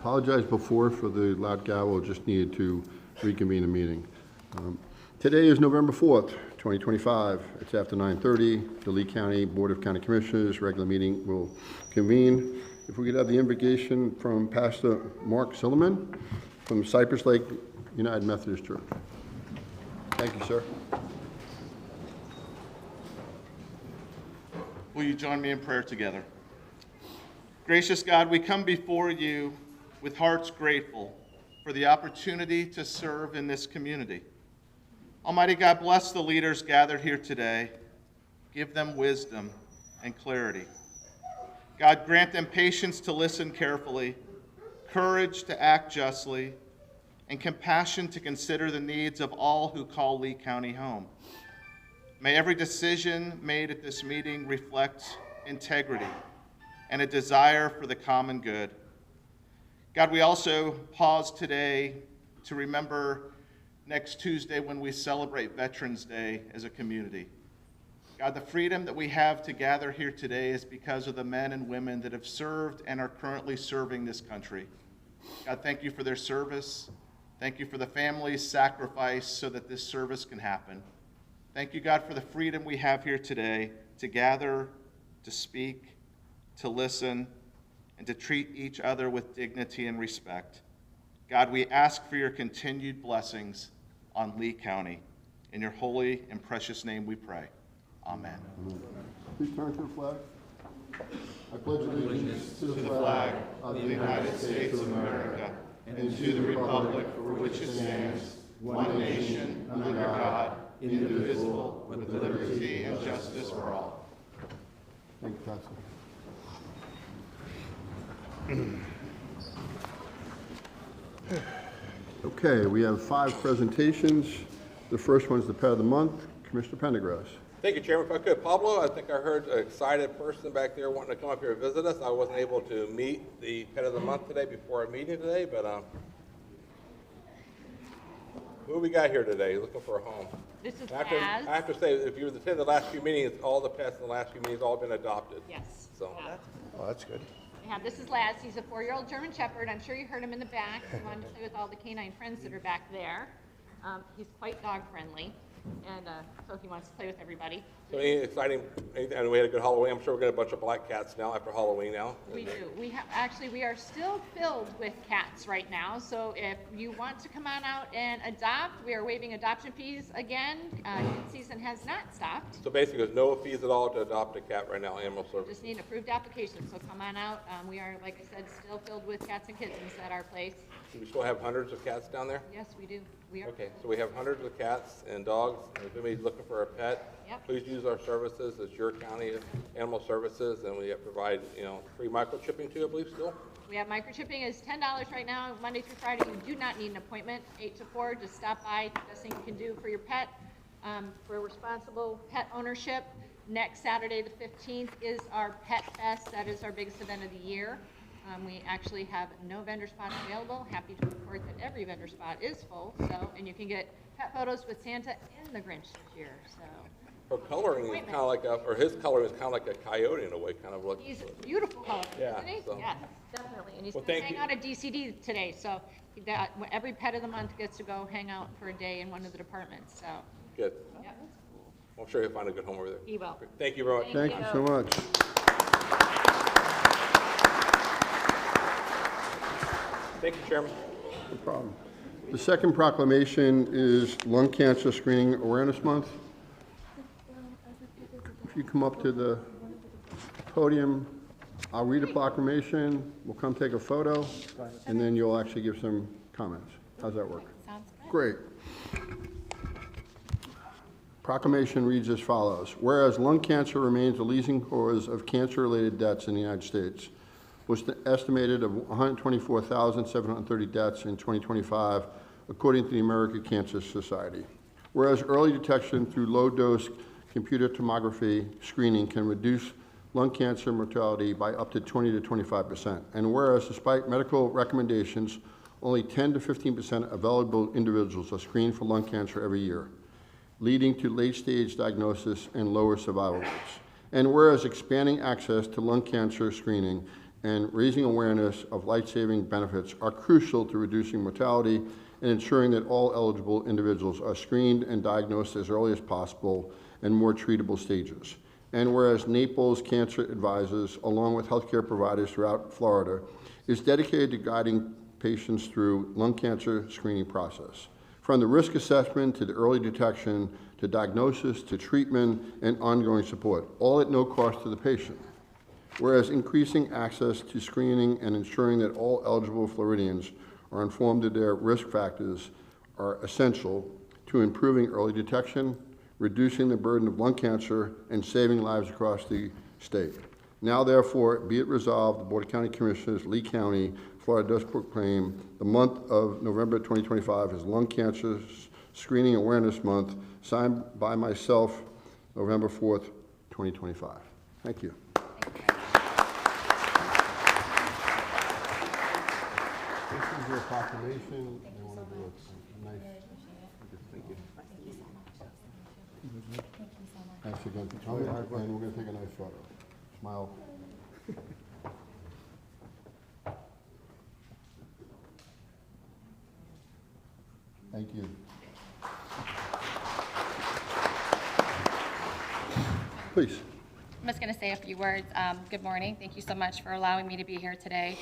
Apologize before for the loud gavel, just needed to reconvene the meeting. Today is November 4th, 2025. It's after 9:30. The Lee County Board of County Commissioners regular meeting will convene. If we could have the invocation from Pastor Mark Silliman from Cypress Lake United Methodist Church. Thank you, sir. Will you join me in prayer together? Gracious God, we come before you with hearts grateful for the opportunity to serve in this community. Almighty God, bless the leaders gathered here today. Give them wisdom and clarity. God, grant them patience to listen carefully, courage to act justly, and compassion to consider the needs of all who call Lee County home. May every decision made at this meeting reflect integrity and a desire for the common good. God, we also pause today to remember next Tuesday when we celebrate Veterans Day as a community. God, the freedom that we have to gather here today is because of the men and women that have served and are currently serving this country. God, thank you for their service. Thank you for the family's sacrifice so that this service can happen. Thank you, God, for the freedom we have here today to gather, to speak, to listen, and to treat each other with dignity and respect. God, we ask for your continued blessings on Lee County. In your holy and precious name we pray. Amen. Please turn to the flag. I pledge allegiance to the Flag of the United States of America and to the republic for which it stands, one nation, under God, indivisible, with liberty and justice for all. Thank you, Pastor. Okay, we have 5 presentations. The first one is the Pet of the Month. Commissioner Pendergrass. Thank you, Chairman. If I could, Pablo, I think I heard an excited person back there wanting to come up here and visit us. I wasn't able to meet the Pet of the Month today before our meeting today, but who we got here today looking for a home? This is I Laz. have to say, if you attended the last few meetings, all the pets in the last few meetings all been adopted. Yes. So, Yeah. Oh, that's good. Yeah, this is Laz. He's a 4-year-old German Shepherd. I'm sure you heard him in the back. He wanted to play with all the canine friends that are back there. He's quite dog friendly, and so he wants to play with everybody. so any exciting, and we had a good Halloween. I'm sure we're going to get a bunch of black cats now after Halloween now. We do. We have actually, we are still filled with cats right now. So if you want to come on out and adopt, we are waiving adoption fees again. Kid season has not stopped. So basically, there's no fees at all to adopt a cat right now, Animal Service. Just need an approved application. So come on out. We are, like I said, still filled with cats and kittens at our place. Do we still have hundreds of cats down there? Yes, we do. We are. Okay, so we have hundreds of cats and dogs, and if anybody's looking for a pet, Yep. please use our services. It's your county animal services, and we provide, free microchipping too, I believe, still. We have microchipping is $10 right now, Monday through Friday. You do not need an appointment, 8 to 4. Just stop by. Best thing you can do for your pet, for responsible pet ownership. Next Saturday, the 15th, is our Pet Fest. That is our biggest event of the year. We actually have no vendor spots available. Happy to report that every vendor spot is full. So, and you can get pet photos with Santa and the Grinch this year. So. Her coloring is kind of like his coloring is kind of like a coyote in a way, kind of look. He's beautiful color, Yeah, isn't he? so- Yes, definitely. And he's Well, going to thank hang you. out at DCD today, so every pet of the month gets to go hang out for a day in one of the departments, so, Good. yeah. I'm sure he'll find a good home over there. He will. Thank you very much. Thank you so much. Thank you, Chairman. No problem. The second proclamation is Lung Cancer Screening Awareness Month. If you come up to the podium, I'll read a proclamation, we'll come take a photo, and then you'll actually give some comments. How's that work? Sounds good. Great. Proclamation reads as follows. Whereas lung cancer remains the leading cause of cancer-related deaths in the United States, was estimated of 124,730 deaths in 2025, according to the American Cancer Society. Whereas early detection through low-dose computer tomography screening can reduce lung cancer mortality by up to 20 to 25%. And whereas, despite medical recommendations, only 10 to 15% of eligible individuals are screened for lung cancer every year, leading to late-stage diagnosis and lower survival rates. And whereas expanding access to lung cancer screening and raising awareness of life-saving benefits are crucial to reducing mortality and ensuring that all eligible individuals are screened and diagnosed as early as possible in more treatable stages. And whereas Naples Cancer Advisors, along with healthcare providers throughout Florida, is dedicated to guiding patients through lung cancer screening process, from the risk assessment to the early detection to diagnosis to treatment and ongoing support, all at no cost to the patient. Whereas increasing access to screening and ensuring that all eligible Floridians are informed of their risk factors are essential to improving early detection, reducing the burden of lung cancer, and saving lives across the state. Now, therefore, be it resolved, the Board of County Commissioners, Lee County, Florida does proclaim the month of November 2025 as Lung Cancer Screening Awareness Month, signed by myself, November 4th, 2025. Thank you. This is your proclamation. Thank you so much. Nice. Thank you. Thank you so much. Thanks again for coming, and we're going to take a nice photo. Smile. Thank you. Please. I'm just going to say a few words. Good morning. Thank you so much for allowing me to be here today.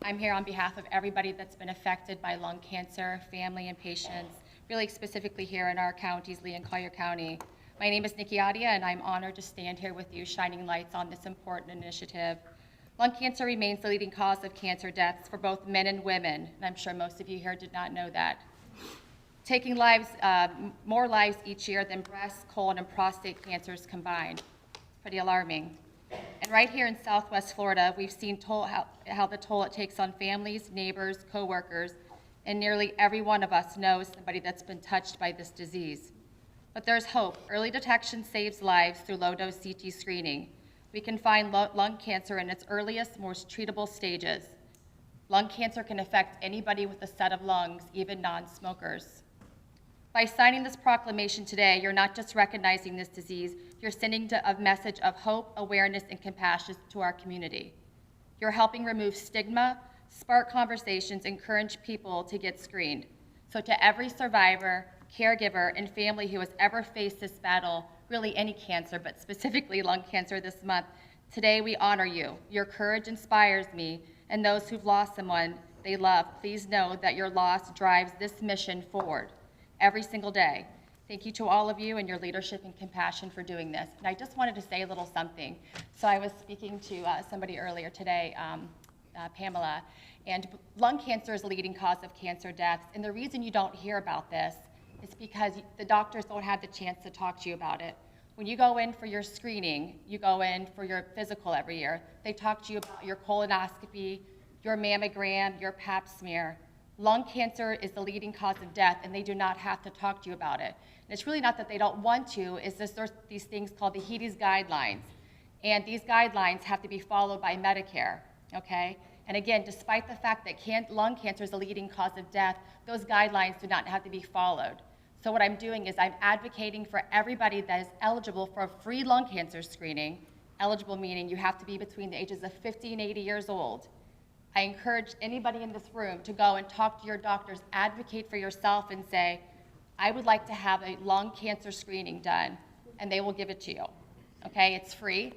I'm here on behalf of everybody that's been affected by lung cancer, family and patients, really specifically here in our counties, Lee and Collier County. My name is Nikki Adia, and I'm honored to stand here with you, shining lights on this important initiative. Lung cancer remains the leading cause of cancer deaths for both men and women, and I'm sure most of you here did not know that. Taking lives, more lives each year than breast, colon, and prostate cancers combined. Pretty alarming. And right here in Southwest Florida, we've seen how the toll it takes on families, neighbors, coworkers, and nearly every one of us knows somebody that's been touched by this disease. But there's hope. Early detection saves lives through low-dose CT screening. We can find lung cancer in its earliest, most treatable stages. Lung cancer can affect anybody with a set of lungs, even non-smokers. By signing this proclamation today, you're not just recognizing this disease, you're sending a message of hope, awareness, and compassion to our community. You're helping remove stigma, spark conversations, encourage people to get screened. So to every survivor, caregiver, and family who has ever faced this battle, really any cancer, but specifically lung cancer this month, today we honor you. Your courage inspires me, and those who've lost someone they love, please know that your loss drives this mission forward every single day. Thank you to all of you and your leadership and compassion for doing this. And I just wanted to say a little something. So I was speaking to somebody earlier today, Pamela, and lung cancer is the leading cause of cancer deaths. And the reason you don't hear about this is because the doctors don't have the chance to talk to you about it. When you go in for your screening, you go in for your physical every year, they talk to you about your colonoscopy, your mammogram, your pap smear. Lung cancer is the leading cause of death, and they do not have to talk to you about it. And it's really not that they don't want to, it's just there's these things called the HEDIS guidelines. And these guidelines have to be followed by Medicare, okay? And again, despite the fact that lung cancer is the leading cause of death, those guidelines do not have to be followed. So what I'm doing is I'm advocating for everybody that is eligible for a free lung cancer screening, eligible meaning you have to be between the ages of 50 and 80 years old. I encourage anybody in this room to go and talk to your doctors, advocate for yourself and say, I would like to have a lung cancer screening done, and they will give it to you, okay? It's free.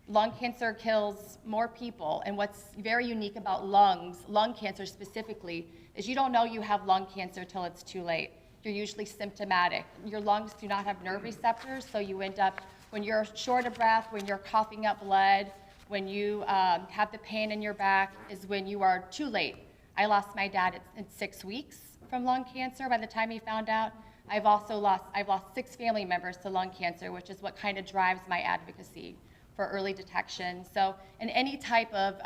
Lung cancer kills more people, and what's very unique about lung cancer specifically, is you don't know you have lung cancer till it's too late. You're usually symptomatic. Your lungs do not have nerve receptors, so you end up, when you're short of breath, when you're coughing up blood, when you have the pain in your back, is when you are too late. I lost my dad in 6 weeks from lung cancer by the time he found out. I've lost 6 family members to lung cancer, which is what kind of drives my advocacy for early detection. So, and any type of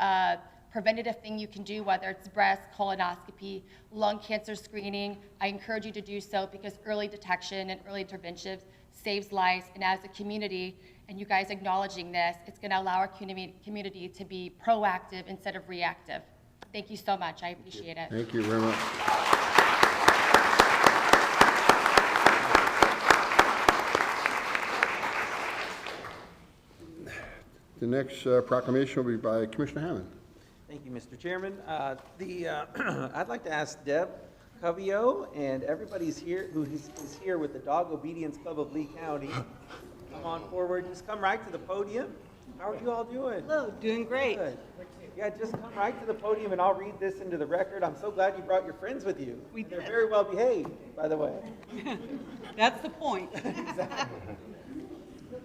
preventative thing you can do, whether it's breast, colonoscopy, lung cancer screening, I encourage you to do so because early detection and early interventions saves lives. And as a community, and you guys acknowledging this, it's going to allow our community to be proactive instead of reactive. Thank you so much. I appreciate it. Thank you very much. The next proclamation will be by Commissioner Hammond. Thank you, Mr. Chairman. I'd like to ask Deb Covio and everybody's here who is here with the Dog Obedience Club of Lee County. Come on forward. Just come right to the podium. How are you all doing? Hello, doing great. Good. Yeah, just come right to the podium and I'll read this into the record. I'm so glad you brought your friends with you. We They're did. very well behaved, by the way. That's the point.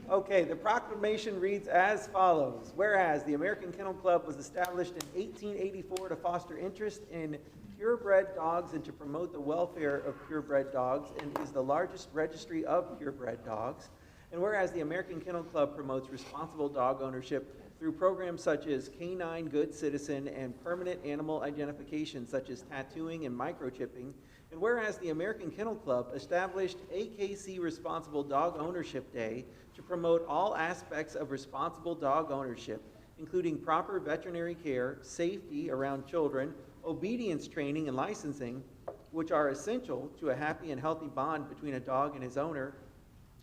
Okay, the proclamation reads as follows. Whereas the American Kennel Club was established in 1884 to foster interest in purebred dogs and to promote the welfare of purebred dogs and is the largest registry of purebred dogs. And whereas the American Kennel Club promotes responsible dog ownership through programs such as Canine Good Citizen and permanent animal identification such as tattooing and microchipping. And whereas the American Kennel Club established AKC Responsible Dog Ownership Day to promote all aspects of responsible dog ownership, including proper veterinary care, safety around children, obedience training and licensing, which are essential to a happy and healthy bond between a dog and his owner.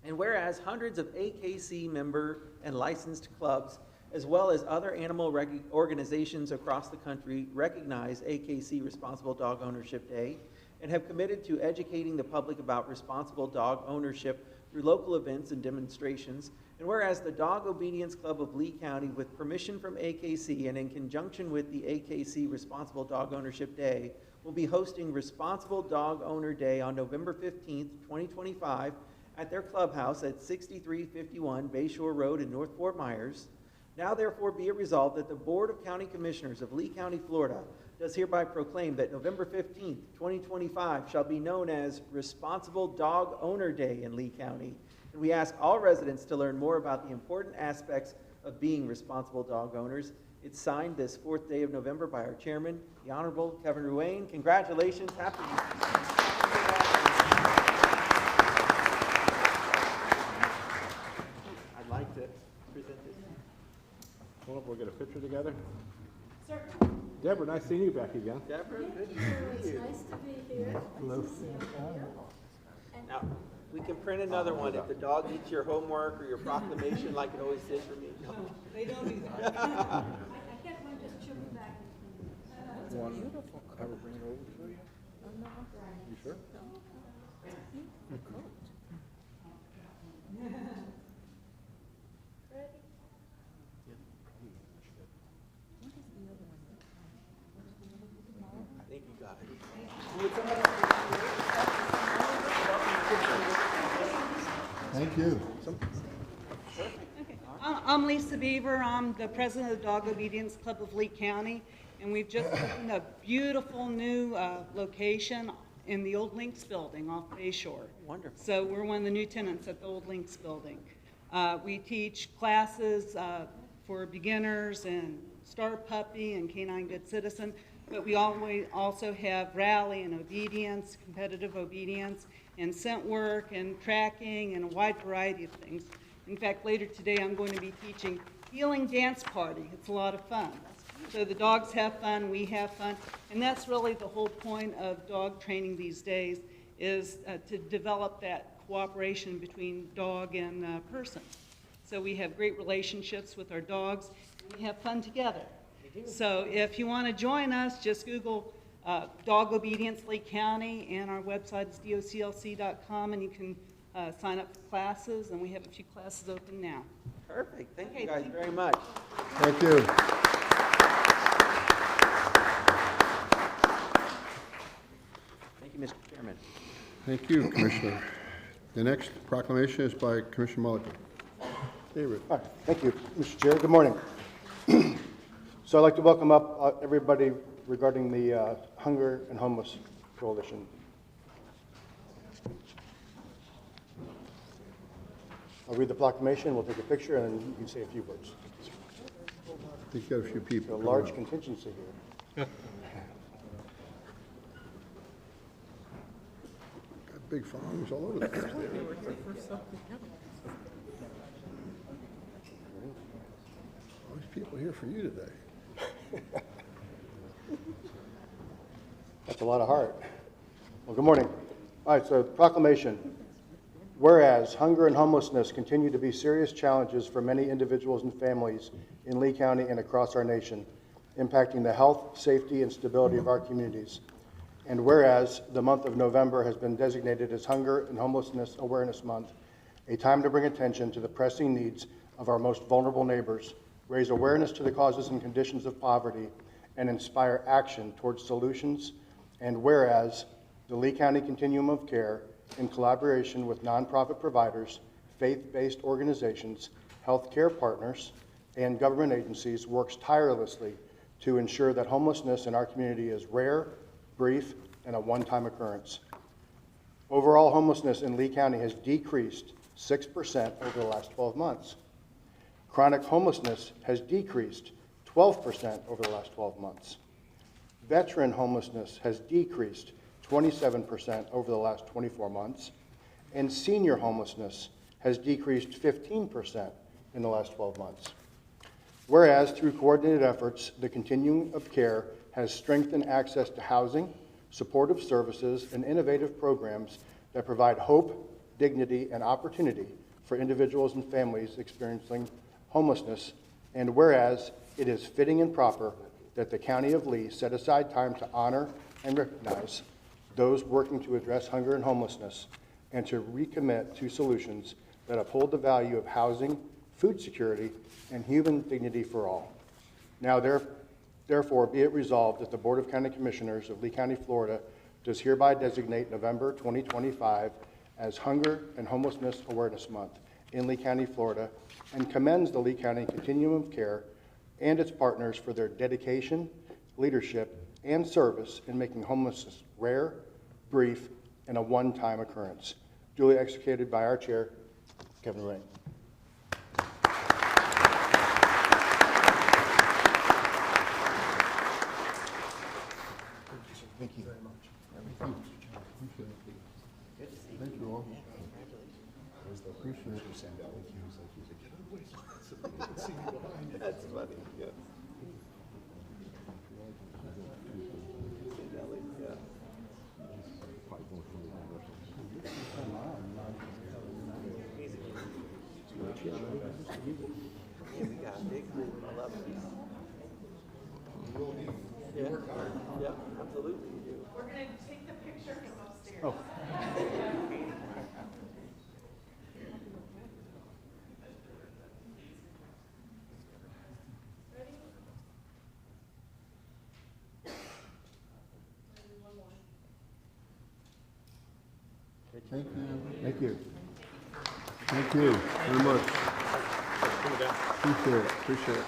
And whereas hundreds of AKC member and licensed clubs, as well as other animal organizations across the country, recognize AKC Responsible Dog Ownership Day and have committed to educating the public about responsible dog ownership through local events and demonstrations. And whereas the Dog Obedience Club of Lee County, with permission from AKC and in conjunction with the AKC Responsible Dog Ownership Day, will be hosting Responsible Dog Owner Day on November 15th, 2025 at their clubhouse at 6351 Bayshore Road in North Fort Myers. Now therefore be it resolved that the Board of County Commissioners of Lee County, Florida does hereby proclaim that November 15th, 2025 shall be known as Responsible Dog Owner Day in Lee County. And we ask all residents to learn more about the important aspects of being responsible dog owners. It's signed this 4th day of November by our chairman, the Honorable Kevin Ruane. Congratulations. Happy I'd like to present this. Hold up, we'll get a picture together. Deborah, nice seeing you back again. Deborah, good to see you. Nice to be here. Hello. Now, we can print another one if the dog eats your homework or your proclamation like it always did for me. They don't do that. I can't mind just chip it back. You sure? I think you got it. Thank you. I'm Lisa Beaver. I'm the president of the Dog Obedience Club of Lee County, and we've just opened a beautiful new location in the old Lynx building off Bayshore. Wonderful. So we're one of the new tenants at the old Lynx building. We teach classes for beginners and Star Puppy and Canine Good Citizen, but we always also have rally and obedience, competitive obedience, and scent work and tracking and a wide variety of things. In fact, later today I'm going to be teaching healing dance party. It's a lot of fun. So the dogs have fun, we have fun, and that's really the whole point of dog training these days, is to develop that cooperation between dog and person. So we have great relationships with our dogs, and we have fun together. So if you want to join us, just Google Dog Obedience Lee County, and our website is doclc.com, and you can sign up for classes, and we have a few classes open now. Perfect. Thank Okay, you guys thank very much. Thank you. Thank you, Mr. Chairman. Thank you, Commissioner. The next proclamation is by Commissioner Mulligan. David. All right, thank you, Mr. Chair. Good morning. So I'd like to welcome up everybody regarding the Hunger and Homeless Coalition. I'll read the proclamation, we'll take a picture, and then you can say a few words. I think you got a few A people. large coming up. contingency here. Got big farms all over the place there. All these people here for you today. That's a lot of heart. Well, good morning. All right, so proclamation. Whereas hunger and homelessness continue to be serious challenges for many individuals and families in Lee County and across our nation. impacting the health, safety, and stability of our communities. And whereas the month of November has been designated as Hunger and Homelessness Awareness Month, a time to bring attention to the pressing needs of our most vulnerable neighbors, raise awareness to the causes and conditions of poverty, and inspire action towards solutions. And whereas the Lee County Continuum of Care, in collaboration with nonprofit providers, faith-based organizations, healthcare partners, and government agencies, works tirelessly to ensure that homelessness in our community is rare, brief, and a one-time occurrence. Overall homelessness in Lee County has decreased 6% over the last 12 months. Chronic homelessness has decreased 12% over the last 12 months. Veteran homelessness has decreased 27% over the last 24 months, and senior homelessness has decreased 15% in the last 12 months. Whereas, through coordinated efforts, the Continuum of Care has strengthened access to housing, supportive services, and innovative programs that provide hope, dignity, and opportunity for individuals and families experiencing homelessness. And whereas it is fitting and proper that the County of Lee set aside time to honor and recognize those working to address hunger and homelessness, and to recommit to solutions that uphold the value of housing, food security, and human dignity for all. Now, therefore, be it resolved that the Board of County Commissioners of Lee County, Florida, does hereby designate November 2025 as Hunger and Homelessness Awareness Month in Lee County, Florida, and commends the Lee County Continuum of Care and its partners for their dedication, leadership, and service in making homelessness rare, brief, and a one-time occurrence. Duly executed by our chair, Kevin Ray. Thank you very much. Thank you all. Appreciate it. That's funny, yeah. Yeah, we got a big group. I love it. Yeah, yeah, absolutely. We're going to take the picture from upstairs. Oh. Thank you. Thank you. Thank you very much. Appreciate it. Appreciate it.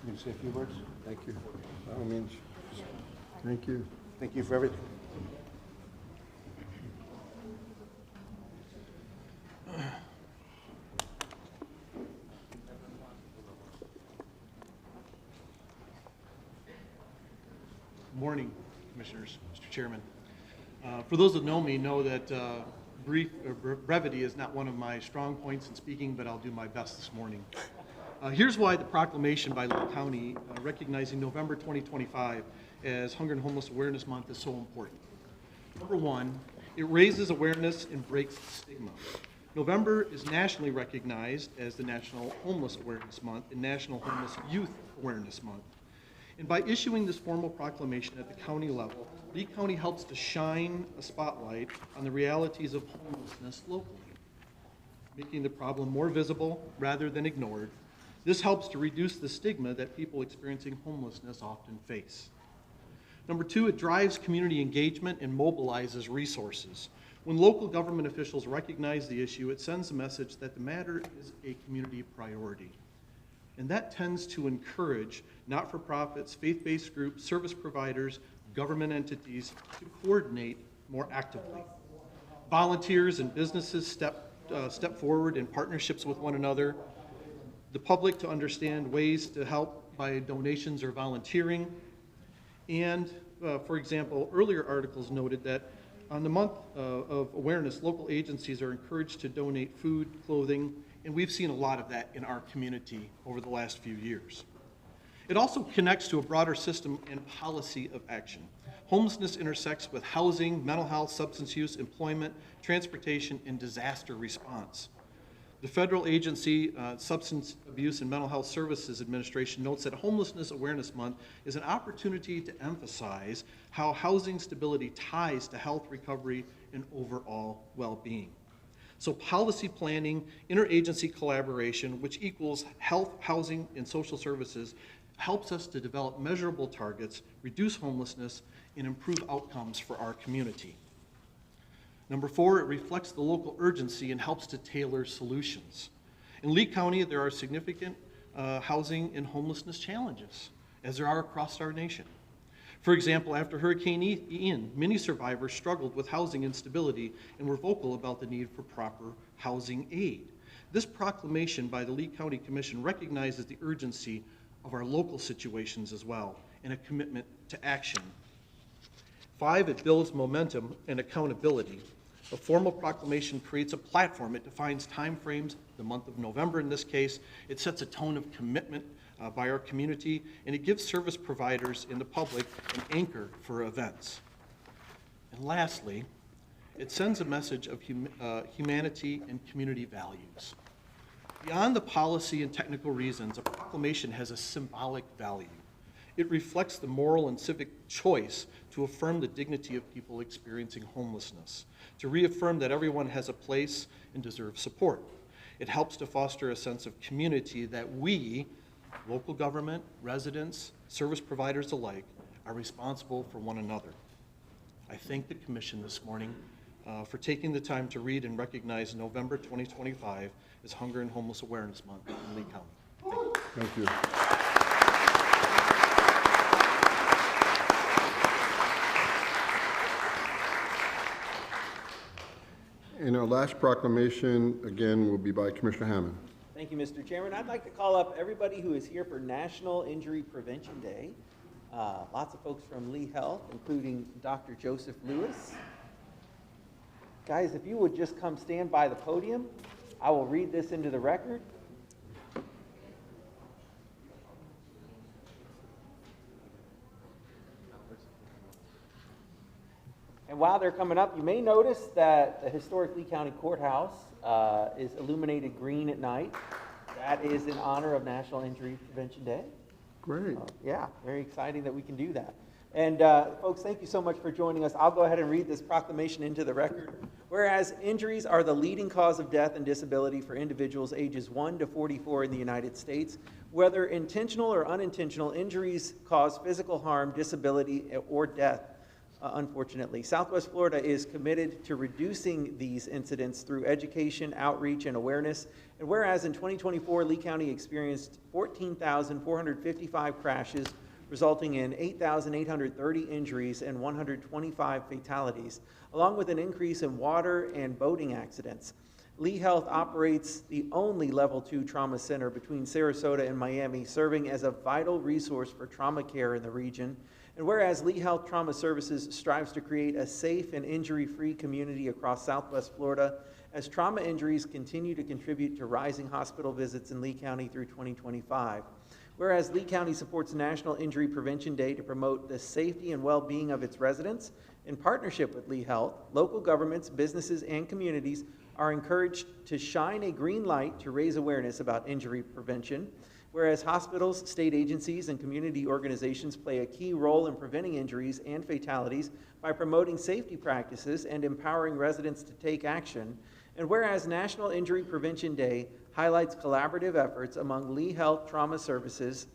You can say a few words? Thank you. By all means. Thank you. Thank you for everything. Morning, Commissioners, Mr. Chairman. For those that know me, know that brevity is not one of my strong points in speaking, but I'll do my best this morning. Here's why the proclamation by Lee County recognizing November 2025 as Hunger and Homeless Awareness Month is so important. Number one, it raises awareness and breaks the stigma. November is nationally recognized as the National Homeless Awareness Month and National Homeless Youth Awareness Month. And by issuing this formal proclamation at the county level, Lee County helps to shine a spotlight on the realities of homelessness locally, making the problem more visible rather than ignored. This helps to reduce the stigma that people experiencing homelessness often face. Number two, it drives community engagement and mobilizes resources. When local government officials recognize the issue, it sends a message that the matter is a community priority. And that tends to encourage not-for-profits, faith-based groups, service providers, government entities to coordinate more actively. Volunteers and businesses step forward in partnerships with one another. The public to understand ways to help by donations or volunteering. And, for example, earlier articles noted that on the month of awareness, local agencies are encouraged to donate food, clothing, and we've seen a lot of that in our community over the last few years. It also connects to a broader system and policy of action. Homelessness intersects with housing, mental health, substance use, employment, transportation, and disaster response. The Federal Agency, Substance Abuse and Mental Health Services Administration notes that Homelessness Awareness Month is an opportunity to emphasize how housing stability ties to health recovery and overall well-being. So policy planning, interagency collaboration, which equals health, housing, and social services, helps us to develop measurable targets, reduce homelessness, and improve outcomes for our community. Number 4, it reflects the local urgency and helps to tailor solutions. In Lee County, there are significant housing and homelessness challenges, as there are across our nation. For example, after Hurricane Ian, many survivors struggled with housing instability and were vocal about the need for proper housing aid. This proclamation by the Lee County Commission recognizes the urgency of our local situations as well, and a commitment to action. 5, it builds momentum and accountability. A formal proclamation creates a platform. It defines timeframes, the month of November in this case. It sets a tone of commitment by our community, and it gives service providers and the public an anchor for events. And lastly, it sends a message of humanity and community values. Beyond the policy and technical reasons, a proclamation has a symbolic value. It reflects the moral and civic choice to affirm the dignity of people experiencing homelessness, to reaffirm that everyone has a place and deserves support. It helps to foster a sense of community that we, local government, residents, service providers alike, are responsible for one another. I thank the Commission this morning for taking the time to read and recognize November 2025 as Hunger and Homeless Awareness Month in Lee County. Thank you. And our last proclamation, again, will be by Commissioner Hammond. Thank you, Mr. Chairman. I'd like to call up everybody who is here for National Injury Prevention Day. Lots of folks from Lee Health, including Dr. Joseph Lewis. Guys, if you would just come stand by the podium, I will read this into the record. And while they're coming up, you may notice that the historic Lee County Courthouse is illuminated green at night. That is in honor of National Injury Prevention Day. Great. Yeah, very exciting that we can do that. And folks, thank you so much for joining us. I'll go ahead and read this proclamation into the record. Whereas injuries are the leading cause of death and disability for individuals ages 1 to 44 in the United States, whether intentional or unintentional, injuries cause physical harm, disability, or death. Unfortunately, Southwest Florida is committed to reducing these incidents through education, outreach, and awareness. And whereas in 2024, Lee County experienced 14,455 crashes, resulting in 8,830 injuries and 125 fatalities, along with an increase in water and boating accidents. Lee Health operates the only Level 2 trauma center between Sarasota and Miami, serving as a vital resource for trauma care in the region. And whereas Lee Health Trauma Services strives to create a safe and injury-free community across Southwest Florida, as trauma injuries continue to contribute to rising hospital visits in Lee County through 2025. Whereas Lee County supports National Injury Prevention Day to promote the safety and well-being of its residents, in partnership with Lee Health, local governments, businesses, and communities are encouraged to shine a green light to raise awareness about injury prevention. Whereas hospitals, state agencies, and community organizations play a key role in preventing injuries and fatalities by promoting safety practices and empowering residents to take action. And whereas National Injury Prevention Day highlights collaborative efforts among Lee Health Trauma Services,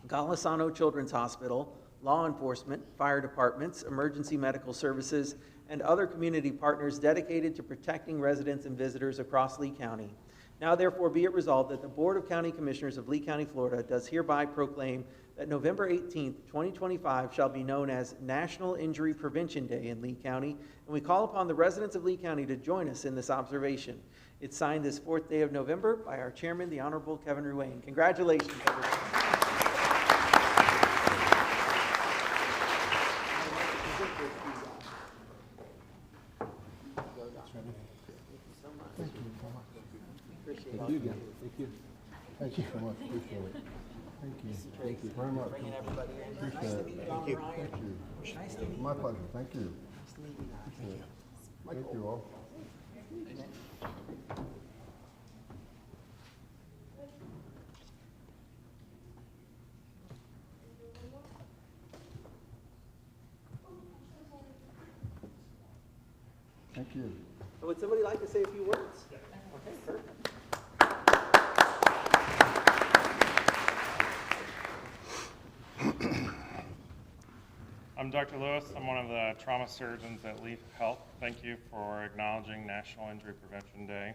Golisano Children's Hospital, law enforcement, fire departments, emergency medical services, and other community partners dedicated to protecting residents and visitors across Lee County. Now therefore be it resolved that the Board of County Commissioners of Lee County, Florida does hereby proclaim that November 18th, 2025 shall be known as National Injury Prevention Day in Lee County, and we call upon the residents of Lee County to join us in this observation. It's signed this 4th day of November by our chairman, the Honorable Kevin Ruane. Congratulations, everyone. Thank you so much. Appreciate it. Thank you. Thank you very much. Bringing everybody in. Appreciate Nice to it. meet you, Thank you. Ryan. Thank you. Nice to meet you. My pleasure. Thank you. Nice to meet you. Appreciate it. Thank you all. Thank you. Would somebody like to say a few words? Okay, perfect. I'm Dr. Lewis. I'm one of the trauma surgeons at Lee Health. Thank you for acknowledging National Injury Prevention Day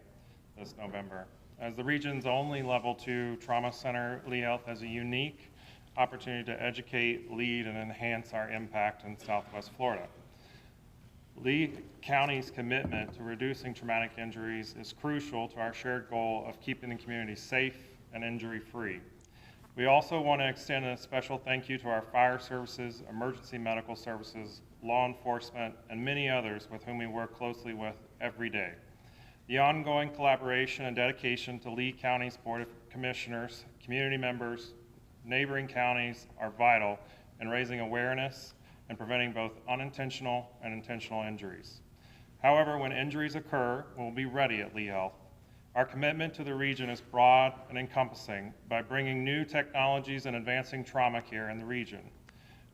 this November. As the region's only Level 2 trauma center, Lee Health has a unique opportunity to educate, lead, and enhance our impact in Southwest Florida. Lee County's commitment to reducing traumatic injuries is crucial to our shared goal of keeping the community safe and injury-free. We also want to extend a special thank you to our fire services, emergency medical services, law enforcement, and many others with whom we work closely with every day. The ongoing collaboration and dedication to Lee County's Board of Commissioners, community members, neighboring counties are vital in raising awareness and preventing both unintentional and intentional injuries. However, when injuries occur, we'll be ready at Lee Health. Our commitment to the region is broad and encompassing by bringing new technologies and advancing trauma care in the region.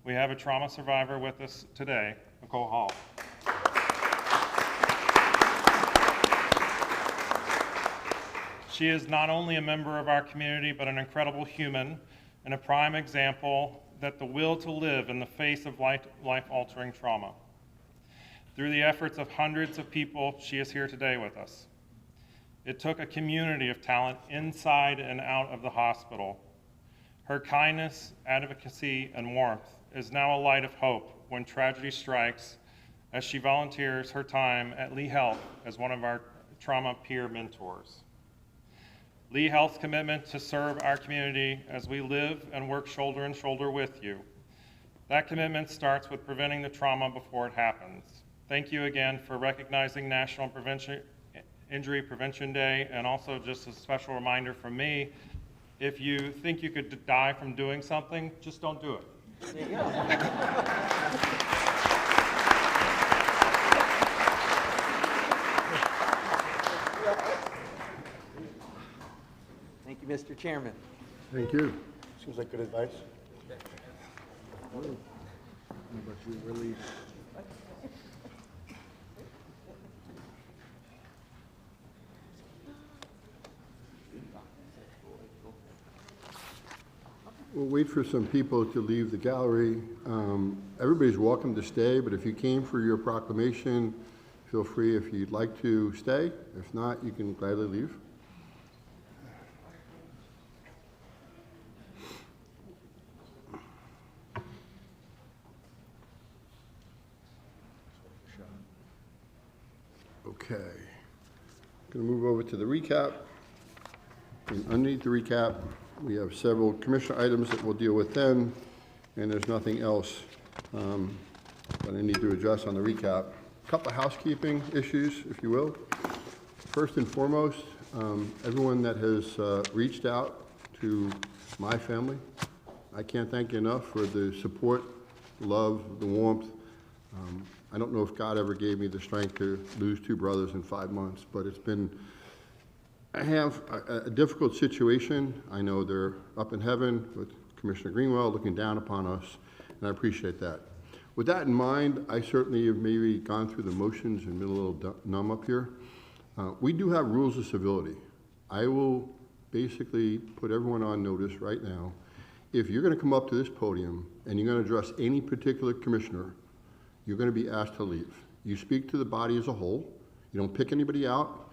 We have a trauma survivor with us today, Nicole Hall. She is not only a member of our community, but an incredible human and a prime example that the will to live in the face of life-altering trauma. Through the efforts of hundreds of people, she is here today with us. It took a community of talent inside and out of the hospital. Her kindness, advocacy, and warmth is now a light of hope when tragedy strikes, as she volunteers her time at Lee Health as one of our trauma peer mentors. Lee Health's commitment to serve our community as we live and work shoulder and shoulder with you. That commitment starts with preventing the trauma before it happens. Thank you again for recognizing National Injury Prevention Day, and also just a special reminder from me, if you think you could die from doing something, just don't do it. There you go. Thank you, Mr. Chairman. Thank you. Seems like good advice. But you really. We'll wait for some people to leave the gallery. Everybody's welcome to stay, but if you came for your proclamation, feel free if you'd like to stay. If not, you can gladly leave. Okay. Going to move over to the recap. And underneath the recap, we have several commissioner items that we'll deal with then, and there's nothing else that I need to address on the recap. A couple of housekeeping issues, if you will. First and foremost, everyone that has reached out to my family, I can't thank you enough for the support, the love, the warmth. I don't know if God ever gave me the strength to lose two brothers in 5 months, but it's been, I have a difficult situation. I know they're up in heaven with Commissioner Greenwell looking down upon us, and I appreciate that. With that in mind, I certainly have maybe gone through the motions and been a little numb up here. We do have rules of civility. I will basically put everyone on notice right now. If you're going to come up to this podium and you're going to address any particular commissioner, you're going to be asked to leave. You speak to the body as a whole. You don't pick anybody out.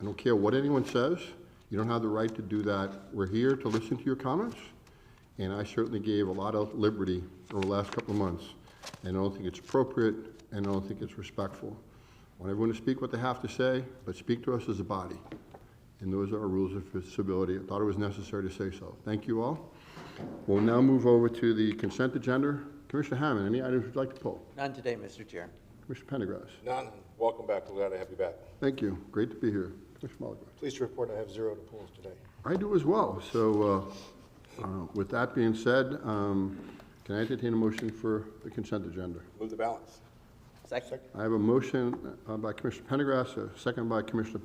I don't care what anyone says. You don't have the right to do that. We're here to listen to your comments, and I certainly gave a lot of liberty over the last couple of months, and I don't think it's appropriate, and I don't think it's respectful. I want everyone to speak what they have to say, but speak to us as a body, and those are our rules of civility. I thought it was necessary to say so. Thank you all. We'll now move over to the consent agenda. Commissioner Hammond, any items you'd like to pull? None today, Mr. Chair. Commissioner Pendergrass. None. Welcome back. We're glad to have you back. Thank you. Great to be here. Commissioner Mulligan. Pleased to report I have 0 to polls today. I do as well. So with that being said, can I entertain a motion for the consent agenda? Move the balance. Second. I have a motion by Commissioner Pendergrass, a second by Commissioner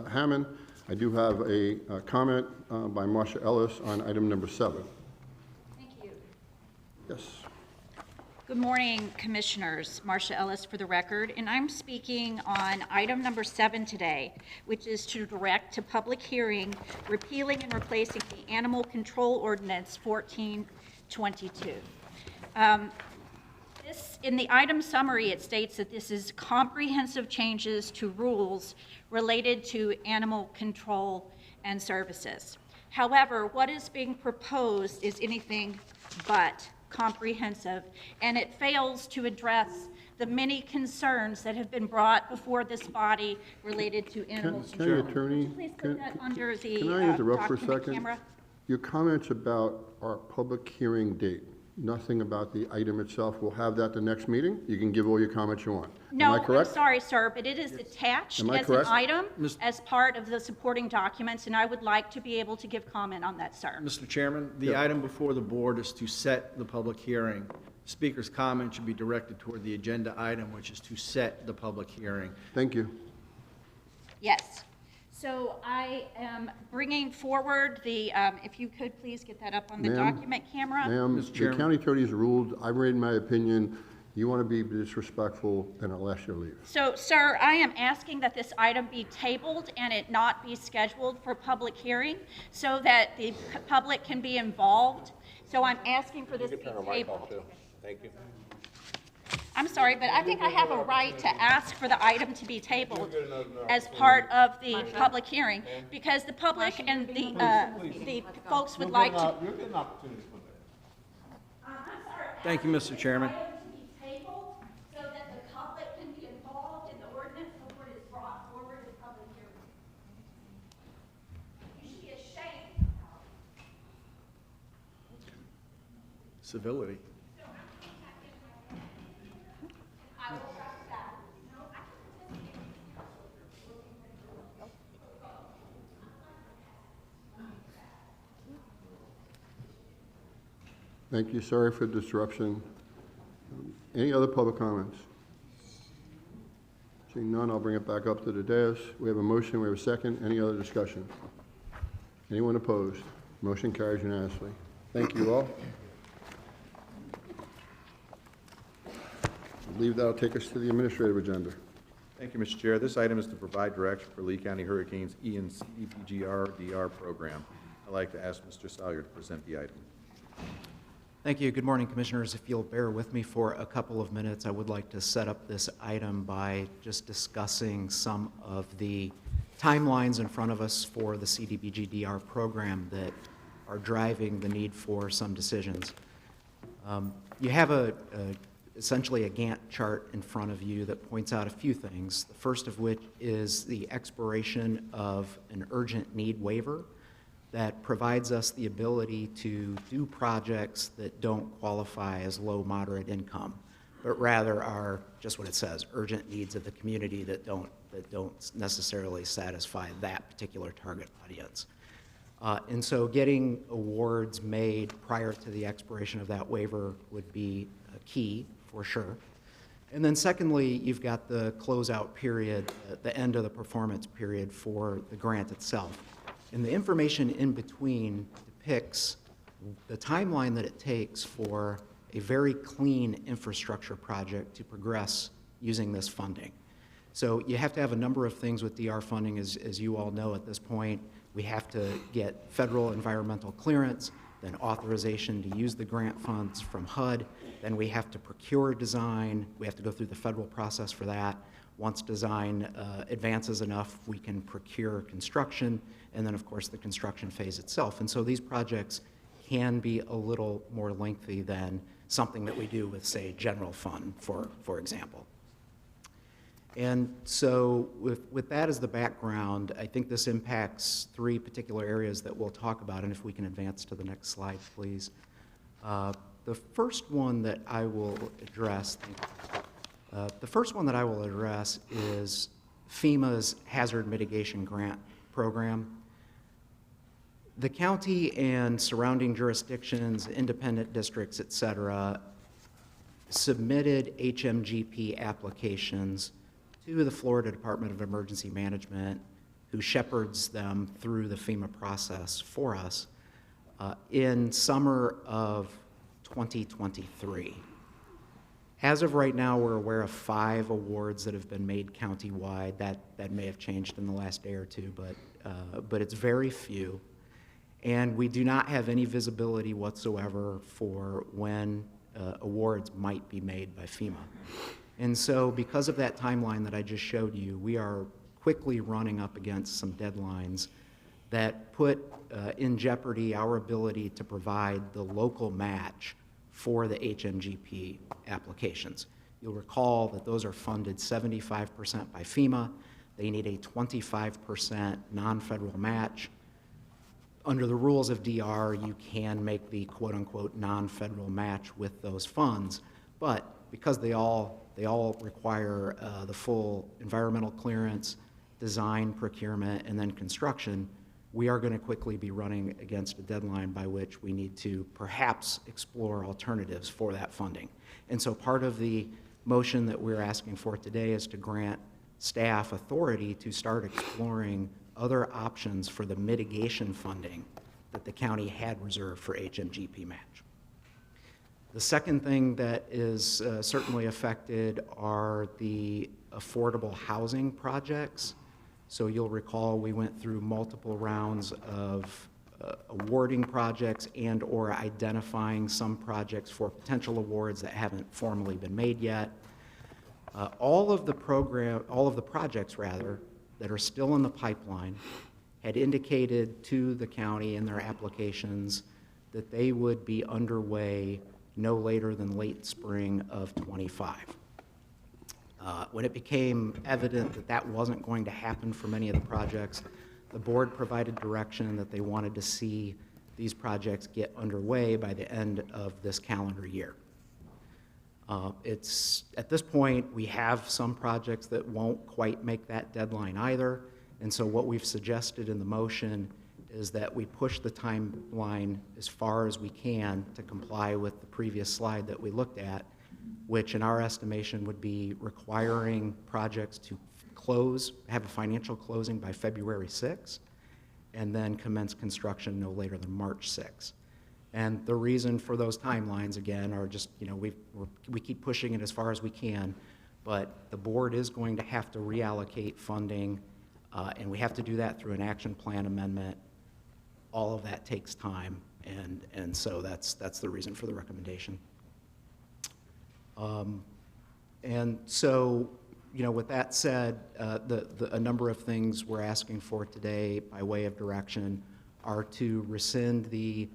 Hammond. I do have a comment by Marsha Ellis on item number 7. Thank you. Yes. Good morning, Commissioners. Marcia Ellis for the record, and I'm speaking on item number 7 today, which is to direct to public hearing repealing and replacing the Animal Control Ordinance 1422. In the item summary, it states that this is comprehensive changes to rules related to animal control and services. However, what is being proposed is anything but comprehensive, and it fails to address the many concerns that have been brought before this body related to animal control. Attorney, Please put that under the can I interrupt for a document second? camera. Your comments about our public hearing date, nothing about the item itself. We'll have that the next meeting. You can give all your comments you want. No, Am I correct? I'm sorry, sir, but it is attached Am I as an correct? item as part of the supporting documents, and I would like to be able to give comment on that, sir. Mr. Chairman, the item before the board is to set the public hearing. Speaker's comment should be directed toward the agenda item, which is to set the public hearing. Thank you. Yes. So I am bringing forward the, if you could please get that up on the Ma'am? document camera. Ma'am, Mr. the Chairman. county attorney's ruled, I've made my opinion. You want to be disrespectful, and I'll ask you to leave. So, sir, I am asking that this item be tabled and it not be scheduled for public hearing so that the public can be involved. So I'm asking for this to be Turn the mic off, tabled. too. Thank you. I'm sorry, but I think I have a right to ask for the item to be tabled as part of the public hearing, because the public and the folks would like to. You'll get an opportunity for that. Thank you, Mr. Chairman. Item to be tabled so that the public can be involved in the ordinance before it is brought forward in public hearing. You should be ashamed. Civility. I will trust that. Thank you. Sorry for the disruption. Any other public comments? Seeing none, I'll bring it back up to the dais. We have a motion, we have a second. Any other discussion? Anyone opposed? Motion carries unanimously. Thank you all. I believe that'll take us to the administrative agenda. Thank you, Mr. Chair. This item is to provide direction for Lee County Hurricanes EPGR-DR program. I'd like to ask Mr. Salyer to present the item. Thank you. Good morning, Commissioners. If you'll bear with me for a couple of minutes, I would like to set up this item by just discussing some of the timelines in front of us for the CDBG-DR program that are driving the need for some decisions. You have essentially a Gantt chart in front of you that points out a few things, the first of which is the expiration of an urgent need waiver that provides us the ability to do projects that don't qualify as low, moderate income, but rather are just what it says, urgent needs of the community that don't necessarily satisfy that particular target audience. And so getting awards made prior to the expiration of that waiver would be key for sure. And then secondly, you've got the closeout period, the end of the performance period for the grant itself. And the information in between depicts the timeline that it takes for a very clean infrastructure project to progress using this funding. So you have to have a number of things with DR funding, as you all know at this point. We have to get federal environmental clearance, then authorization to use the grant funds from HUD. Then we have to procure design. We have to go through the federal process for that. Once design advances enough, we can procure construction, and then, of course, the construction phase itself. And so these projects can be a little more lengthy than something that we do with, say, general fund, for example. And so with that as the background, I think this impacts three particular areas that we'll talk about, and if we can advance to the next slide, please. The first one that I will address, is FEMA's Hazard Mitigation Grant Program. The county and surrounding jurisdictions, independent districts, et cetera, submitted HMGP applications to the Florida Department of Emergency Management, who shepherds them through the FEMA process for us, in summer of 2023. As of right now, we're aware of 5 awards that have been made countywide. That may have changed in the last day or two, but it's very few. And we do not have any visibility whatsoever for when awards might be made by FEMA. And so because of that timeline that I just showed you, we are quickly running up against some deadlines that put in jeopardy our ability to provide the local match for the HMGP applications. You'll recall that those are funded 75% by FEMA. They need a 25% non-federal match. Under the rules of DR, you can make the quote-unquote non-federal match with those funds, but because they all require the full environmental clearance, design, procurement, and then construction, we are going to quickly be running against a deadline by which we need to perhaps explore alternatives for that funding. And so part of the motion that we're asking for today is to grant staff authority to start exploring other options for the mitigation funding that the county had reserved for HMGP match. The second thing that is certainly affected are the affordable housing projects. So you'll recall we went through multiple rounds of awarding projects and or identifying some projects for potential awards that haven't formally been made yet. All of the projects rather that are still in the pipeline had indicated to the county in their applications that they would be underway no later than late spring of '25. When it became evident that that wasn't going to happen for many of the projects, the board provided direction that they wanted to see these projects get underway by the end of this calendar year. At this point, we have some projects that won't quite make that deadline either, and so what we've suggested in the motion is that we push the timeline as far as we can to comply with the previous slide that we looked at, which in our estimation would be requiring projects to have a financial closing by February 6th, and then commence construction no later than March 6th. And the reason for those timelines, again, are just, we keep pushing it as far as we can, but the board is going to have to reallocate funding, and we have to do that through an action plan amendment. All of that takes time, and so that's the reason for the recommendation. And so, with that said, a number of things we're asking for today by way of direction are to rescind the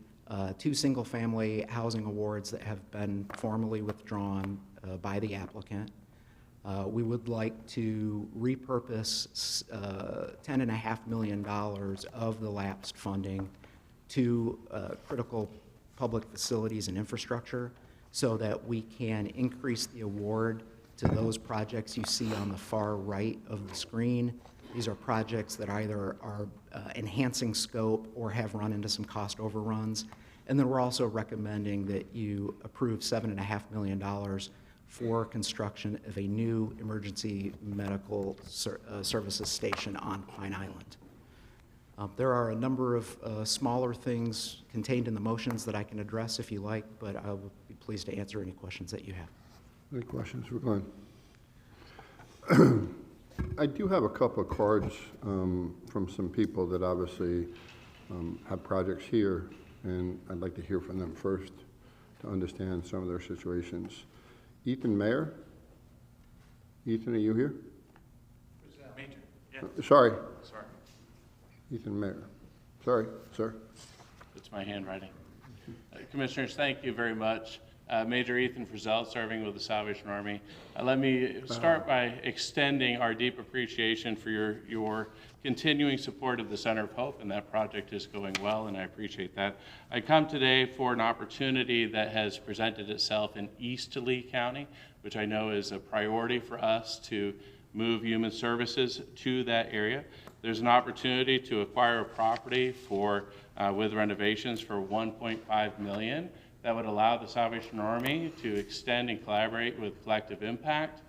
2 single-family housing awards that have been formally withdrawn by the applicant. We would like to repurpose $10.5 million of the lapsed funding to critical public facilities and infrastructure so that we can increase the award to those projects you see on the far right of the screen. These are projects that either are enhancing scope or have run into some cost overruns. And then we're also recommending that you approve $7.5 million for construction of a new emergency medical services station on Pine Island. There are a number of smaller things contained in the motions that I can address if you like, but I will be pleased to answer any questions that you have. Any questions for Glenn? I do have a couple of cards from some people that obviously have projects here, and I'd like to hear from them first to understand some of their situations. Ethan Mayer? Ethan, are you here? Major. Yeah. Sorry. Sorry. Ethan Mayer. Sorry, sir. It's my handwriting. Commissioners, thank you very much. Major Ethan Frizzell, serving with the Salvation Army. Let me start by extending our deep appreciation for your continuing support of the Center of Hope, and that project is going well, and I appreciate that. I come today for an opportunity that has presented itself in East Lee County, which I know is a priority for us to move human services to that area. There's an opportunity to acquire a property with renovations for $1.5 million. That would allow the Salvation Army to extend and collaborate with Collective Impact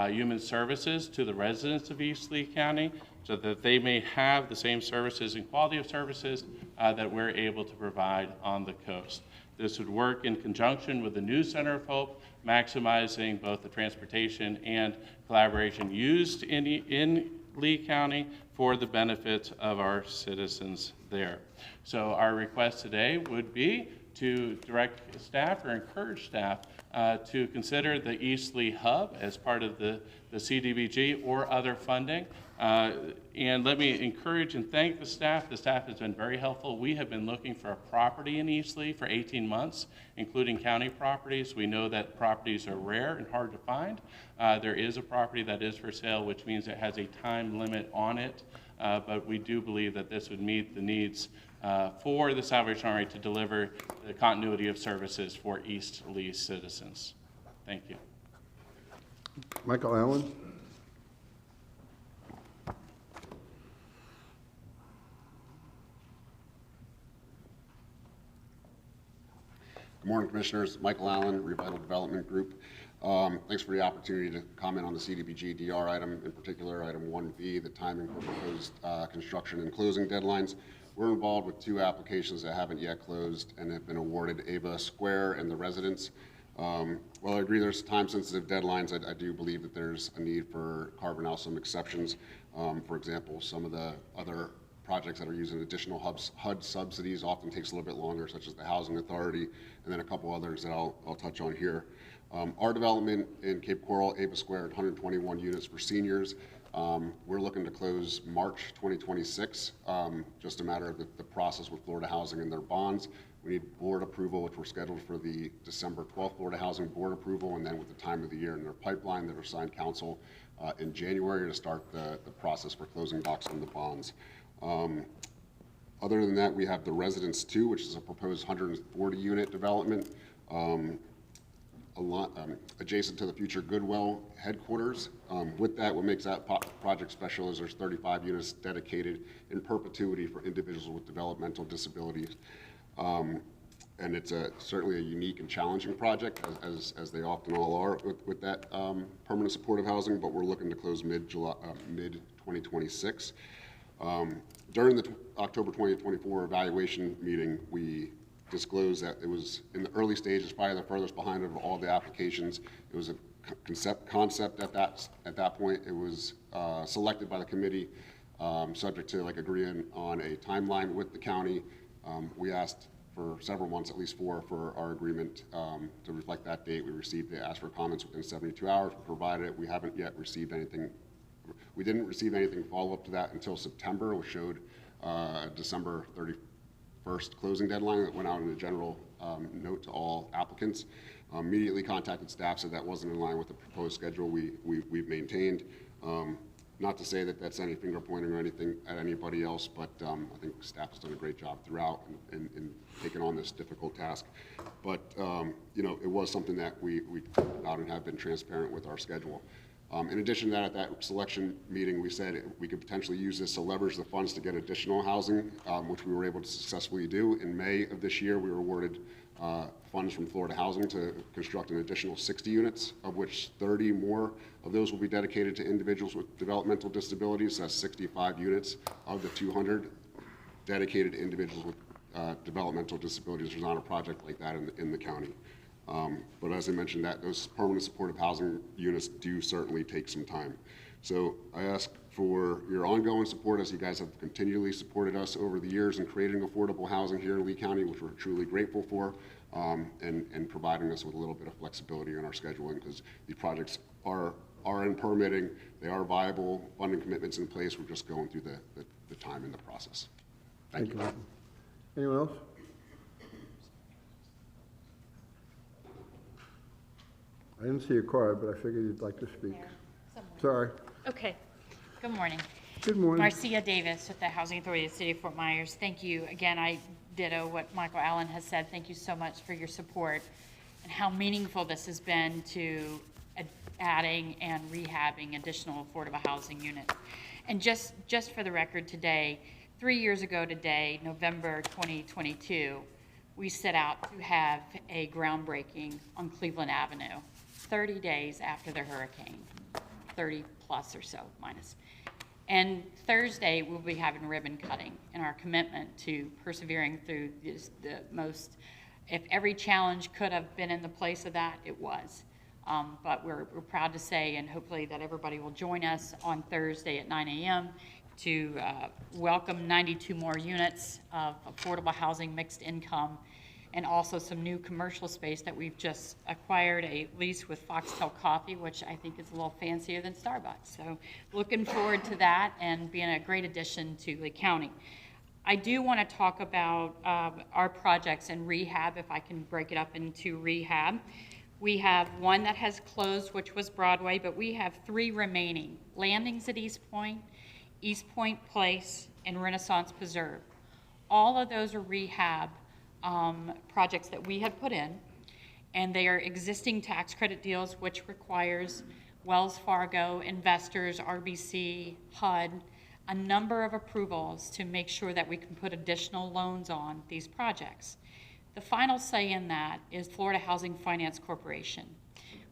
Human Services to the residents of East Lee County so that they may have the same services and quality of services that we're able to provide on the coast. This would work in conjunction with the new Center of Hope, maximizing both the transportation and collaboration used in Lee County for the benefit of our citizens there. So our request today would be to direct staff or encourage staff to consider the East Lee Hub as part of the CDBG or other funding. And let me encourage and thank the staff. The staff has been very helpful. We have been looking for a property in East Lee for 18 months, including county properties. We know that properties are rare and hard to find. There is a property that is for sale, which means it has a time limit on it. But we do believe that this would meet the needs for the Salvation Army to deliver the continuity of services for East Lee citizens. Thank you. Michael Allen? Good morning, Commissioners. Michael Allen, Revital Development Group. Thanks for the opportunity to comment on the CDBG DR item, in particular item 1B, the timing for proposed construction and closing deadlines. We're involved with two applications that haven't yet closed and have been awarded Ava Square and the residents. While I agree there's time-sensitive deadlines, I do believe that there's a need for carving out some exceptions. For example, some of the other projects that are using additional HUD subsidies often takes a little bit longer, such as the Housing Authority, and then a couple others that I'll touch on here. Our development in Cape Coral, Ava Square, 121 units for seniors. We're looking to close March 2026, just a matter of the process with Florida Housing and their bonds. We need board approval, which we're scheduled for the December 12th Florida Housing board approval, and then with the time of the year in their pipeline, that are signed council in January to start the process for closing docs on the bonds. Other than that, we have the Residence 2, which is a proposed 140-unit development adjacent to the future Goodwill headquarters. With that, what makes that project special is there's 35 units dedicated in perpetuity for individuals with developmental disabilities. And it's certainly a unique and challenging project, as they often all are with that permanent supportive housing, but we're looking to close mid-2026. During the October 2024 evaluation meeting, we disclosed that it was in the early stages, probably the furthest behind of all the applications. It was a concept at that point. It was selected by the committee, subject to agreeing on a timeline with the county. We asked for several months, at least four, for our agreement to reflect that date. We asked for comments within 72 hours. We provided it. We haven't yet received anything. We didn't receive anything follow-up to that until September, which showed December 31st closing deadline that went out in a general note to all applicants. Immediately contacted staff, said that wasn't in line with the proposed schedule we've maintained. Not to say that that's any finger pointing or anything at anybody else, but I think staff has done a great job throughout in taking on this difficult task. But it was something that we talked about and have been transparent with our schedule. In addition to that, at that selection meeting, we said we could potentially use this to leverage the funds to get additional housing, which we were able to successfully do. In May of this year, we were awarded funds from Florida Housing to construct an additional 60 units, of which 30 more of those will be dedicated to individuals with developmental disabilities. That's 65 units of the 200 dedicated to individuals with developmental disabilities. There's not a project like that in the county. But as I mentioned, those permanent supportive housing units do certainly take some time. So I ask for your ongoing support, as you guys have continually supported us over the years in creating affordable housing here in Lee County, which we're truly grateful for, and providing us with a little bit of flexibility in our scheduling, because these projects are in permitting, they are viable, funding commitments in place. We're just going through the time in the process. Thank you. Anyone else? I didn't see your card, but I figured you'd like to speak. Sorry. Okay. Good morning. Good morning. Marcia Davis with the Housing Authority of the City of Fort Myers. Thank you. Again, I ditto what Michael Allen has said. Thank you so much for your support and how meaningful this has been to adding and rehabbing additional affordable housing units. And just for the record today, 3 years ago today, November 2022, we set out to have a groundbreaking on Cleveland Avenue, 30 days after the hurricane, 30 plus or so minus. And Thursday, we'll be having ribbon cutting in our commitment to persevering through the most If every challenge could have been in the place of that, it was. But we're proud to say, and hopefully that everybody will join us on Thursday at 9 a.m. to welcome 92 more units of affordable housing, mixed income, and also some new commercial space that we've just acquired, a lease with Foxtel Coffee, which I think is a little fancier than Starbucks. So looking forward to that and being a great addition to Lee County. I do want to talk about our projects in rehab, if I can break it up into rehab. We have one that has closed, which was Broadway, but we have 3 remaining. Landings at East Point Place, and Renaissance Preserve. All of those are rehab projects that we had put in, and they are existing tax credit deals, which requires Wells Fargo, investors, RBC, HUD, a number of approvals to make sure that we can put additional loans on these projects. The final say in that is Florida Housing Finance Corporation,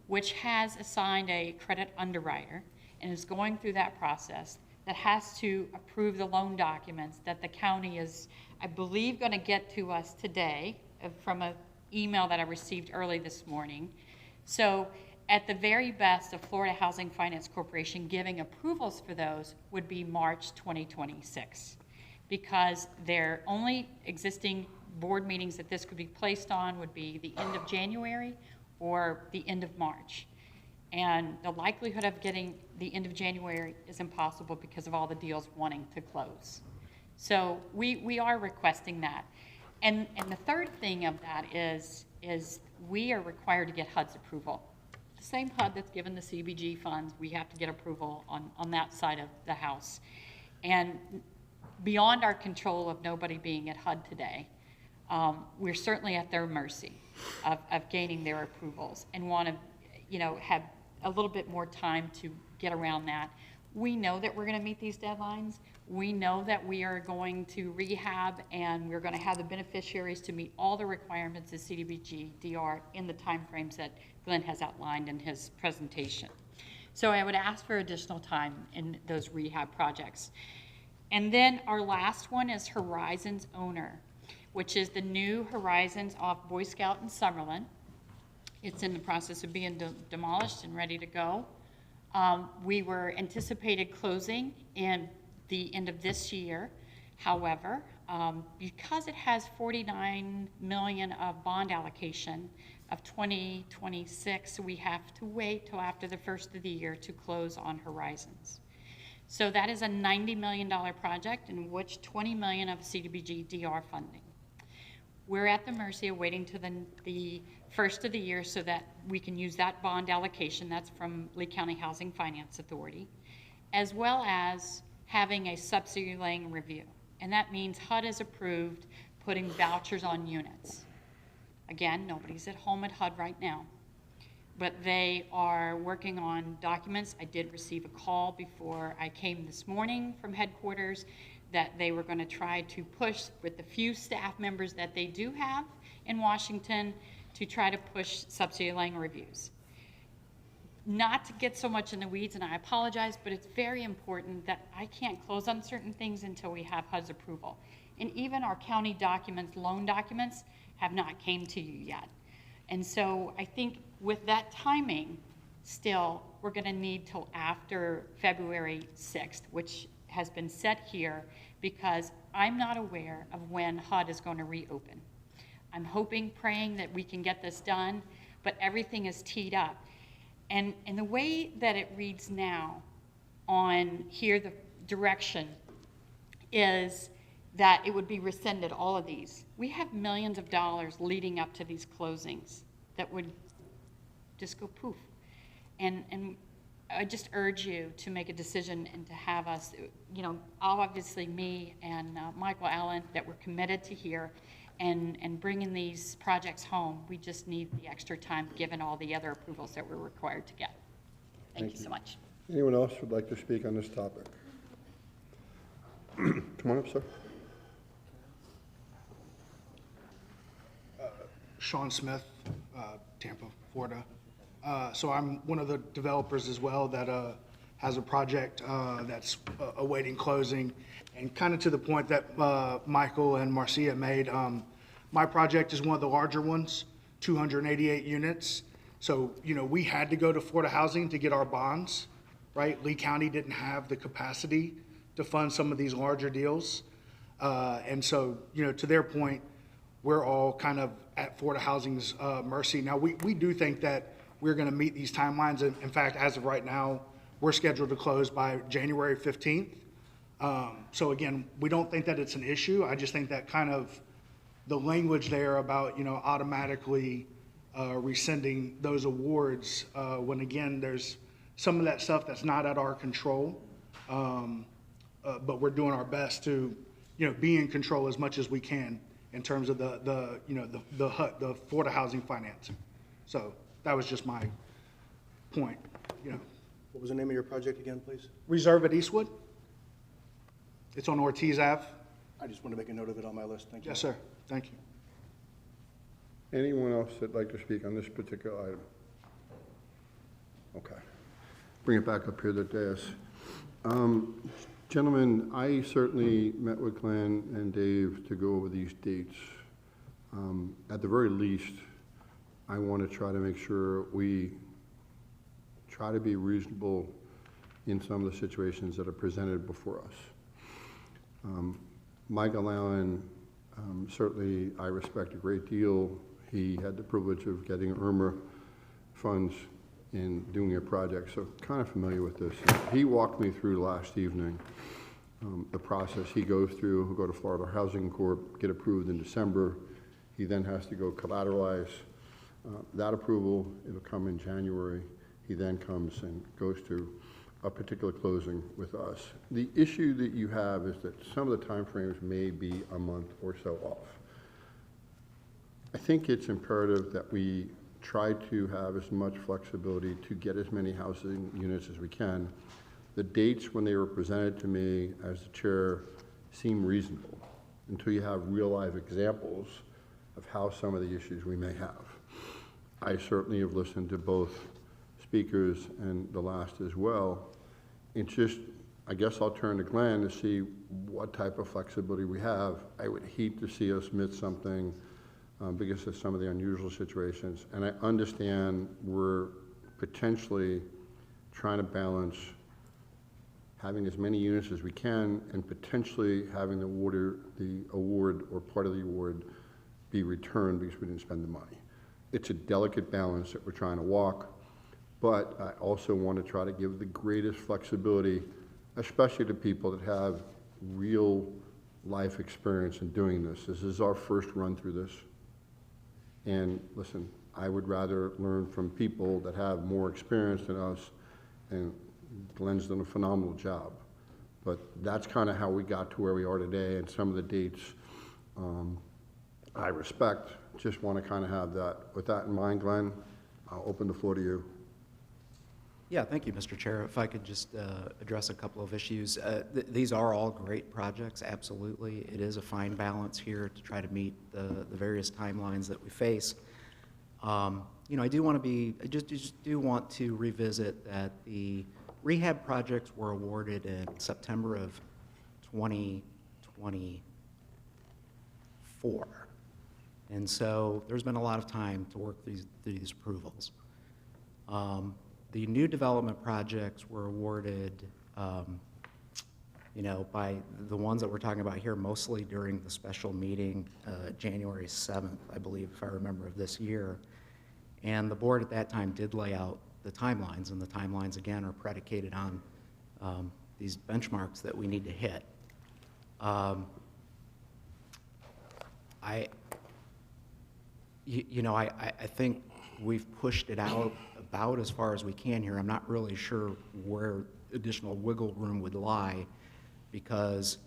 which has assigned a credit underwriter and is going through that process that has to approve the loan documents that the county is, I believe, going to get to us today from an email that I received early this morning. So at the very best of Florida Housing Finance Corporation giving approvals for those would be March 2026, because their only existing board meetings that this could be placed on would be the end of January or the end of March. And the likelihood of getting the end of January is impossible because of all the deals wanting to close. So we are requesting that. And the third thing of that is we are required to get HUD's approval. The same HUD that's given the CBG funds, we have to get approval on that side of the house. And beyond our control of nobody being at HUD today, we're certainly at their mercy of gaining their approvals and want to, have a little bit more time to get around that. We know that we're going to meet these deadlines. We know that we are going to rehab and we're going to have the beneficiaries to meet all the requirements of CDBG DR in the timeframes that Glenn has outlined in his presentation. So I would ask for additional time in those rehab projects. And then our last one is Horizons Owner, which is the new Horizons off Boy Scout in Summerlin. It's in the process of being demolished and ready to go. We were anticipated closing in the end of this year. However, because it has $49 million of bond allocation of 2026, we have to wait till after the first of the year to close on Horizons. So that is a $90 million project, in which $20 million of CDBG DR funding. We're at the mercy of waiting to the first of the year so that we can use that bond allocation, that's from Lee County Housing Finance Authority, as well as having a subsidy laying review. And that means HUD has approved putting vouchers on units. Again, nobody's at home at HUD right now, but they are working on documents. I did receive a call before I came this morning from headquarters that they were going to try to push with the few staff members that they do have in Washington to try to push subsidy laying reviews. Not to get so much in the weeds, and I apologize, but it's very important that I can't close on certain things until we have HUD's approval. And even our county documents, loan documents, have not came to you yet. And so I think with that timing, still, we're going to need till after February 6th, which has been set here, because I'm not aware of when HUD is going to reopen. I'm hoping, praying that we can get this done, but everything is teed up. And the way that it reads now on here, the direction is that it would be rescinded, all of these. We have millions of dollars leading up to these closings that would just go poof. And I just urge you to make a decision and to have us, obviously me and Michael Allen, that we're committed to here and bringing these projects home. We just need the extra time given all the other approvals that we're required to get. Thank you so much. Anyone else would like to speak on this topic? Come on up, sir. Sean Smith, Tampa, Florida. So I'm one of the developers as well that has a project that's awaiting closing. And kind of to the point that Michael and Marcia made, My project is one of the larger ones, 288 units. So, we had to go to Florida Housing to get our bonds, right? Lee County didn't have the capacity to fund some of these larger deals. And so, to their point, we're all kind of at Florida Housing's mercy. Now, we do think that we're going to meet these timelines. In fact, as of right now, we're scheduled to close by January 15th. So again, we don't think that it's an issue. I just think that kind of the language there about, automatically rescinding those awards, when again, there's some of that stuff that's not at our control. But we're doing our best to, be in control as much as we can in terms of the Florida housing financing. So that was just my point, What was the name of your project again, please? Reserve at Eastwood. It's on Ortiz Ave. I just want to make a note of it on my list. Thank you. Yes, sir. Thank you. Anyone else that'd like to speak on this particular item? Okay. Bring it back up here to the dais. Gentlemen, I certainly met with Glenn and Dave to go over these dates. At the very least, I want to try to make sure we try to be reasonable in some of the situations that are presented before us. Michael Allen, certainly I respect a great deal. He had the privilege of getting IRMA funds in doing a project, so kind of familiar with this. He walked me through last evening the process he goes through. He'll go to Florida Housing Corp, get approved in December. He then has to go collateralize that approval. It'll come in January. He then comes and goes to a particular closing with us. The issue that you have is that some of the timeframes may be a month or so off. I think it's imperative that we try to have as much flexibility to get as many housing units as we can. The dates when they were presented to me as the chair seem reasonable until you have real live examples of how some of the issues we may have. I certainly have listened to both speakers and the last as well. It's just, I guess I'll turn to Glenn to see what type of flexibility we have. I would hate to see us miss something because of some of the unusual situations. And I understand we're potentially trying to balance having as many units as we can and potentially having the award or part of the award be returned because we didn't spend the money. It's a delicate balance that we're trying to walk, but I also want to try to give the greatest flexibility, especially to people that have real life experience in doing this. This is our first run through this. And listen, I would rather learn from people that have more experience than us, and Glenn's done a phenomenal job. But that's kind of how we got to where we are today, and some of the dates I respect. Just want to kind of have that. With that in mind, Glenn, I'll open the floor to you. Yeah, thank you, Mr. Chair. If I could just address a couple of issues. These are all great projects, absolutely. It is a fine balance here to try to meet the various timelines that we face. I do want to I just do want to revisit that the rehab projects were awarded in September of 2024. And so there's been a lot of time to work through these approvals. The new development projects were awarded, by the ones that we're talking about here, mostly during the special meeting, January 7th, I believe, if I remember, of this year. And the board at that time did lay out the timelines, and the timelines, again, are predicated on these benchmarks that we need to hit. I think we've pushed it out about as far as we can here. I'm not really sure where additional wiggle room would lie, because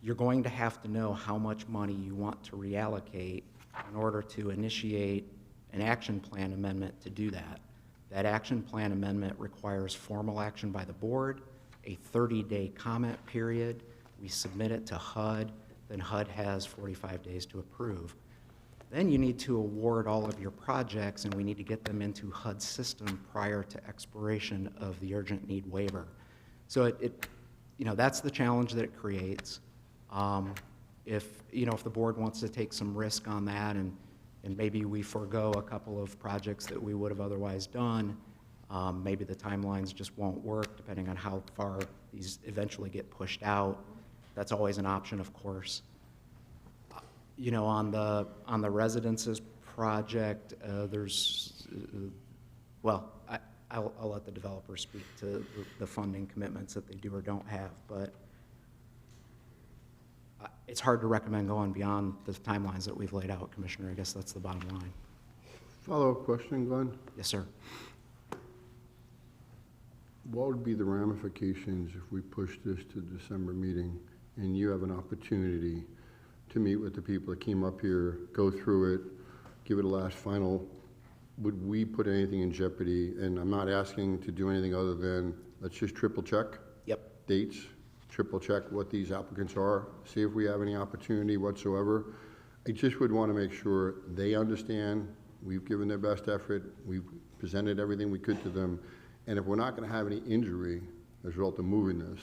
you're going to have to know how much money you want to reallocate in order to initiate an action plan amendment to do that. That action plan amendment requires formal action by the board, a 30-day comment period. We submit it to HUD, then HUD has 45 days to approve. Then you need to award all of your projects, and we need to get them into HUD's system prior to expiration of the urgent need waiver. So that's the challenge that it creates. if, if the board wants to take some risk on that and maybe we forego a couple of projects that we would have otherwise done, maybe the timelines just won't work depending on how far these eventually get pushed out. That's always an option, of course. On the residences project, I'll let the developer speak to the funding commitments that they do or don't have, but it's hard to recommend going beyond the timelines that we've laid out, Commissioner. I guess that's the bottom line. Follow-up question, Glenn? Yes, sir. What would be the ramifications if we push this to the December meeting and you have an opportunity to meet with the people that came up here, go through it, give it a last final? Would we put anything in jeopardy? And I'm not asking to do anything other than, let's just triple check. Yep. Dates, triple check what these applicants are, see if we have any opportunity whatsoever. I just would want to make sure they understand we've given their best effort, we've presented everything we could to them, and if we're not going to have any injury as a result of moving this,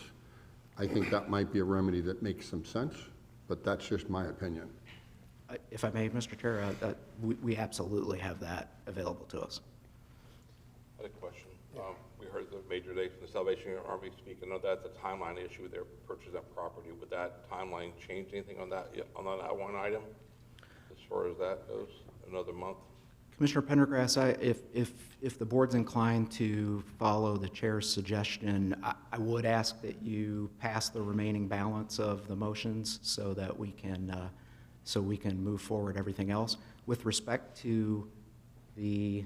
I think that might be a remedy that makes some sense, but that's just my opinion. If I may, Mr. Chair, we absolutely have that available to us. I had a question. We heard the Major Day from the Salvation Army speak. I know that's a timeline issue. They're purchasing that property. Would that timeline change anything on that one item as far as that goes? Another month? Commissioner Pendergrass, if the board's inclined to follow the chair's suggestion, I would ask that you pass the remaining balance of the motions so that we can move forward everything else. With respect to the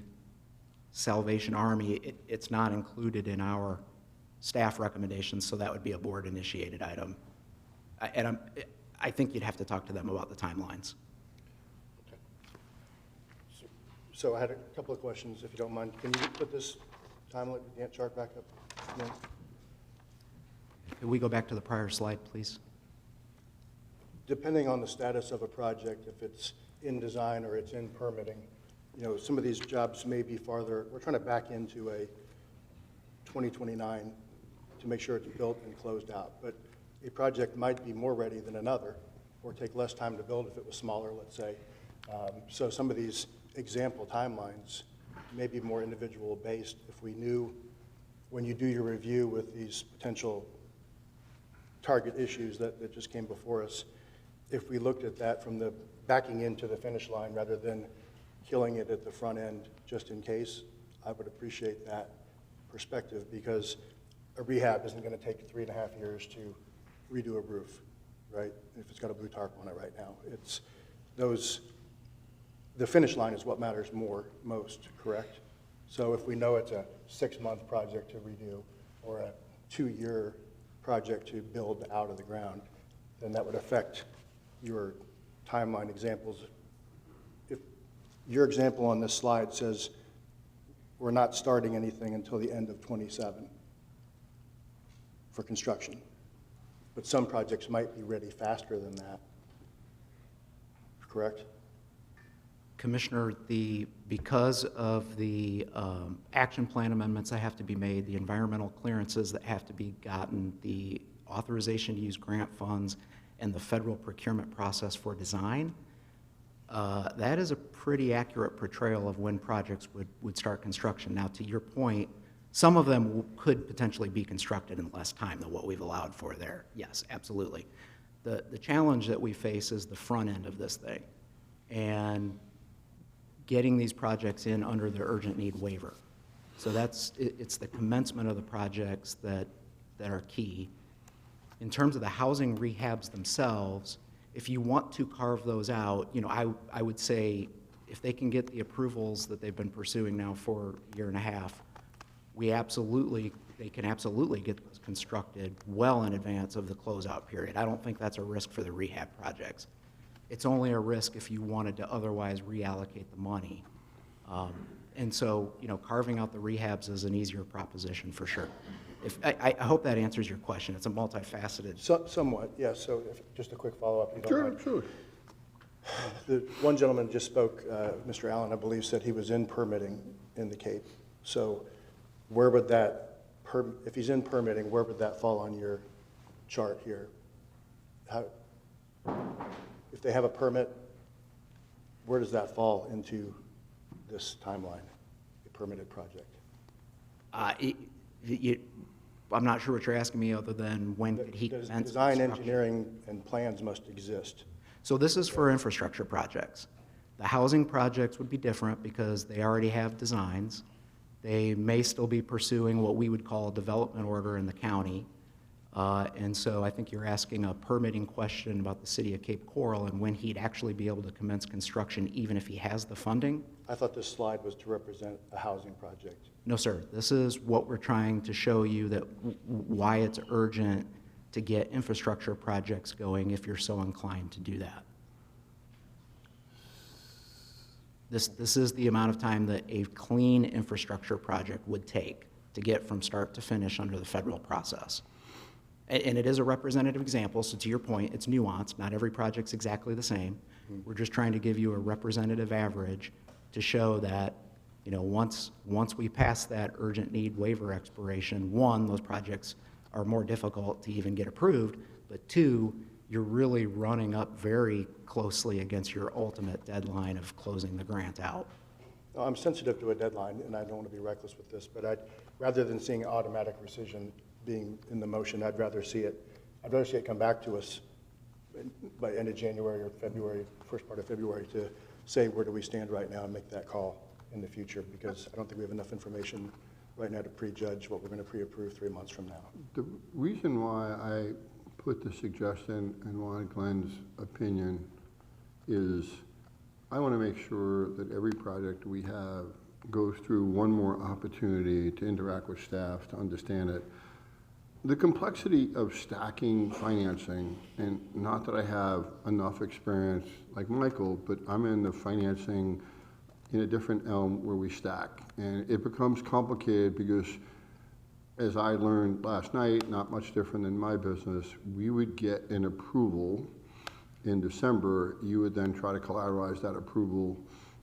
Salvation Army, it's not included in our staff recommendations, so that would be a board-initiated item. I think you'd have to talk to them about the timelines. So I had a couple of questions, if you don't mind. Can you put this timeline, Gantt chart back up? No? Can we go back to the prior slide, please? Depending on the status of a project, if it's in design or it's in permitting, some of these jobs may be farther. We're trying to back into a 2029 to make sure it's built and closed out. But a project might be more ready than another or take less time to build if it was smaller, let's say. So some of these example timelines may be more individual based. If we knew when you do your review with these potential target issues that just came before us, if we looked at that from the backing into the finish line rather than killing it at the front end just in case, I would appreciate that perspective, because a rehab isn't going to take 3.5 years to redo a roof, right? If it's got a blue tarp on it right now. It's those, the finish line is what matters most, correct? So if we know it's a 6-month project to redo or a 2-year project to build out of the ground, then that would affect your timeline examples. If your example on this slide says we're not starting anything until the end of 27 for construction, but some projects might be ready faster than that, correct? Commissioner, because of the action plan amendments that have to be made, the environmental clearances that have to be gotten, the authorization to use grant funds, and the federal procurement process for design, that is a pretty accurate portrayal of when projects would start construction. Now, to your point, some of them could potentially be constructed in less time than what we've allowed for there. Yes, absolutely. The challenge that we face is the front end of this thing and getting these projects in under the urgent need waiver. So it's the commencement of the projects that are key. In terms of the housing rehabs themselves, if you want to carve those out, I would say if they can get the approvals that they've been pursuing now for a year and a half, they can absolutely get those constructed well in advance of the closeout period. I don't think that's a risk for the rehab projects. It's only a risk if you wanted to otherwise reallocate the money. And so, carving out the rehabs is an easier proposition for sure. I hope that answers your question. It's a multifaceted. Somewhat, yes. So just a quick follow-up. Sure. The one gentleman just spoke, Mr. Allen, I believe, said he was in permitting in the Cape. So where would that, if he's in permitting, where would that fall on your chart here? If they have a permit, where does that fall into this timeline, a permitted project? I'm not sure what you're asking me other than when could he commence Design, construction. engineering, and plans must exist. So this is for infrastructure projects. The housing projects would be different because they already have designs. They may still be pursuing what we would call a development order in the county. And so I think you're asking a permitting question about the city of Cape Coral and when he'd actually be able to commence construction even if he has the funding. I thought this slide was to represent a housing project. No, sir. This is what we're trying to show you that why it's urgent to get infrastructure projects going if you're so inclined to do that. This is the amount of time that a clean infrastructure project would take to get from start to finish under the federal process. And it is a representative example, so to your point, it's nuanced. Not every project's exactly the same. We're just trying to give you a representative average to show that, you know, once we pass that urgent need waiver expiration, one, those projects are more difficult to even get approved, but two, you're really running up very closely against your ultimate deadline of closing the grant out. No, I'm sensitive to a deadline, and I don't want to be reckless with this, but rather than seeing automatic rescission being in the motion, I'd rather see it come back to us by end of January or February, first part of February, to say where do we stand right now and make that call in the future, because I don't think we have enough information right now to prejudge what we're going to pre-approve 3 months from now. The reason why I put the suggestion and wanted Glenn's opinion is I want to make sure that every project we have goes through one more opportunity to interact with staff, to understand it. The complexity of stacking financing, and not that I have enough experience like Michael, but I'm in the financing in a different elm where we stack. And it becomes complicated because, as I learned last night, not much different than my business, we would get an approval in December. You would then try to collateralize that approval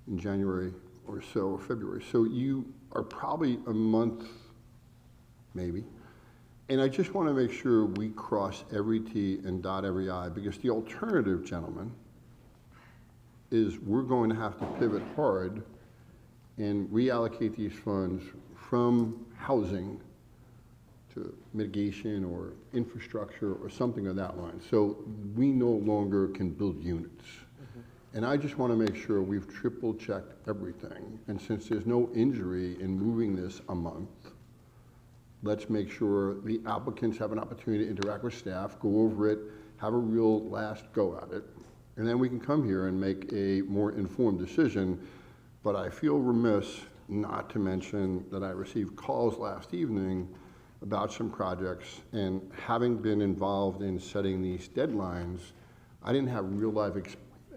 in January or so, or February. So you are probably a month, maybe. And I just want to make sure we cross every T and dot every I, because the alternative, gentlemen, is we're going to have to pivot hard and reallocate these funds from housing to mitigation or infrastructure or something of that line. So we no longer can build units. And I just want to make sure we've triple checked everything. And since there's no injury in moving this a month, let's make sure the applicants have an opportunity to interact with staff, go over it, have a real last go at it, and then we can come here and make a more informed decision. But I feel remiss not to mention that I received calls last evening about some projects, and having been involved in setting these deadlines, I didn't have real life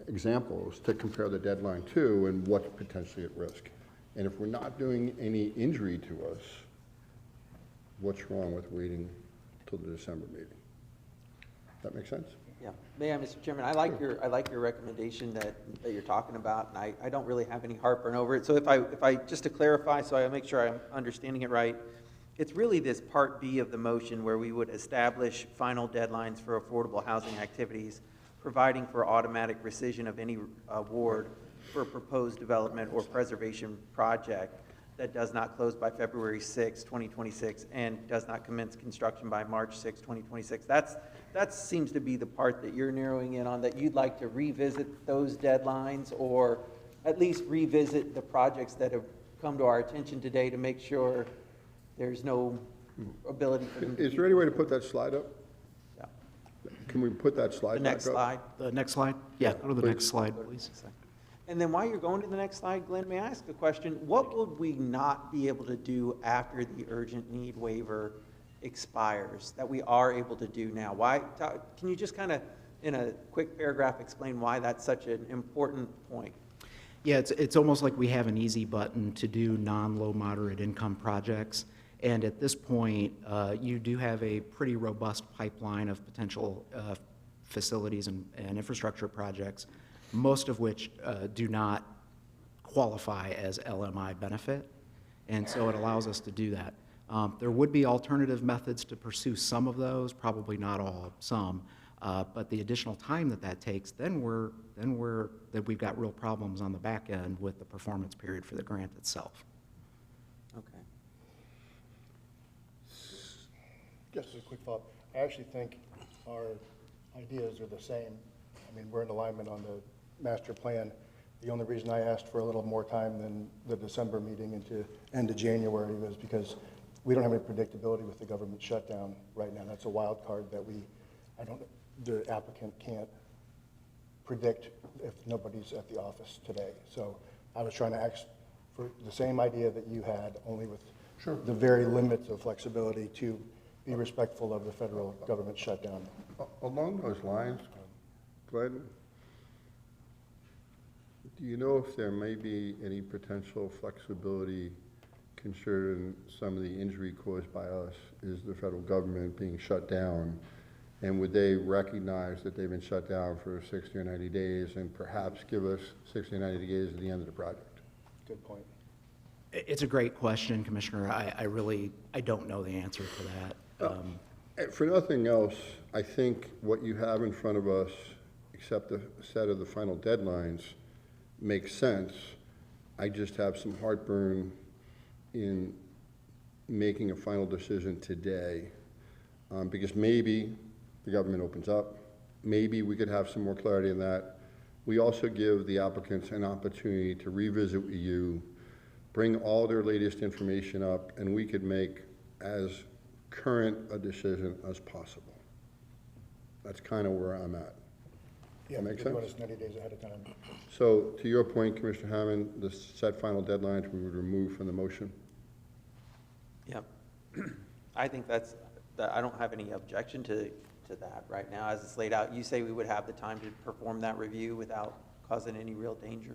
examples to compare the deadline to and what's potentially at risk. And if we're not doing any injury to us, what's wrong with waiting till the December meeting? That make sense? Yeah, may I, Mr. Chairman, I like your recommendation that you're talking about, and I don't really have any heartburn over it. So if I just to clarify, so I make sure I'm understanding it right, it's really this Part B of the motion where we would establish final deadlines for affordable housing activities, providing for automatic rescission of any award for a proposed development or preservation project that does not close by February 6, 2026, and does not commence construction by March 6, 2026. That seems to be the part that you're narrowing in on, that you'd like to revisit those deadlines, or at least revisit the projects that have come to our attention today to make sure there's no ability for them to... Is there any way to put that slide up? Yeah. Can we put that slide back up? Slide. The next slide? Yeah, go to the next slide, please. And then while you're going to the next slide, Glenn, may I ask a question? What would we not be able to do after the urgent need waiver expires that we are able to do now? Why? Can you just kind of, in a quick paragraph, explain why that's such an important point? Yeah, it's almost like we have an easy button to do non-low moderate income projects. And at this point, you do have a pretty robust pipeline of potential facilities and infrastructure projects, most of which do not qualify as LMI benefit. And so it allows us to do that. There would be alternative methods to pursue some of those, probably not all, some. But the additional time that takes, then we've got real problems on the back end with the performance period for the grant itself. Okay. Just a quick thought. I actually think our ideas are the same. I mean, we're in alignment on the master plan. The only reason I asked for a little more time than the December meeting into end of January was because we don't have any predictability with the government shutdown right now. That's a wild card that the applicant can't predict if nobody's at the office today. So I was trying to ask for the same idea that you had, only with the very limits of flexibility to be respectful of the federal government shutdown. Along those lines, Glenn, do you know if there may be any potential flexibility considering some of the injury caused by us is the federal government being shut down? And would they recognize that they've been shut down for 60 or 90 days and perhaps give us 60 or 90 days at the end of the project? Good point. It's a great question, Commissioner. I don't know the answer to that. For nothing else, I think what you have in front of us, except the set of the final deadlines, makes sense. I just have some heartburn in making a final decision today, because maybe the government opens up. Maybe we could have some more clarity on that. We also give the applicants an opportunity to revisit with you, bring all their latest information up, and we could make as current a decision as possible. That's kind of where I'm at. Yeah, That make give sense? us 90 days ahead of time. So to your point, Commissioner Hammond, the set final deadlines we would remove from the motion? Yep. I think I don't have any objection to that right now as it's laid out. You say we would have the time to perform that review without causing any real danger?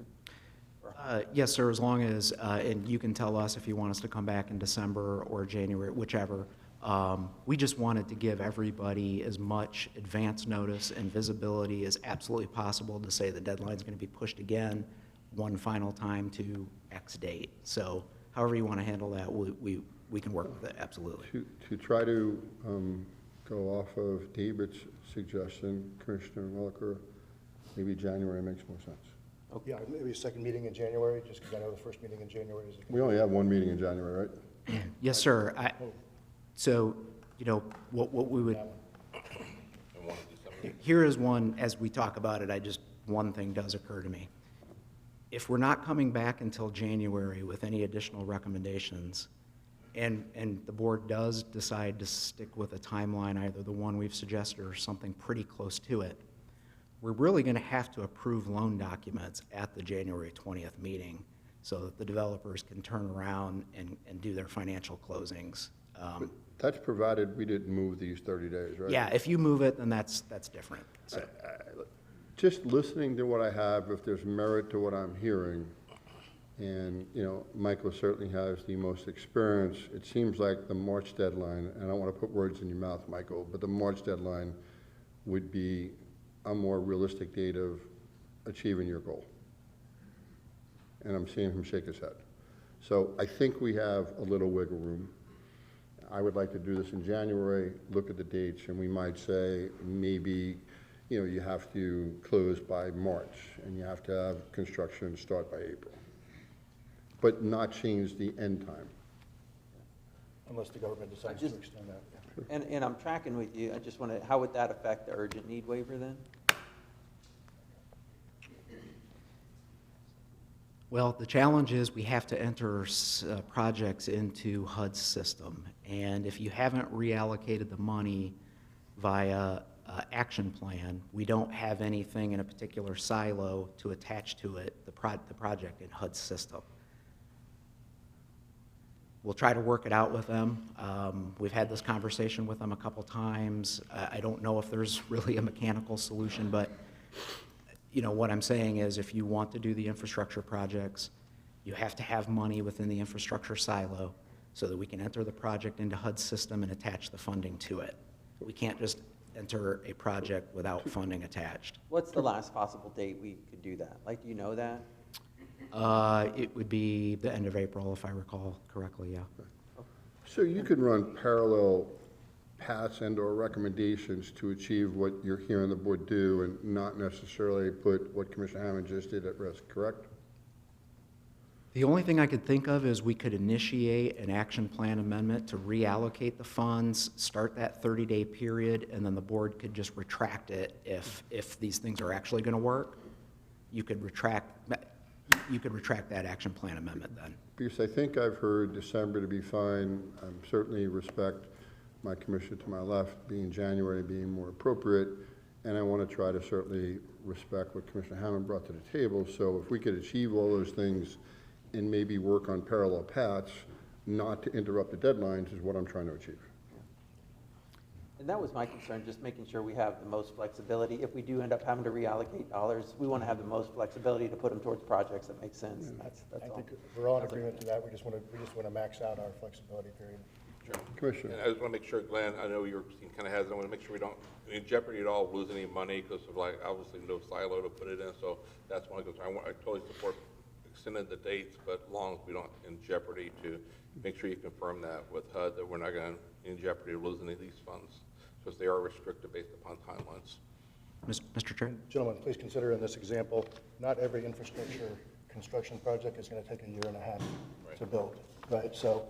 Yes, sir, as long as, and you can tell us if you want us to come back in December or January, whichever. We just wanted to give everybody as much advance notice and visibility as absolutely possible to say the deadline's going to be pushed again one final time to X date. So however you want to handle that, we can work with it, absolutely. To try to go off of David's suggestion, Commissioner Welker, maybe January makes more sense. Yeah, maybe a second meeting in January, just because I know the first meeting in January is. We only have one meeting in January, right? Yes, sir. So, what we would, here is one, as we talk about it, one thing does occur to me. If we're not coming back until January with any additional recommendations, and the board does decide to stick with a timeline, either the one we've suggested or something pretty close to it, we're really going to have to approve loan documents at the January 20th meeting so that the developers can turn around and do their financial closings. But that's provided we didn't move these 30 days, right? Yeah, if you move it, then that's different. So. Just listening to what I have, if there's merit to what I'm hearing, and, Michael certainly has the most experience, it seems like the March deadline, and I don't want to put words in your mouth, Michael, but the March deadline would be a more realistic date of achieving your goal. And I'm seeing him shake his head. So I think we have a little wiggle room. I would like to do this in January, look at the dates, and we might say maybe, you have to close by March, and you have to have construction start by April, but not change the end time. Unless the government decides to extend that. And I'm tracking with you. I just want to, how would that affect the urgent need waiver then? Well, the challenge is we have to enter projects into HUD's system. And if you haven't reallocated the money via action plan, we don't have anything in a particular silo to attach to it, the project in HUD's system. We'll try to work it out with them. We've had this conversation with them a couple times. I don't know if there's really a mechanical solution, but what I'm saying is if you want to do the infrastructure projects, you have to have money within the infrastructure silo so that we can enter the project into HUD's system and attach the funding to it. We can't just enter a project without funding attached. What's the last possible date we could do that? Do you know that? It would be the end of April, if I recall correctly, yeah. So you could run parallel paths and/or recommendations to achieve what you're hearing the board do and not necessarily put what Commissioner Hammond just did at risk, correct? The only thing I could think of is we could initiate an action plan amendment to reallocate the funds, start that 30-day period, and then the board could just retract it if these things are actually going to work. You could retract that action plan amendment then. Because I think I've heard December to be fine. I certainly respect my commissioner to my left being January being more appropriate, and I want to try to certainly respect what Commissioner Hammond brought to the table. So if we could achieve all those things and maybe work on parallel paths, not to interrupt the deadlines, is what I'm trying to achieve. And that was my concern, just making sure we have the most flexibility. If we do end up having to reallocate dollars, we want to have the most flexibility to put them towards projects that make sense. That's I all. think we're all in agreement to that. We just want to max out our flexibility period. Sure. Commissioner. And I just want to make sure, Glenn, I know your team kind of has, I want to make sure we don't in jeopardy at all of losing any money because of like, obviously no silo to put it in. So that's one concern. I totally support extending the dates, but as long as we don't in jeopardy to make sure you confirm that with HUD that we're not going to in jeopardy of losing any of these funds because they are restricted based upon timelines. Mr. Chair? Gentlemen, please consider in this example, not every infrastructure construction project is going to take a year and a half to build, right? So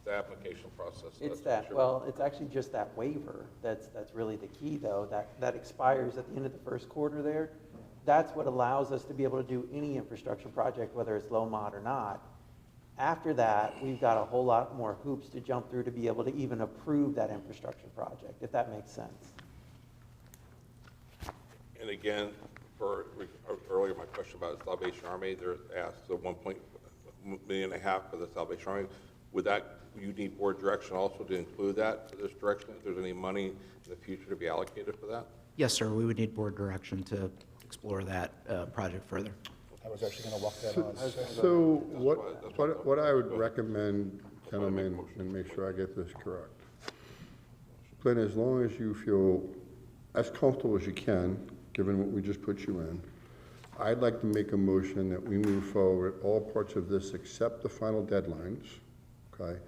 The application process. It's that's that, sure. well, it's actually just that waiver that's really the key, though, that expires at the end of the first quarter there. That's what allows us to be able to do any infrastructure project, whether it's low mod or not. After that, we've got a whole lot more hoops to jump through to be able to even approve that infrastructure project, if that makes sense. And again, earlier my question about the Salvation Army, they're asked the 1.5 million for the Salvation Army. Would that, you need board direction also to include that for this direction? If there's any money in the future to be allocated for that? Yes, sir. We would need board direction to explore that project further. I was actually going to walk that on. So what I would recommend, gentlemen, and make sure I get this correct. Glenn, as long as you feel as comfortable as you can, given what we just put you in, I'd like to make a motion that we move forward all parts of this except the final deadlines, okay?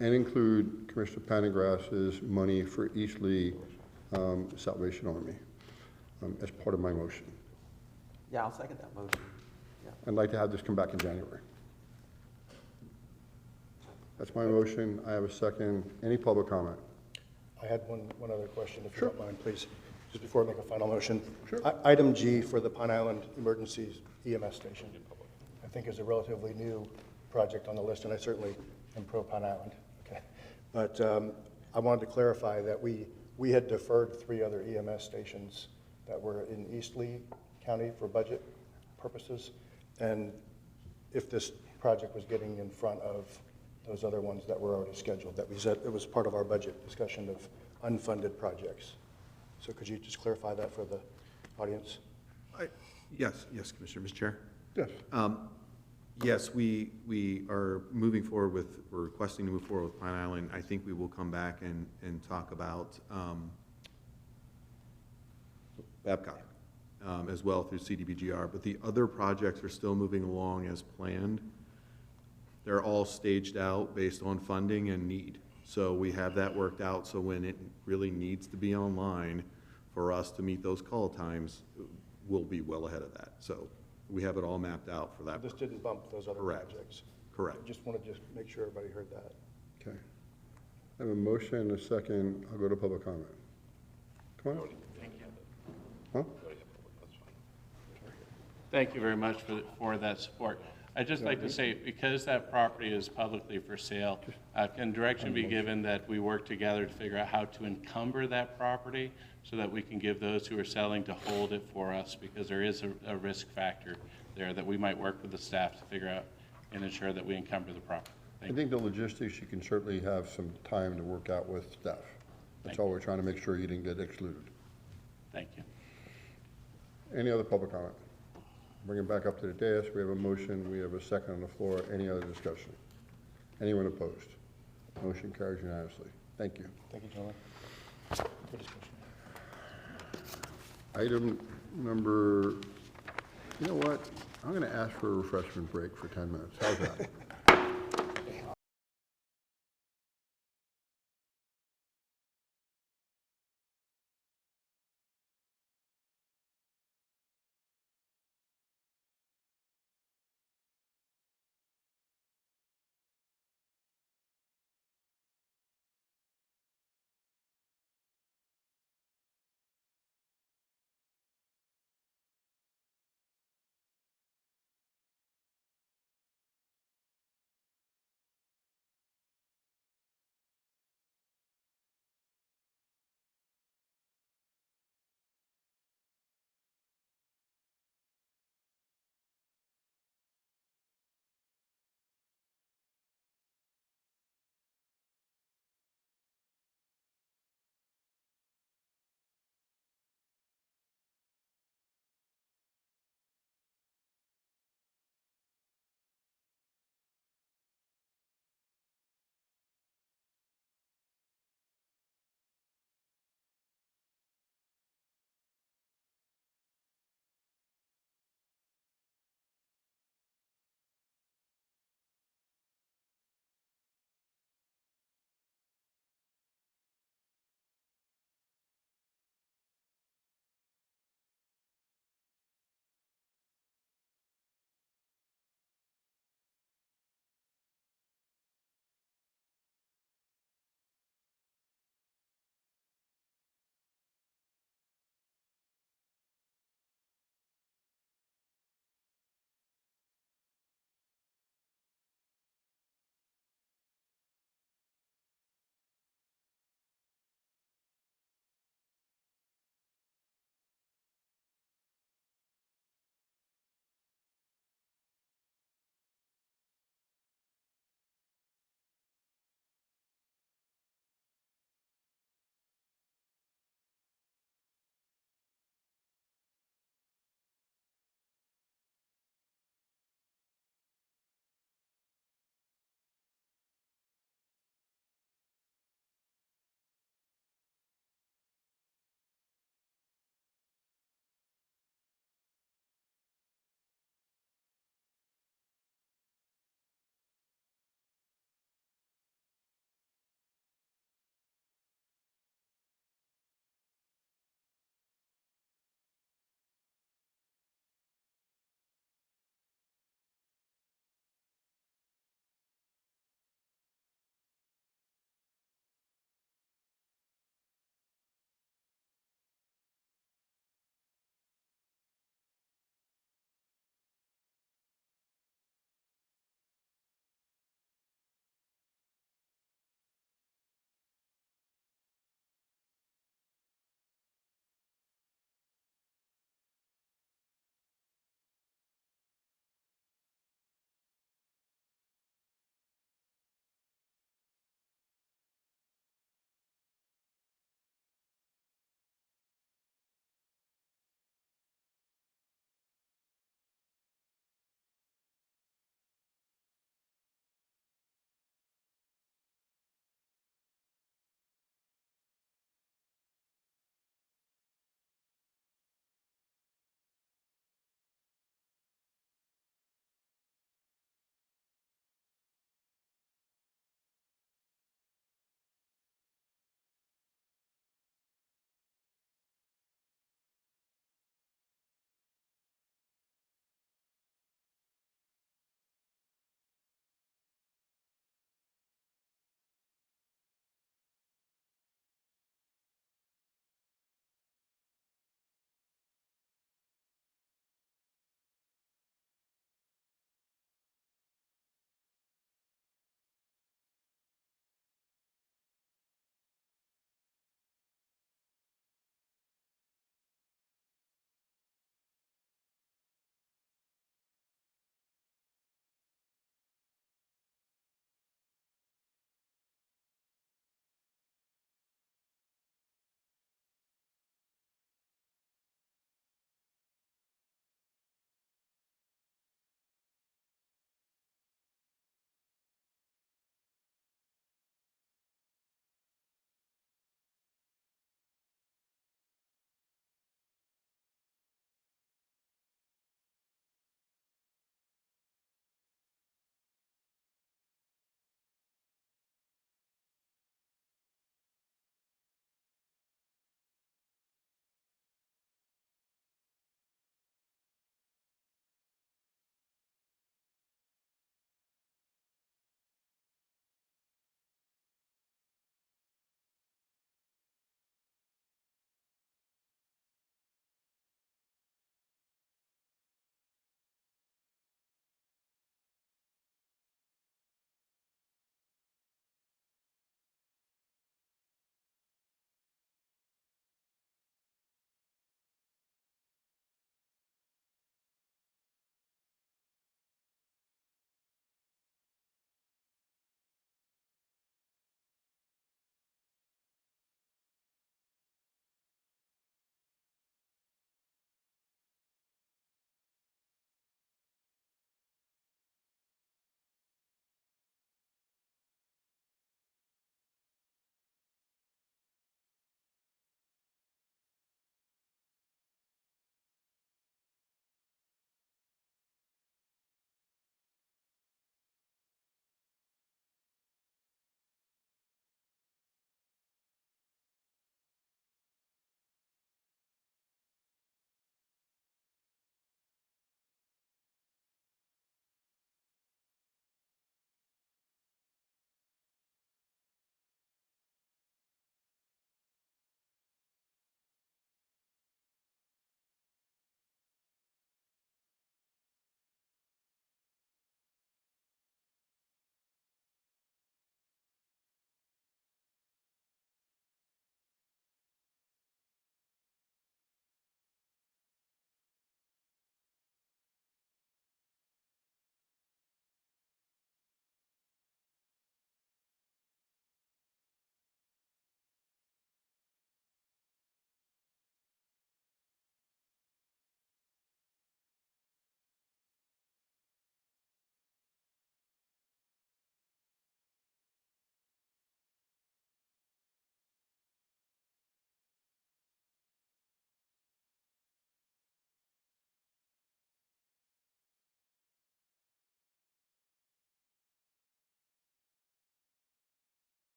And include Commissioner Pendergrass's money for East Lee Salvation Army as part of my motion. Yeah, I'll second that motion. Yeah. I'd like to have this come back in January. That's my motion. I have a second. Any public comment? I had one other question, if you don't mind, please, just before I make a final motion. Sure. Item G for the Pine Island Emergency EMS Station, I think is a relatively new project on the list, and I certainly am pro Pine Island. Okay, but I wanted to clarify that we had deferred 3 other EMS stations that were in East Lee County for budget purposes, and if this project was getting in front of those other ones that were already scheduled, that we said it was part of our budget discussion of unfunded projects. So could you just clarify that for the audience? Yes, Commissioner, Mr. Chair. Yes. Yes, we are moving forward with, we're requesting to move forward with Pine Island. I think we will come back and talk about Babcock as well through CDBGR, but the other projects are still moving along as planned. They're all staged out based on funding and need. So we have that worked out, so when it really needs to be online for us to meet those call times, we'll be well ahead of that. So we have it all mapped out for that. This didn't bump those other projects. Correct. I just wanted to make sure everybody heard that. Okay. I have a motion and a second. I'll go to public comment. Come on. Huh? Thank you very much for that support. I'd just like to say, because that property is publicly for sale, can direction be given that we work together to figure out how to encumber that property so that we can give those who are selling to hold it for us, because there is a risk factor there that we might work with the staff to figure out and ensure that we encumber the property. I think the logistics, you can certainly have some time to work out with staff. That's all we're trying to make sure you didn't get excluded. Thank you. Any other public comment? Bring it back up to the dais. We have a motion. We have a second on the floor. Any other discussion? Anyone opposed? Motion carries unanimously. Thank you. Thank you, gentlemen. Good discussion. Item number, you know what? I'm going to ask for a refreshment break for 10 minutes. How's that?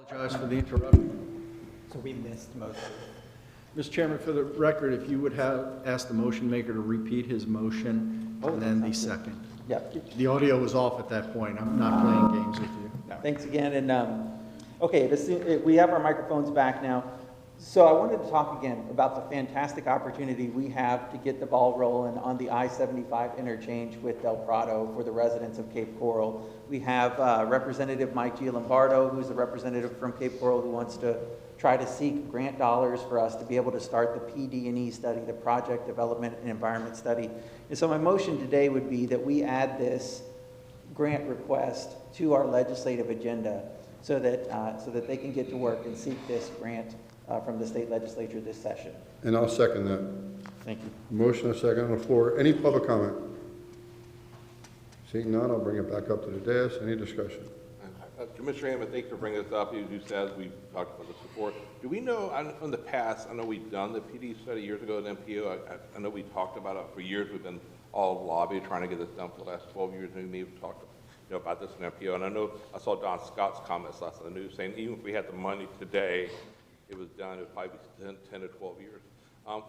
Apologize for the interruption. So we missed most of it. Mr. Chairman, for the record, if you would have asked the motion maker to repeat his motion and then the second. Yep. The audio was off at that point. I'm not playing games with you. Thanks again, and, okay, we have our microphones back now. So I wanted to talk again about the fantastic opportunity we have to get the ball rolling on the I-75 interchange with Del Prado for the residents of Cape Coral. We have Representative Mike Giambardo, who's a representative from Cape Coral, who wants to try to seek grant dollars for us to be able to start the PD&E study, the Project Development and Environment Study. And so my motion today would be that we add this grant request to our legislative agenda so that they can get to work and seek this grant from the state legislature this session. And I'll second that. Thank you. Motion and second on the floor. Any public comment? Seeing none, I'll bring it back up to the dais. Any discussion? Commissioner Hammond, thanks for bringing this up. As you said, we've talked about this before. Do we know, in the past, I know we've done the PD study years ago at MPO. I know we talked about it for years. We've been all lobbying, trying to get this done for the last 12 years. And we've talked about this in MPO. And I know I saw Don Scott's comments last in the news saying even if we had the money today, it was done, it would probably be 10 to 12 years. I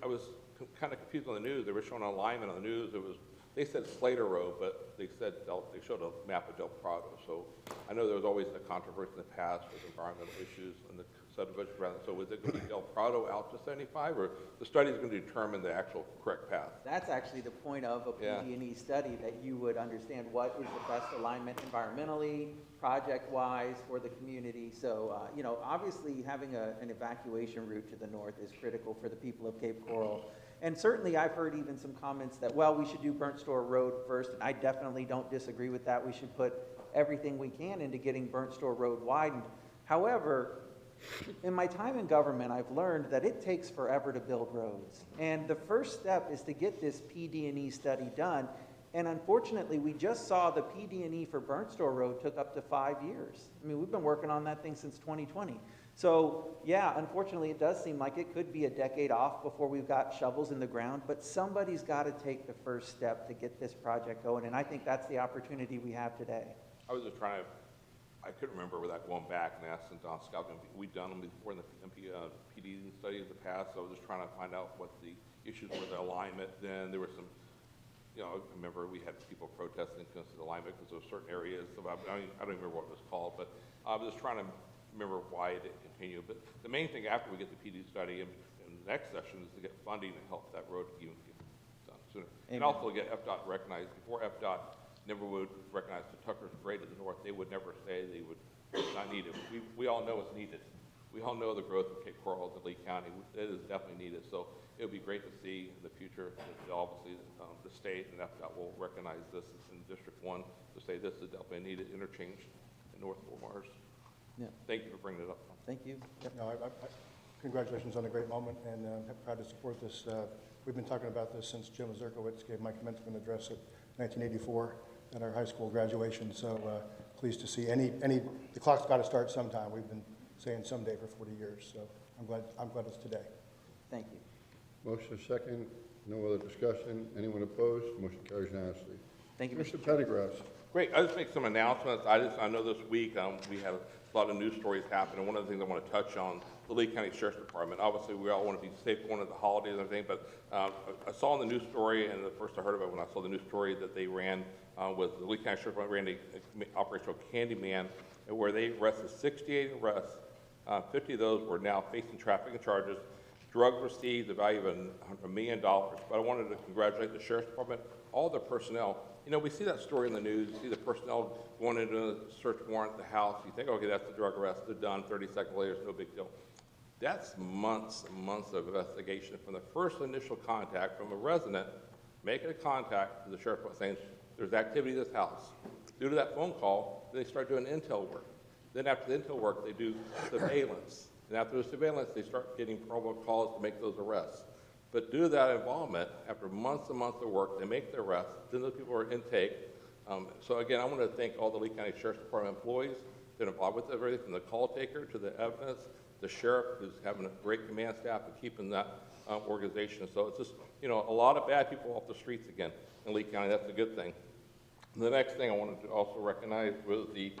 was kind of confused on the news. They were showing alignment on the news. They said Slater Road, but they showed a map of Del Prado. So I know there was always a controversy in the past with environmental issues and the subdivision. So was it going to be Del Prado out to 75, or the study is going to determine the actual correct path? That's actually the point of a PD&E study, that you would understand what is the best alignment environmentally, project-wise for the community. So, obviously having an evacuation route to the north is critical for the people of Cape Coral. And certainly I've heard even some comments that, well, we should do Burnt Store Road first, and I definitely don't disagree with that. We should put everything we can into getting Burnt Store Road widened. However, in my time in government, I've learned that it takes forever to build roads. And the first step is to get this PD&E study done. And unfortunately, we just saw the PD&E for Burnt Store Road took up to 5 years. I mean, we've been working on that thing since 2020. So, yeah, unfortunately, it does seem like it could be a decade off before we've got shovels in the ground, but somebody's got to take the first step to get this project going, and I think that's the opportunity we have today. I was just trying to, I couldn't remember without going back and asking Don Scott. We'd done them before in the PD study in the past, so I was just trying to find out what the issues were, the alignment. Then there were some, I remember we had people protesting against the alignment because there were certain areas. So I don't remember what it was called, but I was just trying to remember why it didn't continue. But the main thing after we get the PD study in the next session is to get funding to help that road even get done sooner. Amen. And also get FDOT recognized. Before FDOT never would recognize the Tucker's Grade to the north, they would never say they would not need it. We all know it's needed. We all know the growth of Cape Coral to Lee County. It is definitely needed. So it would be great to see in the future that obviously the state and FDOT will recognize this in District 1 to say this is definitely a needed interchange in North Fort Myers. Yeah. Thank you for bringing it up. Thank you. Yep. No, congratulations on a great moment, and I'm proud to support this. We've been talking about this since Jim Zerkowitz gave my commencement address at 1984 at our high school graduation. So pleased to see the clock's got to start sometime. We've been saying someday for 40 years. So I'm glad it's today. Thank you. Motion second. No other discussion. Anyone opposed? Motion carries unanimously. Thank you, Mr. Pendergrass. Great. I'll just make some announcements. I know this week we had a lot of news stories happen, and one of the things I want to touch on, the Lee County Sheriff's Department. Obviously, we all want to be safe going into the holidays and everything, but I saw in the news story, and the first I heard about it when I saw the news story that they ran with the Lee County Sheriff's Department ran an Operational Candyman, where they arrested 68 arrests. 50 of those were now facing trafficking charges. Drugs received the value of $1 million. But I wanted to congratulate the Sheriff's Department, all the personnel. We see that story in the news. You see the personnel going into a search warrant at the house. You think, okay, that's the drug arrest. They're done. 30 seconds later, it's no big deal. That's months and months of investigation from the first initial contact from a resident making a contact to the Sheriff's Department saying, there's activity in this house. Due to that phone call, they start doing intel work. Then after the intel work, they do surveillance. And after the surveillance, they start getting probable cause to make those arrests. But due to that involvement, after months and months of work, they make the arrest. Then those people are intake. So again, I want to thank all the Lee County Sheriff's Department employees that are involved with everything, from the call taker to the evidence, the sheriff who's having a great command staff and keeping that organization. So it's just, a lot of bad people off the streets again in Lee County. That's a good thing. The next thing I wanted to also recognize was the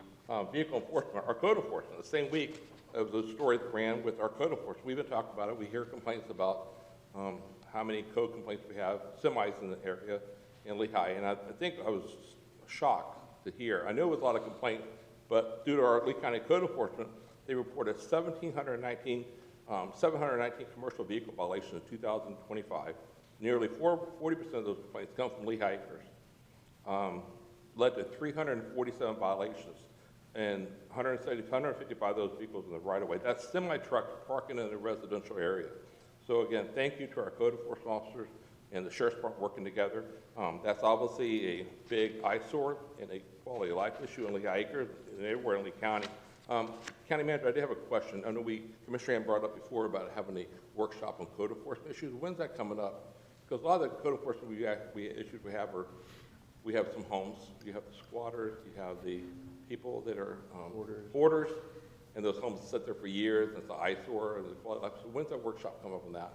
vehicle enforcement, our code enforcement. The same week of the story that ran with our code enforcement, we've been talking about it. We hear complaints about how many code complaints we have, semis in the area in Lehigh, and I think I was shocked to hear. I knew it was a lot of complaints, but due to our Lee County code enforcement, they reported 719 commercial vehicle violations in 2025. Nearly 40% of those complaints come from Lehigh Acres. Led to 347 violations, and 155 of those vehicles in the right-of-way. That's semi-trucks parking in a residential area. So again, thank you to our code enforcement officers and the sheriff's department working together. That's obviously a big eyesore and a quality of life issue in Lehigh Acres and everywhere in Lee County. County Manager, I did have a question. I know Commissioner Ham brought up before about having a workshop on code enforcement issues. When's that coming up? Because a lot of the code enforcement issues we have are, we have some homes, you have the squatters, you have the people that are hoarders, and those homes sit there for years, and it's an eyesore, and the quality of life. So when's that workshop come up on that?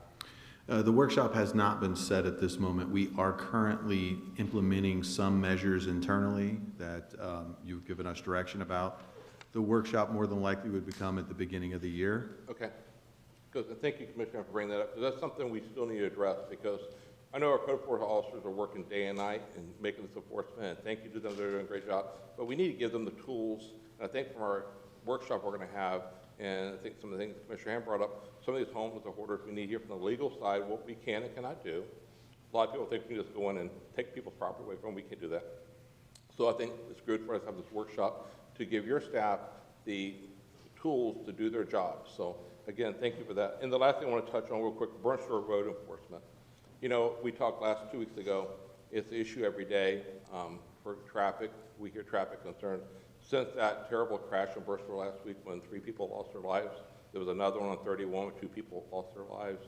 The workshop has not been set at this moment. We are currently implementing some measures internally that you've given us direction about. The workshop more than likely would become at the beginning of the year. Okay. Because thank you, Commissioner, for bringing that up. Because that's something we still need to address, because I know our code enforcement officers are working day and night and making this enforcement, and thank you to them, they're doing a great job. But we need to give them the tools, and I think from our workshop we're going to have, and I think some of the things Commissioner Ham brought up, some of these homes with the hoarders, we need to hear from the legal side what we can and cannot do. A lot of people think we can just go in and take people's property away from them. We can't do that. So I think it's good for us to have this workshop to give your staff the tools to do their job. So again, thank you for that. And the last thing I want to touch on real quick, Burnstone Road enforcement. You know, we talked last 2 weeks ago, it's an issue every day for traffic. We hear traffic concerns. Since that terrible crash in Burnstone last week when 3 people lost their lives, there was another one on 31 where 2 people lost their lives.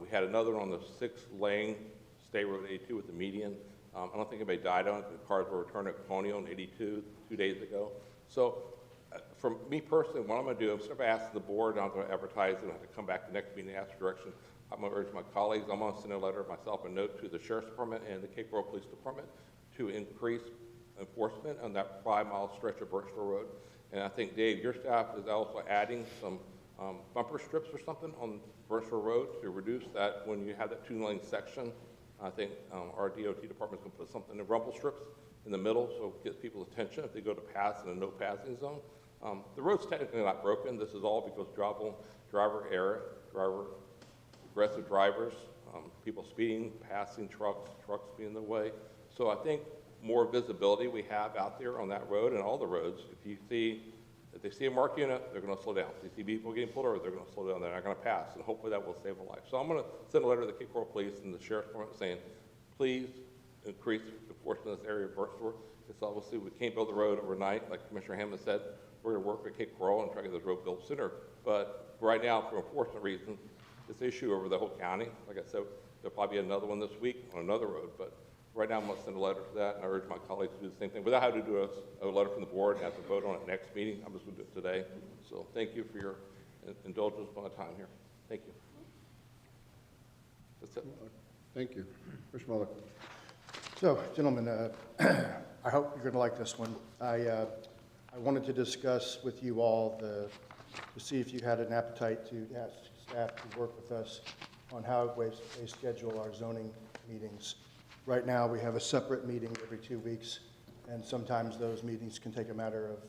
We had another one on the 6-lane State Road 82 with the median. I don't think anybody died on it. The cars were returned at Colonial on 82 2 days ago. So for me personally, what I'm going to do, instead of asking the board, I'm going to advertise and I have to come back to the next meeting and ask for direction. I'm going to urge my colleagues, I'm going to send a letter myself, a note to the Sheriff's Department and the Cape Coral Police Department to increase enforcement on that 5-mile stretch of Birchville Road. And I think, Dave, your staff is also adding some bumper strips or something on Birchville Road to reduce that when you have that 2-lane section. I think our DOT department is going to put something in rumble strips in the middle so it gets people's attention if they go to pass in a no passing zone. The road's technically not broken. This is all because driver error, aggressive drivers, people speeding, passing trucks being in the way. So I think more visibility we have out there on that road and all the roads. If they see a marked unit, they're going to slow down. If they see people getting pulled over, they're going to slow down. They're not going to pass, and hopefully that will save a life. So I'm going to send a letter to the Cape Coral Police and the Sheriff's Department saying, please increase enforcement in this area of Birchville. It's obviously, we can't build the road overnight, like Commissioner Hammond said. We're going to work with Cape Coral and try to get this road built sooner. But right now, for enforcement reasons, it's an issue over the whole county. Like I said, there'll probably be another one this week on another road. But right now, I'm going to send a letter for that, and I urge my colleagues to do the same thing. Without having to do a letter from the board and have to vote on it next meeting, I'm just going to do it today. So thank you for your indulgence on the time here. Thank you. That's it. Thank you. Commissioner Muller. So, gentlemen, I hope you're going to like this one. I wanted to discuss with you all to see if you had an appetite to ask staff to work with us on how they schedule our zoning meetings. Right now, we have a separate meeting every 2 weeks, and sometimes those meetings can take a matter of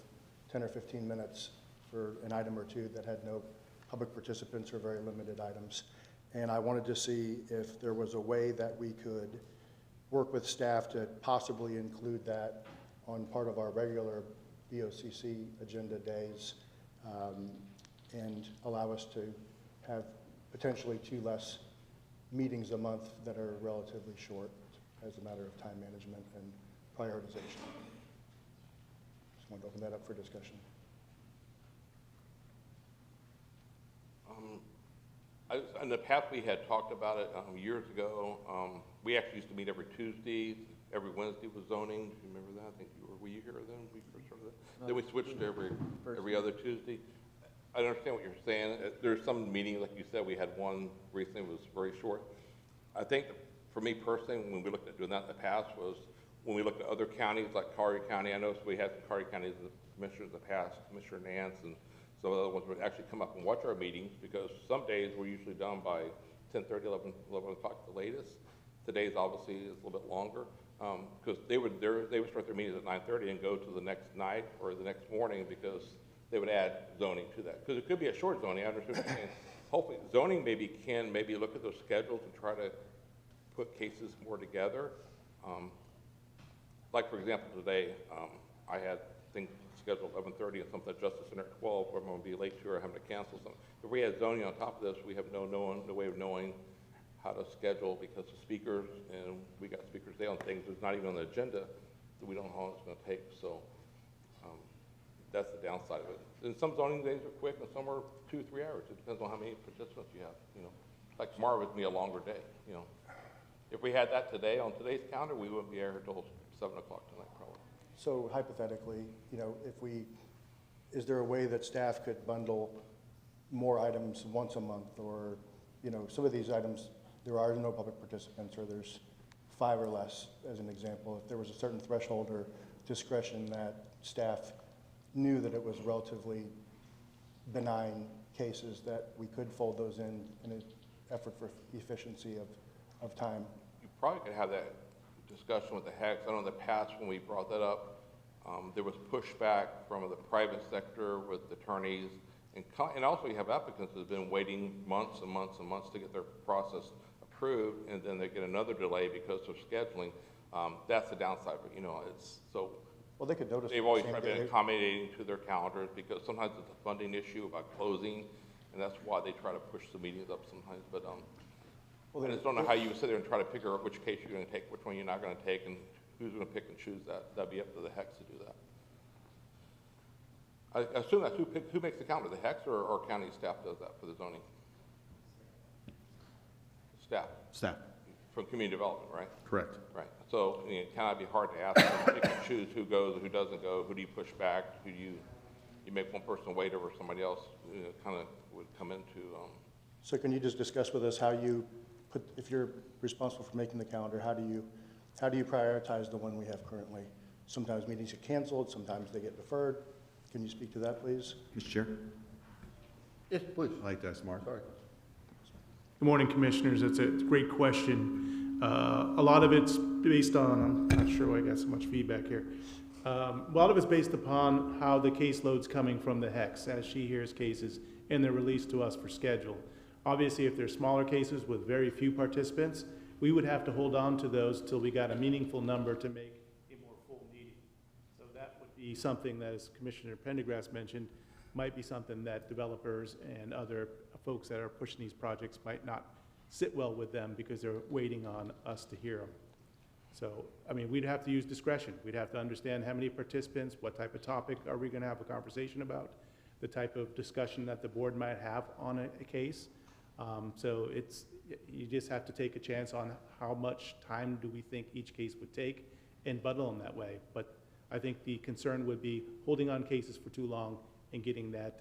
10 or 15 minutes for an item or two that had no public participants or very limited items. And I wanted to see if there was a way that we could work with staff to possibly include that on part of our regular BoCC agenda days and allow us to have potentially 2 less meetings a month that are relatively short as a matter of time management and prioritization. Just wanted to open that up for discussion. In the past, we had talked about it years ago. We actually used to meet every Tuesday. Every Wednesday was zoning. Do you remember that? I think were you here then? We first started that. Then we switched to every other Tuesday. I understand what you're saying. There's some meetings, like you said, we had one recently, was very short. I think for me personally, when we looked at doing that in the past was when we looked at other counties like Collier County. I noticed we had some Collier counties, commissioners in the past, Commissioner Nance and some of the other ones would actually come up and watch our meetings, because some days we're usually done by 10:30, 11 o'clock at the latest. Today's obviously is a little bit longer, because they would start their meetings at 9:30 and go to the next night or the next morning, because they would add zoning to that. Because it could be a short zoning, I understand what you're saying. Hopefully, zoning can look at those schedules and try to put cases more together. Like, for example, today, I had things scheduled 11:30 and something at Justice Center at 12, where I'm going to be late to or having to cancel something. If we had zoning on top of this, we have no way of knowing how to schedule, because the speakers, and we got speakers today on things that's not even on the agenda, that we don't know how long it's going to take. So that's the downside of it. And some zoning days are quick, and some are 2 or 3 hours. It depends on how many participants you have. Like tomorrow would be a longer day. If we had that today on today's calendar, we wouldn't be here until 7 o'clock tonight, probably. So hypothetically, is there a way that staff could bundle more items once a month, or, some of these items, there are no public participants, or there's 5 or less, as an example. If there was a certain threshold or discretion that staff knew that it was relatively benign cases, that we could fold those in an effort for efficiency of time. You probably could have that discussion with the HECS. I know in the past when we brought that up, there was pushback from the private sector with attorneys, and also you have applicants that have been waiting months and months and months to get their process approved, and then they get another delay because of scheduling. That's the downside, but it's so. Well, they could notice. They've always tried to be accommodating to their calendars, because sometimes it's a funding issue about closing, and that's why they try to push the meetings up sometimes. But I just don't know how you would sit there and try to figure out which case you're going to take, which one you're not going to take, and who's going to pick and choose that. That'd be up to the HECS to do that. I assume that's who makes the calendar, the HECS or county staff does that for the zoning? Staff. Staff. From community development, right? Correct. Right. So it cannot be hard to ask them to pick and choose who goes, who doesn't go, who do you push back, who do you make one person wait over somebody else, kind of would come into. So can you just discuss with us how you put, if you're responsible for making the calendar, how do you prioritize the one we have currently? Sometimes meetings get canceled, sometimes they get deferred. Can you speak to that, please? Mr. Chair? Yes, please. I'd like to ask Mark. Sorry. Good morning, Commissioners. It's a great question. A lot of it's based on, I'm not sure why I got so much feedback here. A lot of it's based upon how the caseload's coming from the HECS as she hears cases and they're released to us for schedule. Obviously, if there's smaller cases with very few participants, we would have to hold on to those till we got a meaningful number to make a more full meeting. So that would be something that, as Commissioner Pendergrass mentioned, might be something that developers and other folks that are pushing these projects might not sit well with them, because they're waiting on us to hear them. So, we'd have to use discretion. We'd have to understand how many participants, what type of topic are we gonna have a conversation about, the type of discussion that the board might have on a case. So you just have to take a chance on how much time do we think each case would take and bundle them that way. But I think the concern would be holding on cases for too long and getting that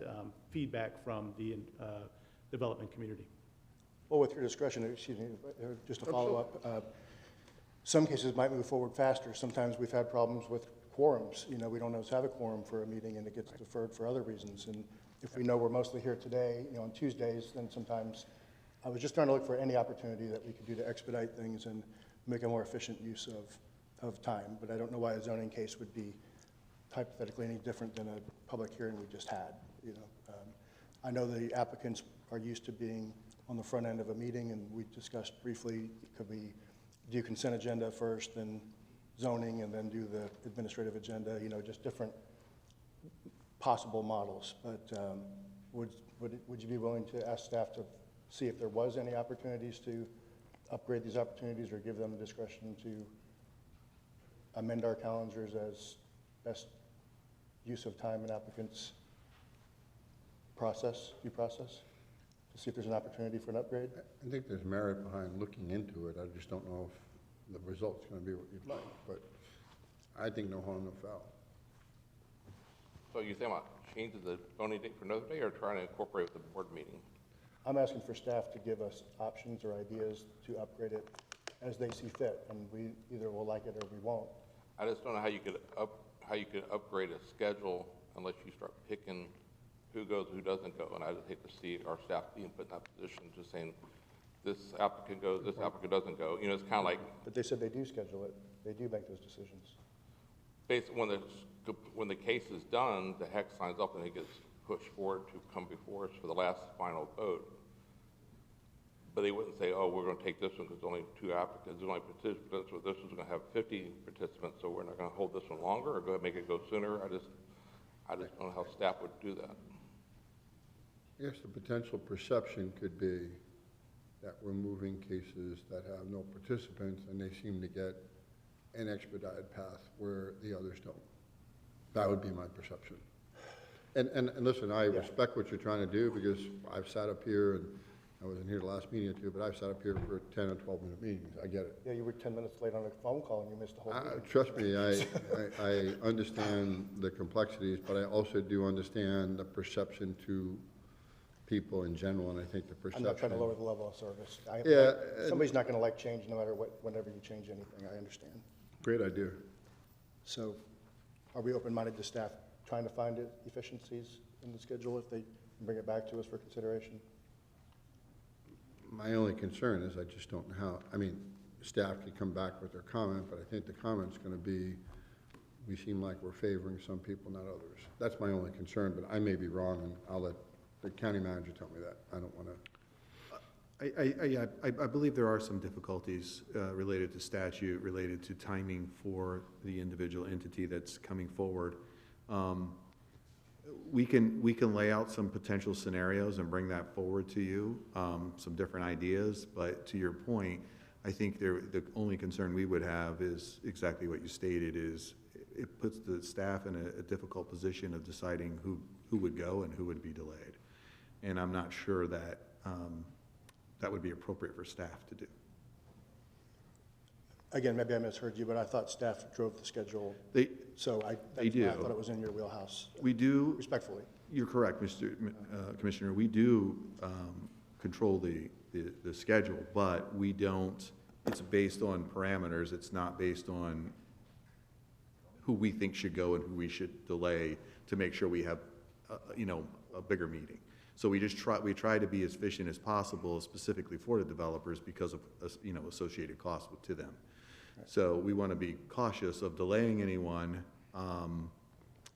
feedback from the development community. Well, with your discretion, excuse me, just to follow up, some cases might move forward faster. Sometimes we've had problems with quorums. We don't always have a quorum for a meeting, and it gets deferred for other reasons. And if we know we're mostly here today, on Tuesdays, then sometimes I was just trying to look for any opportunity that we could do to expedite things and make a more efficient use of time. But I don't know why a zoning case would be hypothetically any different than a public hearing we just had. I know the applicants are used to being on the front end of a meeting, and we discussed briefly, could we do consent agenda first, then zoning, and then do the administrative agenda, just different possible models. But would you be willing to ask staff to see if there was any opportunities to upgrade these opportunities, or give them the discretion to amend our calendars as best use of time and applicants' due process, to see if there's an opportunity for an upgrade? I think there's merit behind looking into it. I just don't know if the result's going to be what you'd like, but I think no harm, no foul. So you think about changing the zoning date for another day, or trying to incorporate with the board meeting? I'm asking for staff to give us options or ideas to upgrade it as they see fit, and we either will like it or we won't. I just don't know how you could upgrade a schedule unless you start picking who goes, who doesn't go. And I'd hate to see our staff being put in that position, just saying, this applicant goes, this applicant doesn't go. You know, it's kind of like, But they said they do schedule it. They do make those decisions. basically, when the case is done, the HEC signs up and it gets pushed forward to come before us for the last final vote. But they wouldn't say, oh, we're going to take this one because there's only 2 applicants, there's only participants, or this one's going to have 50 participants, so we're not going to hold this one longer, or go ahead and make it go sooner. I just don't know how staff would do that. I guess the potential perception could be that we're moving cases that have no participants and they seem to get an expedited path where the others don't. That would be my perception. And listen, I respect what you're trying to do, because I've sat up here, and I wasn't here the last meeting or two, but I've sat up here for 10 or 12-minute meetings. I get it. Yeah, you were 10 minutes late on a phone call and you missed the whole meeting. Trust me, I understand the complexities, but I also do understand the perception to people in general, and I think the perception. I'm not trying to lower the level of service. Somebody's not going to like change no matter what, whenever you change anything, I understand. Great idea. So are we open-minded to staff trying to find efficiencies in the schedule if they bring it back to us for consideration? My only concern is I just don't know how, I mean, staff could come back with their comment, but I think the comment's going to be, we seem like we're favoring some people, not others. That's my only concern, but I may be wrong, and I'll let the county manager tell me that. I don't want to. I believe there are some difficulties related to statute, related to timing for the individual entity that's coming forward. We can lay out some potential scenarios and bring that forward to you, some different ideas, but to your point, I think the only concern we would have is exactly what you stated, is it puts the staff in a difficult position of deciding who would go and who would be delayed. And I'm not sure that that would be appropriate for staff to do. Again, maybe I misheard you, but I thought staff drove the schedule. They do. I thought it was in your wheelhouse. We do. Respectfully. You're correct, Mr. Commissioner. We do control the schedule, but we don't, it's based on parameters. It's not based on who we think should go and who we should delay to make sure we have, a bigger meeting. So we try to be as efficient as possible, specifically for the developers, because of, associated costs to them. Right. So we want to be cautious of delaying anyone,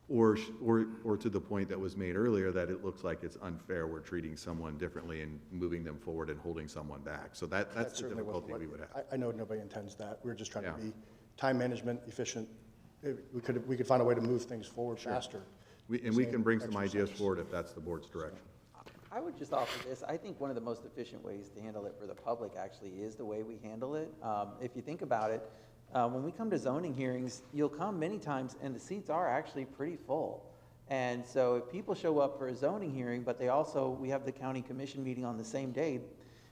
or to the point that was made earlier, that it looks like it's unfair, we're treating someone differently and moving them forward and holding someone back. So that's the difficulty we would have. I know nobody intends that. We're just trying to be time management efficient. We could find a way to move things forward faster. We can bring some ideas forward if that's the board's direction. I would just offer this. I think one of the most efficient ways to handle it for the public actually is the way we handle it. If you think about it, when we come to zoning hearings, you'll come many times and the seats are actually pretty full. And so if people show up for a zoning hearing, but we have the county commission meeting on the same day,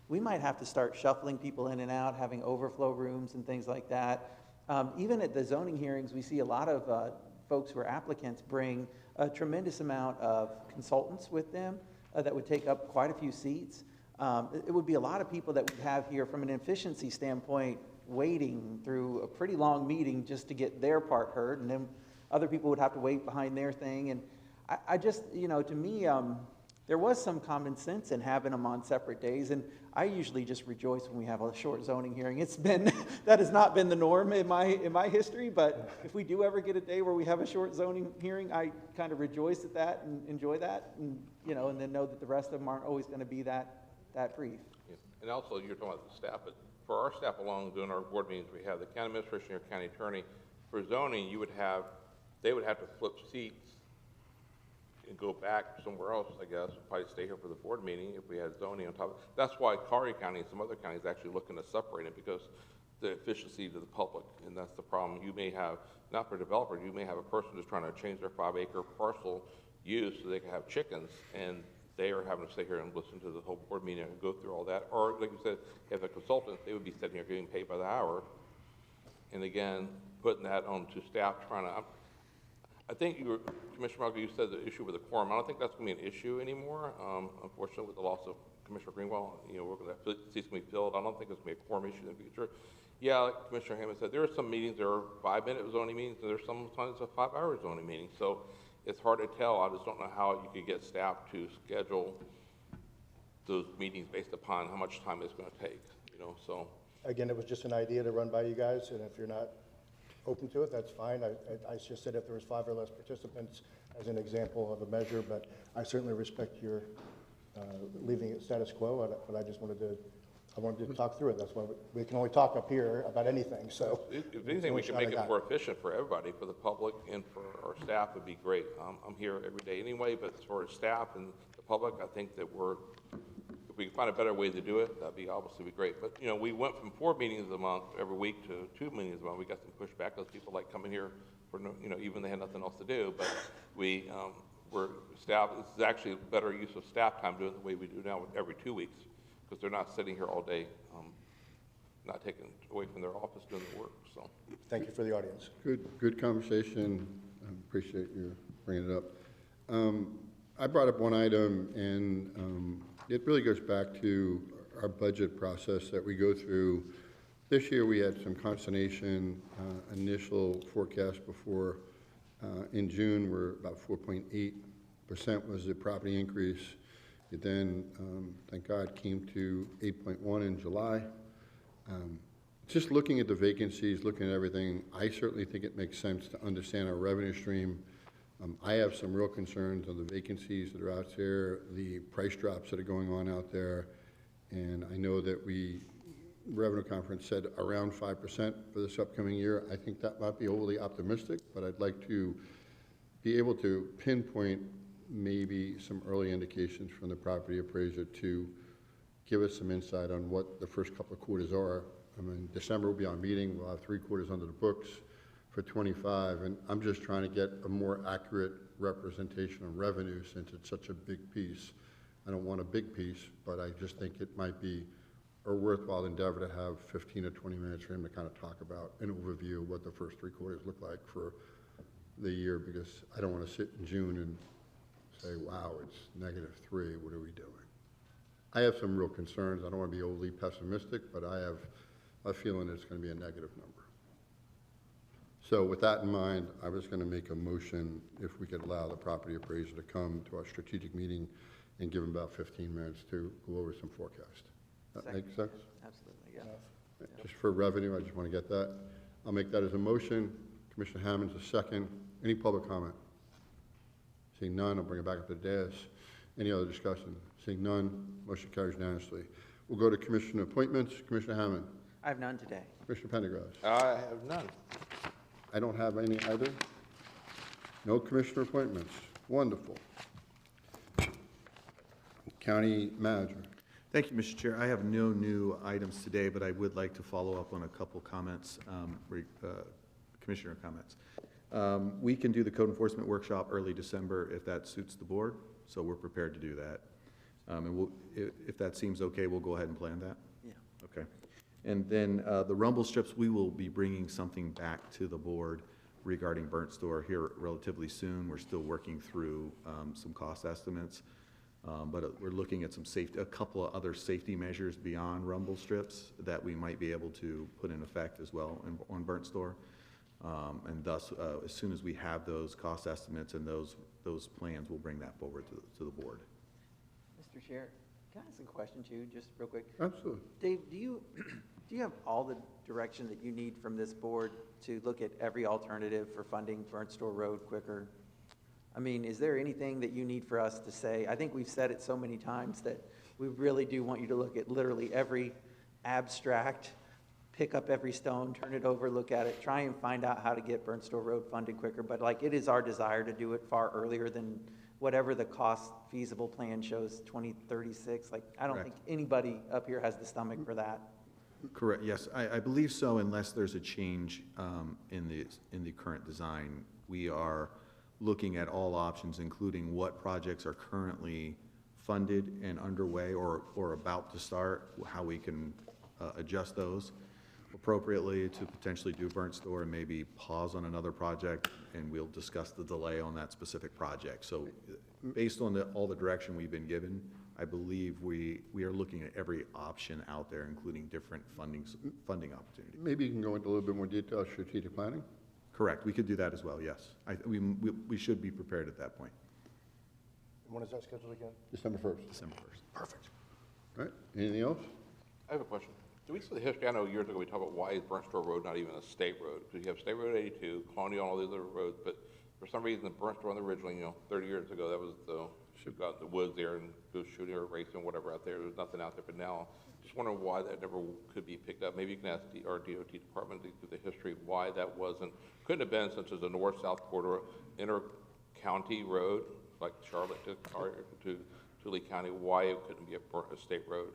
we might have to start shuffling people in and out, having overflow rooms and things like that. Even at the zoning hearings, we see a lot of folks who are applicants bring a tremendous amount of consultants with them that would take up quite a few seats. It would be a lot of people that we have here from an efficiency standpoint waiting through a pretty long meeting just to get their part heard, and then other people would have to wait behind their thing. And I just, to me, there was some common sense in having them on separate days, and I usually just rejoice when we have a short zoning hearing. That has not been the norm in my history, but if we do ever get a day where we have a short zoning hearing, I kind of rejoice at that and enjoy that, and and then know that the rest of them aren't always going to be that brief. Yeah. And also, you're talking about the staff, but for our staff along doing our board meetings, we have the county administration, your county attorney. For zoning, they would have to flip seats and go back somewhere else, I guess, probably stay here for the board meeting if we had zoning on top of it. That's why Curry County and some other counties actually looking to separate it, because the efficiency to the public, and that's the problem. You may have, not for a developer, you may have a person just trying to change their 5-acre parcel use so they can have chickens, and they are having to stay here and listen to the whole board meeting and go through all that. Or, like you said, if a consultant, they would be sitting here getting paid by the hour, and again, putting that on to staff trying to, I think Commissioner Malka, you said the issue with the quorum. I don't think that's going to be an issue anymore. Unfortunately, with the loss of Commissioner Greenwell, we're going to see it's going to be filled. I don't think it's going to be a quorum issue in the future. Yeah, like Commissioner Hammond said, there are some meetings that are 5-minute zoning meetings, and there's sometimes a 5-hour zoning meeting. So it's hard to tell. I just don't know how you could get staff to schedule those meetings based upon how much time it's going to take, so. Again, it was just an idea to run by you guys, and if you're not open to it, that's fine. I just said if there was 5 or less participants as an example of a measure, but I certainly respect your leaving it status quo, but I just wanted to talk through it. That's why we can only talk up here about anything, so. If anything, we can make it more efficient for everybody, for the public and for our staff would be great. I'm here every day anyway, but as far as staff and the public, I think that if we can find a better way to do it, that'd be obviously be great. But, we went from 4 meetings a month every week to 2 meetings a month. We got some pushback. Those people like coming here for, even they had nothing else to do. But we're staff, this is actually a better use of staff time doing it the way we do now every 2 weeks, because they're not sitting here all day, not taken away from their office doing the work, so. Thank you for the audience. Good conversation. I appreciate you bringing it up. I brought up one item, and it really goes back to our budget process that we go through. This year we had some consternation. Initial forecast before in June were about 4.8% was the property increase. It then, thank God, came to 8.1 in July. Just looking at the vacancies, looking at everything, I certainly think it makes sense to understand our revenue stream. I have some real concerns on the vacancies that are out there, the price drops that are going on out there, and I know that Revenue Conference said around 5% for this upcoming year. I think that might be overly optimistic, but I'd like to be able to pinpoint maybe some early indications from the property appraiser to give us some insight on what the first couple of quarters are. I mean, December will be our meeting. We'll have 3 quarters under the books for 25, and I'm just trying to get a more accurate representation of revenue since it's such a big piece. I don't want a big piece, but I just think it might be a worthwhile endeavor to have 15 or 20 minutes for him to kind of talk about an overview of what the first 3 quarters look like for the year, because I don't want to sit in June and say, wow, it's -3, what are we doing? I have some real concerns. I don't want to be overly pessimistic, but I have a feeling it's going to be a negative number. So with that in mind, I was going to make a motion if we could allow the property appraiser to come to our strategic meeting and give him about 15 minutes to go over some forecast. That make sense? Absolutely, yeah. Just for revenue, I just want to get that. I'll make that as a motion. Commissioner Hammond's a second. Any public comment? Seeing none, I'll bring it back up to the dais. Any other discussion? Seeing none, motion carries unanimously. We'll go to commissioner appointments. Commissioner Hammond. I have none today. Commissioner Pendergrass. I have none. I don't have any either. No commissioner appointments. Wonderful. County manager. Thank you, Mr. Chair. I have no new items today, but I would like to follow up on a couple comments, commissioner comments. We can do the code enforcement workshop early December if that suits the board, so we're prepared to do that. And if that seems okay, we'll go ahead and plan that? Yeah. Okay. And then the rumble strips, we will be bringing something back to the board regarding Burnt Store here relatively soon. We're still working through some cost estimates, but we're looking at a couple of other safety measures beyond rumble strips that we might be able to put in effect as well on Burnt Store. And thus, as soon as we have those cost estimates and those plans, we'll bring that forward to the board. Mr. Chair, can I ask a question too, just real quick? Absolutely. Dave, do you have all the direction that you need from this board to look at every alternative for funding Burnt Store Road quicker? I mean, is there anything that you need for us to say? I think we've said it so many times that we really do want you to look at literally every abstract, pick up every stone, turn it over, look at it, try and find out how to get Burnt Store Road funded quicker. But like, it is our desire to do it far earlier than whatever the cost feasible plan shows, 2036. Like, I don't think anybody up here has the stomach for that. Correct, yes, I believe so, unless there's a change in the current design. We are looking at all options, including what projects are currently funded and underway or about to start, how we can adjust those appropriately to potentially do Burnt Store and maybe pause on another project, and we'll discuss the delay on that specific project. So based on all the direction we've been given, I believe we are looking at every option out there, including different funding opportunities. Maybe you can go into a little bit more detail, strategic planning? Correct, we could do that as well, yes. We should be prepared at that point. And when is that scheduled again? December 1st. December 1st. Perfect. All right, anything else? I have a question. Do we see the history? I know years ago we talked about why is Burnt Store Road not even a state road? Because you have State Road 82, Colonial, all these other roads, but for some reason the Burnt Store originally, 30 years ago, that was the, shoot got in the woods there and go shooting or racing, whatever out there. There's nothing out there, but now, just wondering why that never could be picked up. Maybe you can ask our DOT department to give the history why that couldn't have been such as a north-south corridor, inter-county road, like Charlotte to Lee County, why it couldn't be a state road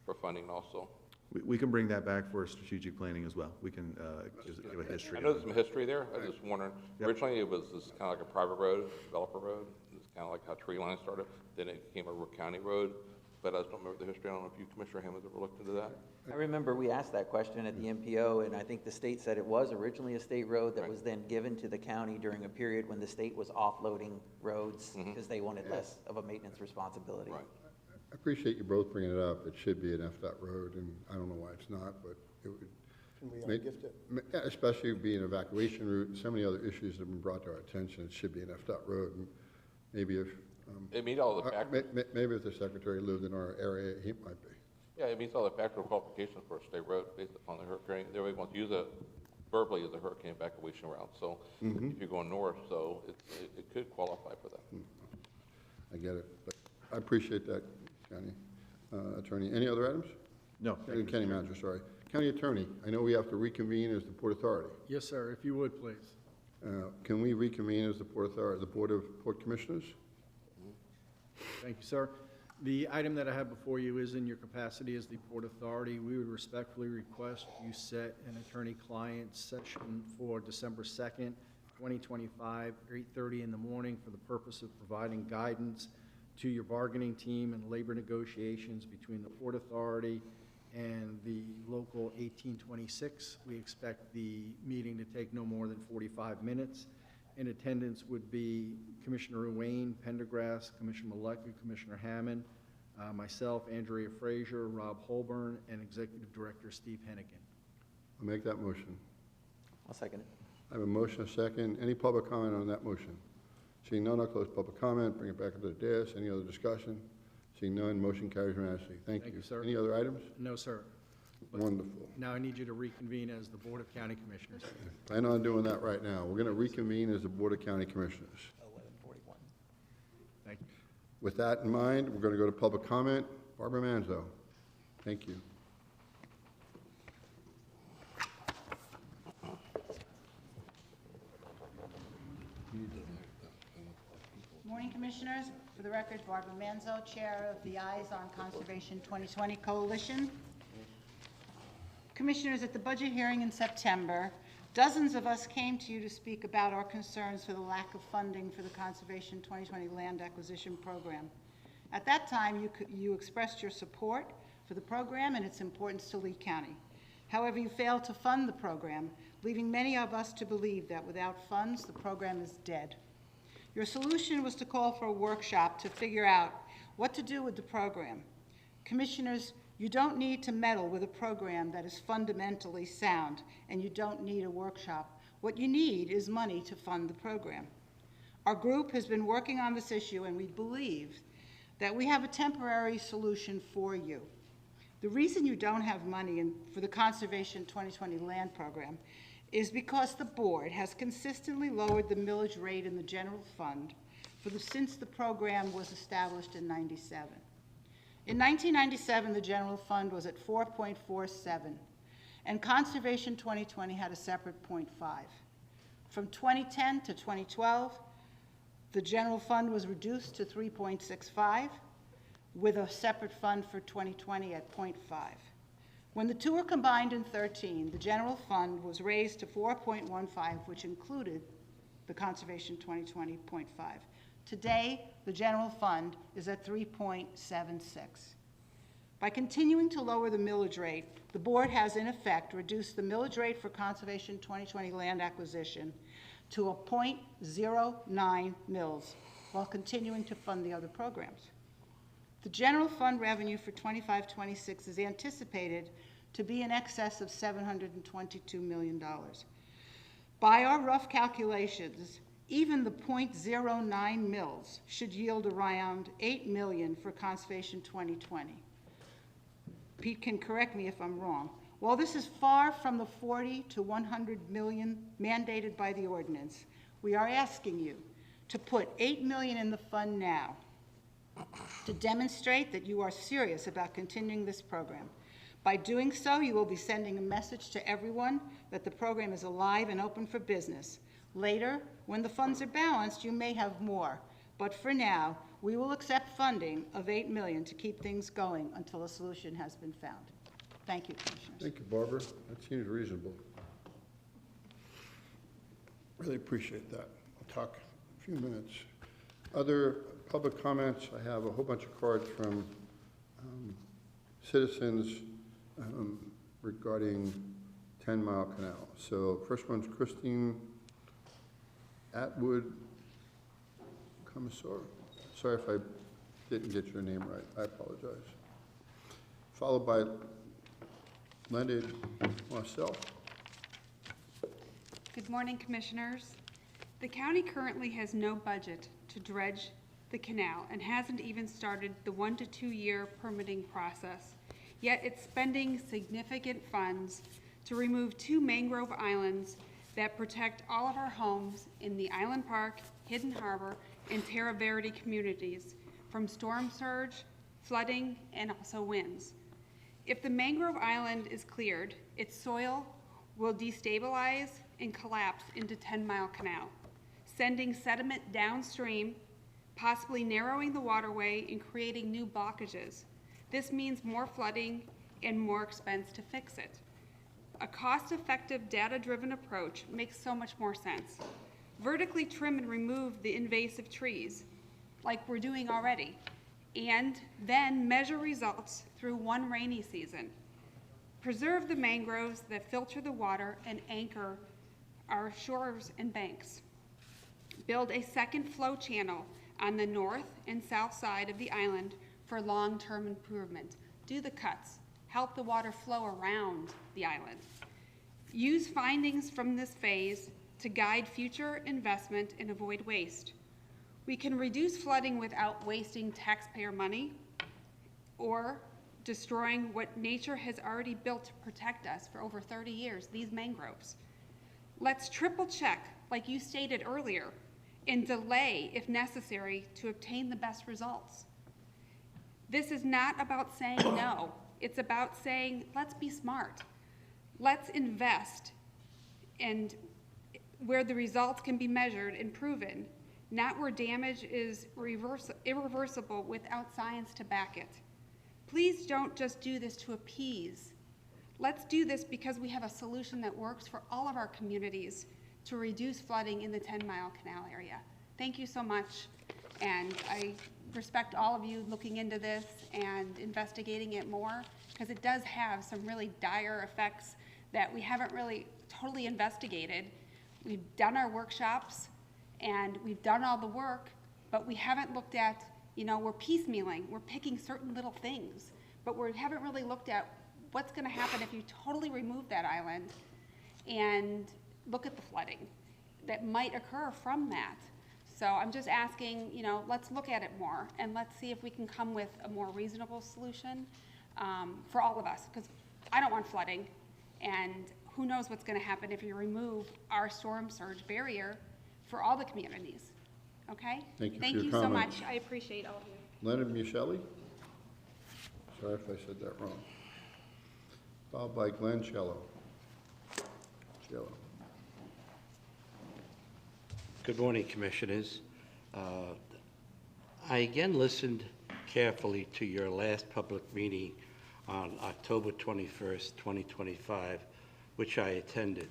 for funding also. We can bring that back for strategic planning as well. We can give a history. I know there's some history there. I was just wondering, originally it was this kind of like a private road, developer road. It's kind of like how Tree Line started. Then it became a county road. But I just don't remember the history. I don't know if you, Commissioner Hammond, ever looked into that. I remember we asked that question at the MPO, and I think the state said it was originally a state road that was then given to the county during a period when the state was offloading roads because they wanted less of a maintenance responsibility. Right. I appreciate you both bringing it up. It should be an FDOT road, and I don't know why it's not, but it would. Can we gift it? Especially being an evacuation route and so many other issues that have been brought to our attention, it should be an FDOT road. And maybe if it meets all the maybe if the secretary lived in our area, he might be. Yeah, it meets all the factual qualifications for a state road based upon the hurricane. They always want to use it verbally as a hurricane evacuation route. So if you're going north, so it could qualify for that. I get it, but I appreciate that, County Attorney. Any other items? No. County Manager, sorry. County Attorney, I know we have to reconvene as the Port Authority. Yes, sir, if you would, please. Can we reconvene as the Port Authority, the Board of Port Commissioners? Thank you, sir. The item that I have before you is in your capacity as the Port Authority. We would respectfully request you set an attorney-client session for December 2nd, 2025, 8:30 in the morning for the purpose of providing guidance to your bargaining team and labor negotiations between the Port Authority and the local 1826. We expect the meeting to take no more than 45 minutes. In attendance would be Commissioner Wayne Pendergrass, Commissioner Maleka, Commissioner Hammond, myself, Andrea Frazier, Rob Holborn, and Executive Director Steve Hennigan. I'll make that motion. I'll second it. I have a motion, a second. Any public comment on that motion? Seeing none, I'll close public comment, bring it back up to the dais. Any other discussion? Seeing none, motion carries unanimously. Thank you. Thank you, sir. Any other items? No, sir. But Wonderful. now I need you to reconvene as the Board of County Commissioners. Plan on doing that right now. We're going to reconvene as the Board of County Commissioners. 11:41. Thank you. With that in mind, we're going to go to public comment. Barbara Manzo. Thank you. Morning, Commissioners. For the record, Barbara Manzo, Chair of the Eyes on Conservation 2020 Coalition. Commissioners, at the budget hearing in September, dozens of us came to you to speak about our concerns for the lack of funding for the Conservation 2020 Land Acquisition Program. At that time, you expressed your support for the program and its importance to Lee County. However, you failed to fund the program, leaving many of us to believe that without funds, the program is dead. Your solution was to call for a workshop to figure out what to do with the program. Commissioners, you don't need to meddle with a program that is fundamentally sound, and you don't need a workshop. What you need is money to fund the program. Our group has been working on this issue, and we believe that we have a temporary solution for you. The reason you don't have money for the Conservation 2020 Land Program is because the board has consistently lowered the millage rate in the general fund since the program was established in '97. In 1997, the general fund was at 4.47, and Conservation 2020 had a separate 0.5. From 2010 to 2012, the general fund was reduced to 3.65, with a separate fund for 2020 at 0.5. When the two were combined in 13, the general fund was raised to 4.15, which included the Conservation 2020 0.5. Today, the general fund is at 3.76. By continuing to lower the millage rate, the board has in effect reduced the millage rate for Conservation 2020 land acquisition to a 0.09 mils while continuing to fund the other programs. The general fund revenue for 25-26 is anticipated to be in excess of $722 million. By our rough calculations, even the .09 mils should yield around 8 million for Conservation 2020. Pete can correct me if I'm wrong. While this is far from the 40 to 100 million mandated by the ordinance, we are asking you to put 8 million in the fund now to demonstrate that you are serious about continuing this program. By doing so, you will be sending a message to everyone that the program is alive and open for business. Later, when the funds are balanced, you may have more. But for now, we will accept funding of 8 million to keep things going until a solution has been found. Thank you, Commissioners. Thank you, Barbara. That seems reasonable. Really appreciate that. I'll talk a few minutes. Other public comments, I have a whole bunch of cards from citizens regarding 10 Mile Canal. So first one's Christine Atwood Commissar. Sorry if I didn't get your name right. I apologize. Followed by Leonard Marcel. Good morning, Commissioners. The county currently has no budget to dredge the canal and hasn't even started the 1 to 2 year permitting process. Yet it's spending significant funds to remove 2 mangrove islands that protect all of our homes in the Island Park, Hidden Harbor, and Terra Verde communities from storm surge, flooding, and also winds. If the mangrove island is cleared, its soil will destabilize and collapse into 10 Mile Canal, sending sediment downstream, possibly narrowing the waterway and creating new blockages. This means more flooding and more expense to fix it. A cost-effective, data-driven approach makes so much more sense. Vertically trim and remove the invasive trees, like we're doing already, and then measure results through one rainy season. Preserve the mangroves that filter the water and anchor our shores and banks. Build a second flow channel on the north and south side of the island for long-term improvement. Do the cuts. Help the water flow around the island. Use findings from this phase to guide future investment and avoid waste. We can reduce flooding without wasting taxpayer money or destroying what nature has already built to protect us for over 30 years, these mangroves. Let's triple check, like you stated earlier, and delay if necessary to obtain the best results. This is not about saying no. It's about saying, let's be smart. Let's invest and where the results can be measured and proven, not where damage is irreversible without science to back it. Please don't just do this to appease. Let's do this because we have a solution that works for all of our communities to reduce flooding in the 10 Mile Canal area. Thank you so much, and I respect all of you looking into this and investigating it more, because it does have some really dire effects that we haven't really totally investigated. We've done our workshops and we've done all the work, but we haven't looked at, we're piecemealing, we're picking certain little things, but we haven't really looked at what's gonna happen if you totally remove that island and look at the flooding that might occur from that. So I'm just asking, let's look at it more and let's see if we can come with a more reasonable solution for all of us, because I don't want flooding, and who knows what's going to happen if you remove our storm surge barrier for all the communities. Okay? Thank you for Thank your you so comments. much. I appreciate all of you. Leonard Muscelli. Sorry if I said that wrong. Followed by Glenn Cello. Good morning, Commissioners. I again listened carefully to your last public meeting on October 21st, 2025, which I attended.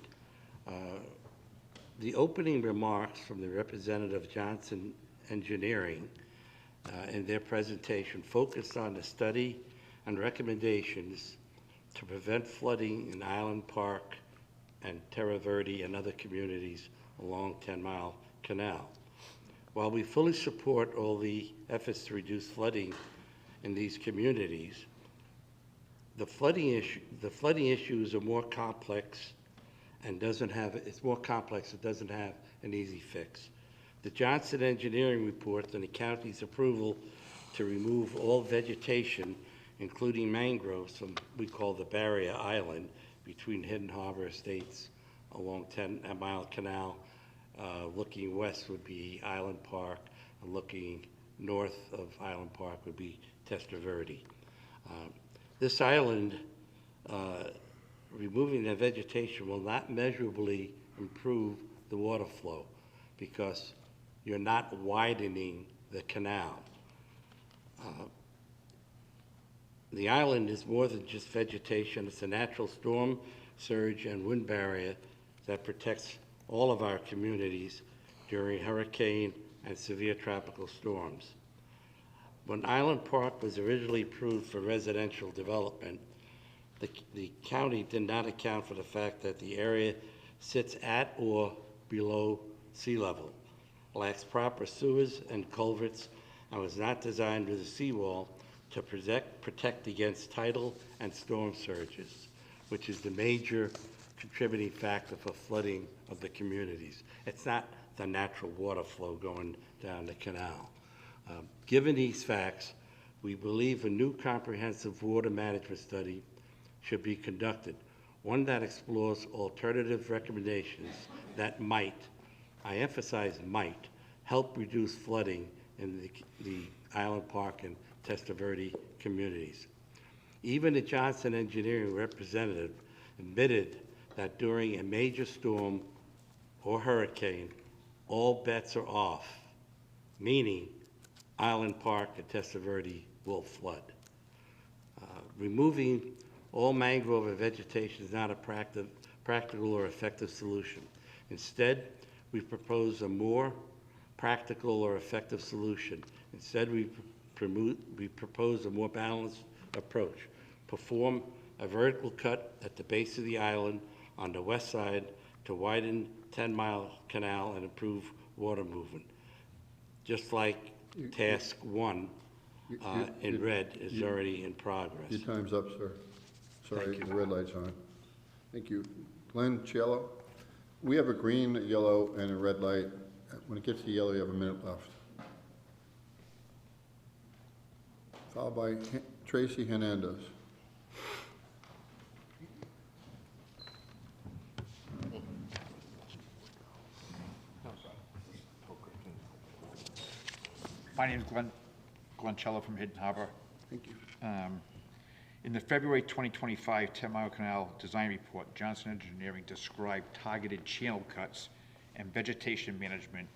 The opening remarks from the representative Johnson Engineering in their presentation focused on the study and recommendations to prevent flooding in Island Park and Terra Verde and other communities along 10 Mile Canal. While we fully support all the efforts to reduce flooding in these communities, the flooding issues are more complex and it's more complex, it doesn't have an easy fix. The Johnson Engineering report and the county's approval to remove all vegetation, including mangroves from we call the barrier island between Hidden Harbor Estates along 10-mile canal. Looking west would be Island Park, and looking north of Island Park would be Testa Verde. This island, removing the vegetation will not measurably improve the water flow because you're not widening the canal. The island is more than just vegetation. It's a natural storm, surge, and wind barrier that protects all of our communities during hurricane and severe tropical storms. When Island Park was originally approved for residential development, the county did not account for the fact that the area sits at or below sea level, lacks proper sewers and culverts, and was not designed with a seawall to protect against tidal and storm surges, which is the major contributing factor for flooding of the communities. It's not the natural water flow going down the canal. Given these facts, we believe a new comprehensive water management study should be conducted, one that explores alternative recommendations that might, I emphasize might, help reduce flooding in the Island Park and Testa Verde communities. Even the Johnson Engineering representative admitted that during a major storm or hurricane, all bets are off, meaning Island Park and Testa Verde will flood. Removing all mangrove and vegetation is not a practical or effective solution. Instead, we propose a more practical or effective solution. Instead, we propose a more balanced approach. Perform a vertical cut at the base of the island on the west side to widen 10-mile canal and improve water movement. Just like task one in red is already in progress. Your time's up, sir. Sorry, the red light's on. Thank you. Glenn Cielo, we have a green, a yellow, and a red light. When it gets to yellow, you have a minute left. Followed by Tracy Hernandez. My name is Glenn Cello from Hidden Harbor. Thank you. In the February 2025 10-mile canal design report, Johnson Engineering described targeted channel cuts and vegetation management,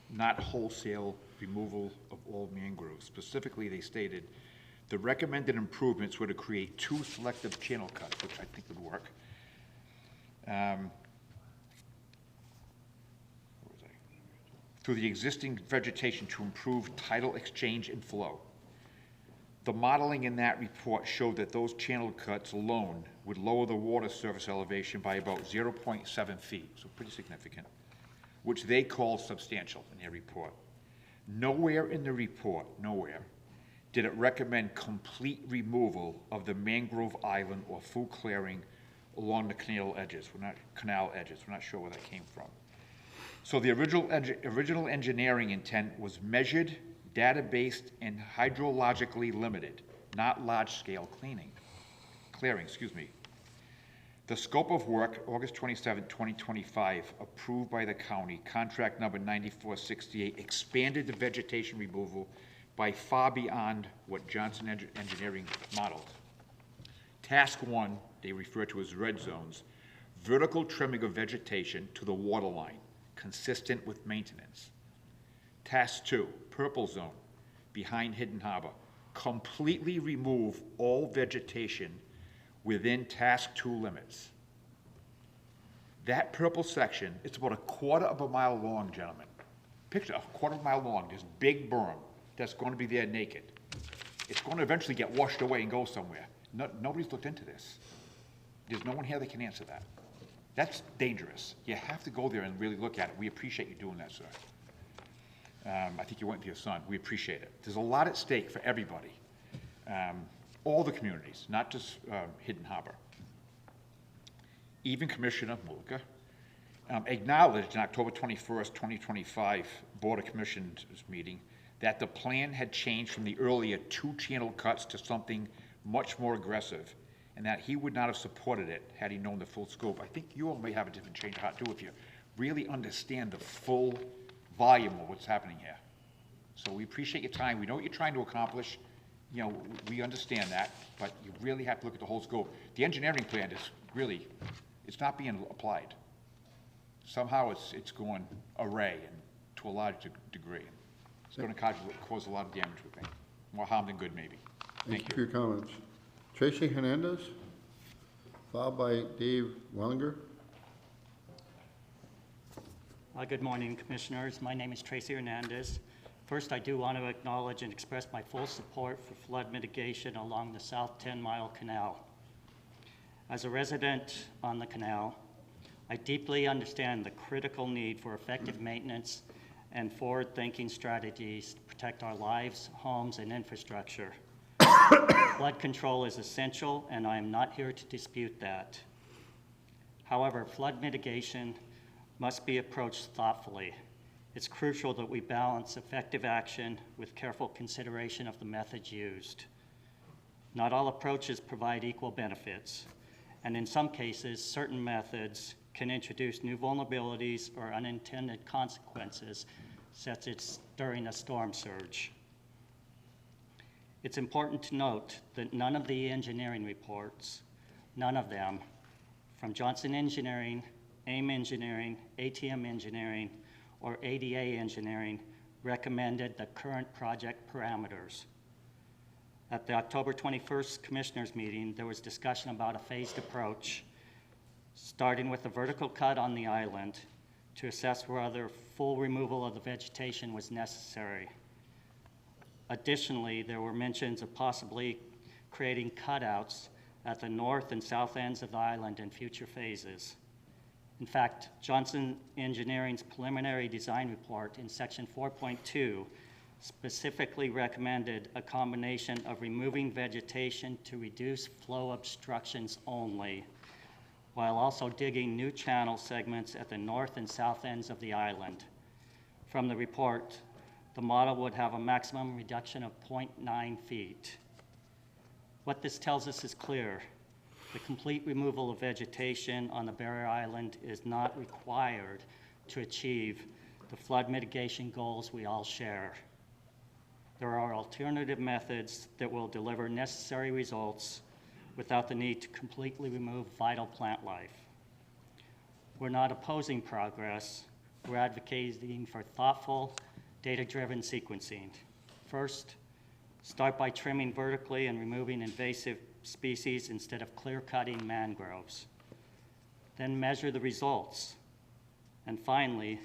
not wholesale removal of all mangroves. Specifically, they stated the recommended improvements were to create 2 selective channel cuts, which I think would work. Through the existing vegetation to improve tidal exchange and flow. The modeling in that report showed that those channel cuts alone would lower the water surface elevation by about 0.7 feet, so pretty significant, which they call substantial in their report. Nowhere in the report, nowhere, did it recommend complete removal of the mangrove island or full clearing along the canal edges. We're not sure where that came from. So the original engineering intent was measured, data-based, and hydrologically limited, not large-scale clearing. The scope of work, August 27, 2025, approved by the county, contract number 9468, expanded the vegetation removal by far beyond what Johnson Engineering modeled. Task 1, they refer to as red zones, vertical trimming of vegetation to the water line, consistent with maintenance. Task 2, purple zone, behind Hidden Harbor, completely remove all vegetation within Task 2 limits. That purple section, it's about 1/4 of a mile long, gentlemen. Picture, 1/4 of a mile long, this big berm that's going to be there naked. It's going to eventually get washed away and go somewhere. Nobody's looked into this. There's no one here that can answer that. That's dangerous. You have to go there and really look at it. We appreciate you doing that, sir. I think you went with your son. We appreciate it. There's a lot at stake for everybody. All the communities, not just Hidden Harbor. even Commissioner Mullica, acknowledged in October 21st, 2025 Board of Commissioners meeting that the plan had changed from the earlier 2-channel cuts to something much more aggressive, and that he would not have supported it had he known the full scope. I think you all may have a different change of heart too if you really understand the full volume of what's happening here. So we appreciate your time. We know what you're trying to accomplish. You know, we understand that, but you really have to look at the whole scope. The engineering plan is really, it's not being applied. Somehow it's going array and to a large degree. It's going to cause a lot of damage, we think. More harm than good, maybe. Thank you for your comments. Tracy Hernandez, followed by Dave Wellinger. Good morning, Commissioners. My name is Tracy Hernandez. First, I do want to acknowledge and express my full support for flood mitigation along the South 10-Mile Canal. As a resident on the canal, I deeply understand the critical need for effective maintenance and forward-thinking strategies to protect our lives, homes, and infrastructure. Flood control is essential, and I am not here to dispute that. However, flood mitigation must be approached thoughtfully. It's crucial that we balance effective action with careful consideration of the methods used. Not all approaches provide equal benefits, and in some cases, certain methods can introduce new vulnerabilities or unintended consequences, such as during a storm surge. It's important to note that none of the engineering reports, none of them, from Johnson Engineering, AIM Engineering, ATM Engineering, or ADA Engineering, recommended the current project parameters. At the October 21st Commissioners meeting, there was discussion about a phased approach, starting with a vertical cut on the island to assess whether full removal of the vegetation was necessary. Additionally, there were mentions of possibly creating cutouts at the north and south ends of the island in future phases. In fact, Johnson Engineering's preliminary design report in section 4.2 specifically recommended a combination of removing vegetation to reduce flow obstructions only, while also digging new channel segments at the north and south ends of the island. From the report, the model would have a maximum reduction of 0.9 feet. What this tells us is clear. The complete removal of vegetation on the barrier island is not required to achieve the flood mitigation goals we all share. There are alternative methods that will deliver necessary results without the need to completely remove vital plant life. We're not opposing progress. We're advocating for thoughtful, data-driven sequencing. First, start by trimming vertically and removing invasive species instead of clear-cutting mangroves. Then measure the results. And finally,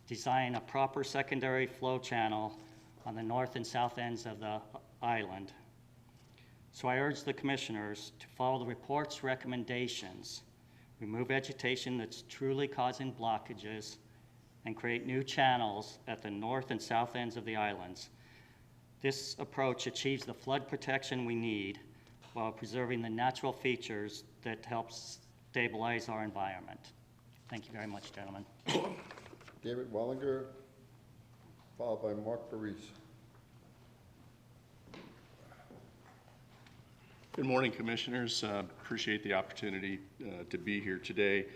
design a proper secondary flow channel on the north and south ends of the island. So I urge the commissioners to follow the report's recommendations, remove vegetation that's truly causing blockages, and create new channels at the north and south ends of the islands. This approach achieves the flood protection we need while preserving the natural features that help stabilize our environment. Thank you very much, gentlemen. David Wallinger, followed by Mark Parise. Good morning, Commissioners. Appreciate the opportunity to be here today.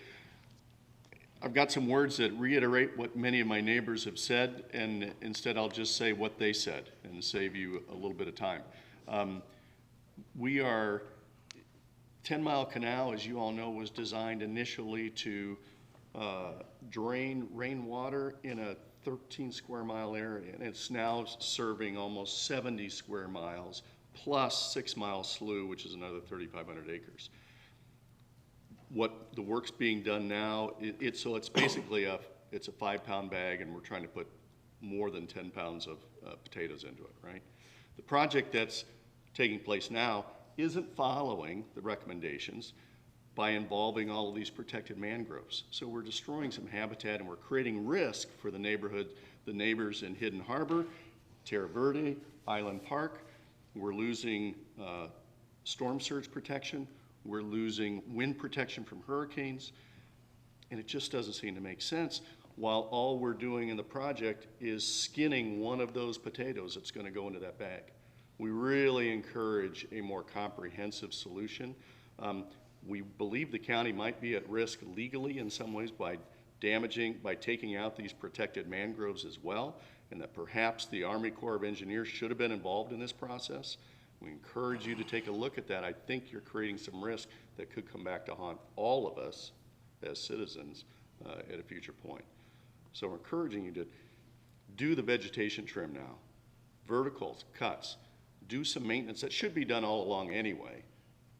I've got some words that reiterate what many of my neighbors have said, and instead I'll just say what they said and save you a little bit of time. We are, 10-Mile Canal, as you all know, was designed initially to drain rainwater in a 13 square mile area, and it's now serving almost 70 square miles, plus 6 Mile Slough, which is another 3,500 acres. What the work's being done now, it's basically it's a 5-pound bag, and we're trying to put more than 10 pounds of potatoes into it, right? The project that's taking place now isn't following the recommendations by involving all of these protected mangroves. So we're destroying some habitat, and we're creating risk for the neighborhood, the neighbors in Hidden Harbor, Terra Verde, Island Park. We're losing storm surge protection. we're losing wind protection from hurricanes, and it just doesn't seem to make sense while all we're doing in the project is skinning one of those potatoes that's going to go into that bag. We really encourage a more comprehensive solution. We believe the county might be at risk legally in some ways by taking out these protected mangroves as well, and that perhaps the Army Corps of Engineers should have been involved in this process. We encourage you to take a look at that. I think you're creating some risk that could come back to haunt all of us as citizens at a future point. So we're encouraging you to do the vegetation trim now, verticals, cuts, do some maintenance that should be done all along anyway.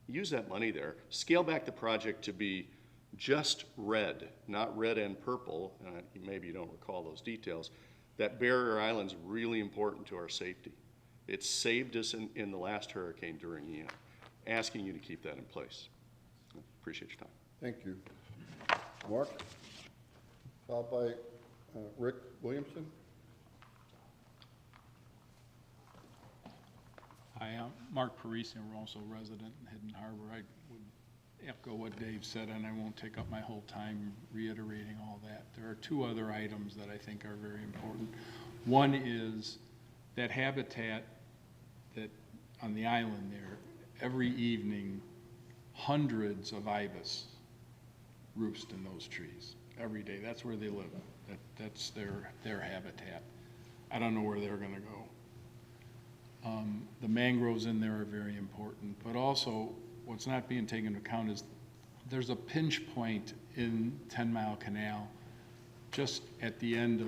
Use that money there. Scale back the project to be just red, not red and purple. Maybe you don't recall those details. That barrier island's really important to our safety. It saved us in the last hurricane during Ian. Asking you to keep that in place. Appreciate your time. Thank you. Mark, followed by Rick Williamson. Hi, I'm Mark Parisi, and we're also a resident in Hidden Harbor. I would echo what Dave said, and I won't take up my whole time reiterating all that. There are two other items that I think are very important. One is that habitat that on the island there, every evening, hundreds of ibis roost in those trees every day. That's where they live. That's their habitat. I don't know where they're going to go. The mangroves in there are very important, but also what's not being taken into account is there's a pinch point in 10 Mile Canal just at the end of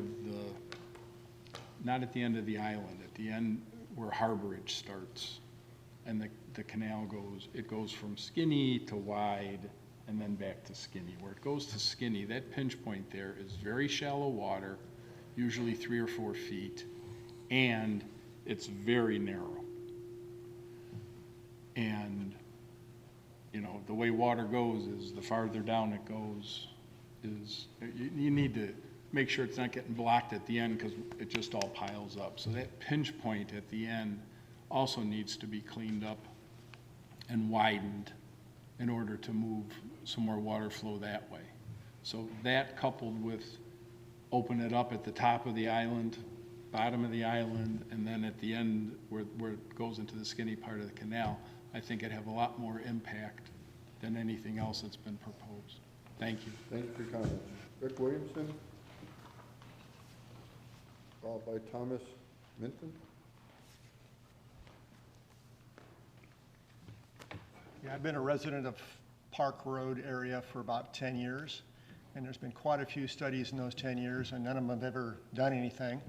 not at the end of the island, at the end where Harborage starts. And the canal goes from skinny to wide and then back to skinny. Where it goes to skinny, that pinch point there is very shallow water, usually 3 or 4 feet, and it's very narrow. And, you know, the way water goes is the farther down it goes you need to make sure it's not getting blocked at the end because it just all piles up. So that pinch point at the end also needs to be cleaned up and widened in order to move some more water flow that way. So that coupled with open it up at the top of the island, bottom of the island, and then at the end where it goes into the skinny part of the canal, I think it'd have a lot more impact than anything else that's been proposed. Thank you. Thank you for your comments. Rick Williamson, followed by Thomas Minton. Yeah, I've been a resident of Park Road area for about 10 years, and there's been quite a few studies in those 10 years, and none of them have ever done anything.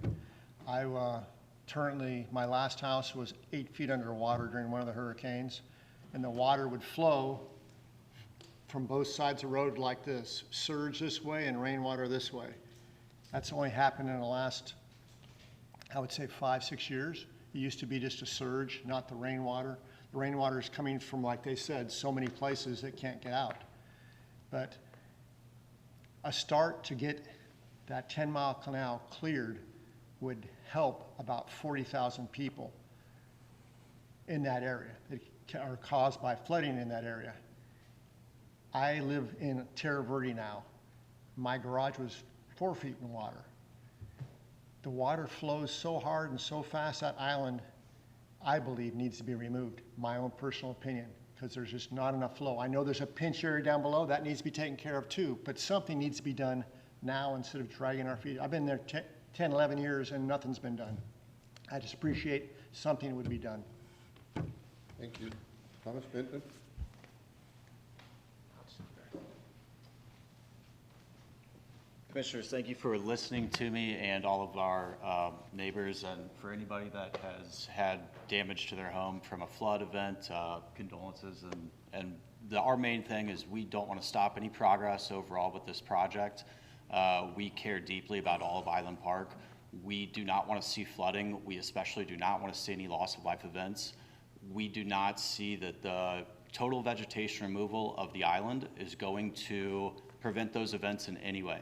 Currently, my last house was 8 feet underwater during one of the hurricanes, and the water would flow from both sides of the road like this, surge this way and rainwater this way. That's only happened in the last, I would say, 5-6 years. It used to be just a surge, not the rainwater. The rainwater is coming from, like they said, so many places it can't get out. But a start to get that 10 Mile Canal cleared would help about 40,000 people in that area that are caused by flooding in that area. I live in Terra Verde now. My garage was 4 feet in water. The water flows so hard and so fast, that island, I believe, needs to be removed, my own personal opinion, because there's just not enough flow. I know there's a pinch area down below, that needs to be taken care of too, but something needs to be done now instead of dragging our feet. I've been there 10, 11 years and nothing's been done. I just appreciate something would be done. Thank you. Thomas Minton. Commissioners, thank you for listening to me and all of our neighbors, and for anybody that has had damage to their home from a flood event, condolences. And our main thing is we don't want to stop any progress overall with this project. We care deeply about all of Island Park. We do not want to see flooding. We especially do not want to see any loss of life events. We do not see that the total vegetation removal of the island is going to prevent those events in any way.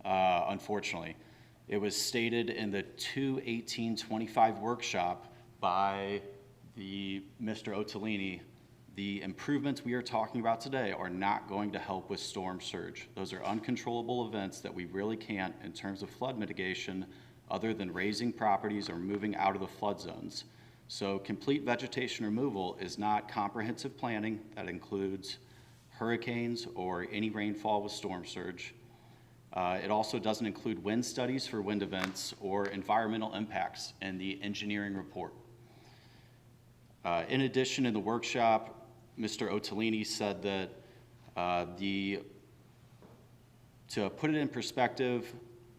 Unfortunately, it was stated in the 2/18/25 workshop by Mr. Ottolini, the improvements we are talking about today are not going to help with storm surge. Those are uncontrollable events that we really can't, in terms of flood mitigation, other than raising properties or moving out of the flood zones. So complete vegetation removal is not comprehensive planning. That includes hurricanes or any rainfall with storm surge. It also doesn't include wind studies for wind events or environmental impacts in the engineering report. In addition, in the workshop, Mr. Ottolini said that to put it in perspective,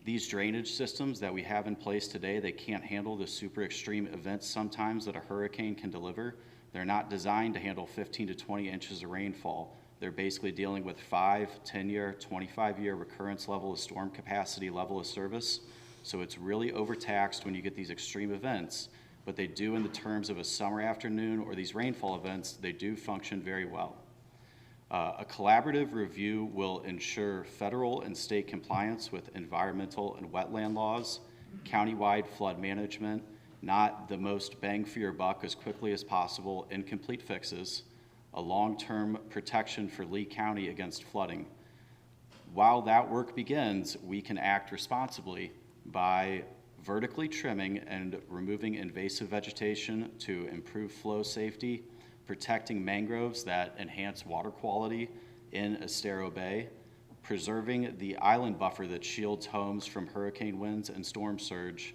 these drainage systems that we have in place today, they can't handle the super extreme events sometimes that a hurricane can deliver. They're not designed to handle 15 to 20 inches of rainfall. They're basically dealing with 5, 10-year, 25-year recurrence level of storm capacity, level of service. So it's really overtaxed when you get these extreme events, but they do, in the terms of a summer afternoon or these rainfall events, they do function very well. A collaborative review will ensure federal and state compliance with environmental and wetland laws, countywide flood management, not the most bang for your buck as quickly as possible, incomplete fixes, a long-term protection for Lee County against flooding. While that work begins, we can act responsibly by vertically trimming and removing invasive vegetation to improve flow safety, protecting mangroves that enhance water quality in Estero Bay, preserving the island buffer that shields homes from hurricane winds and storm surge,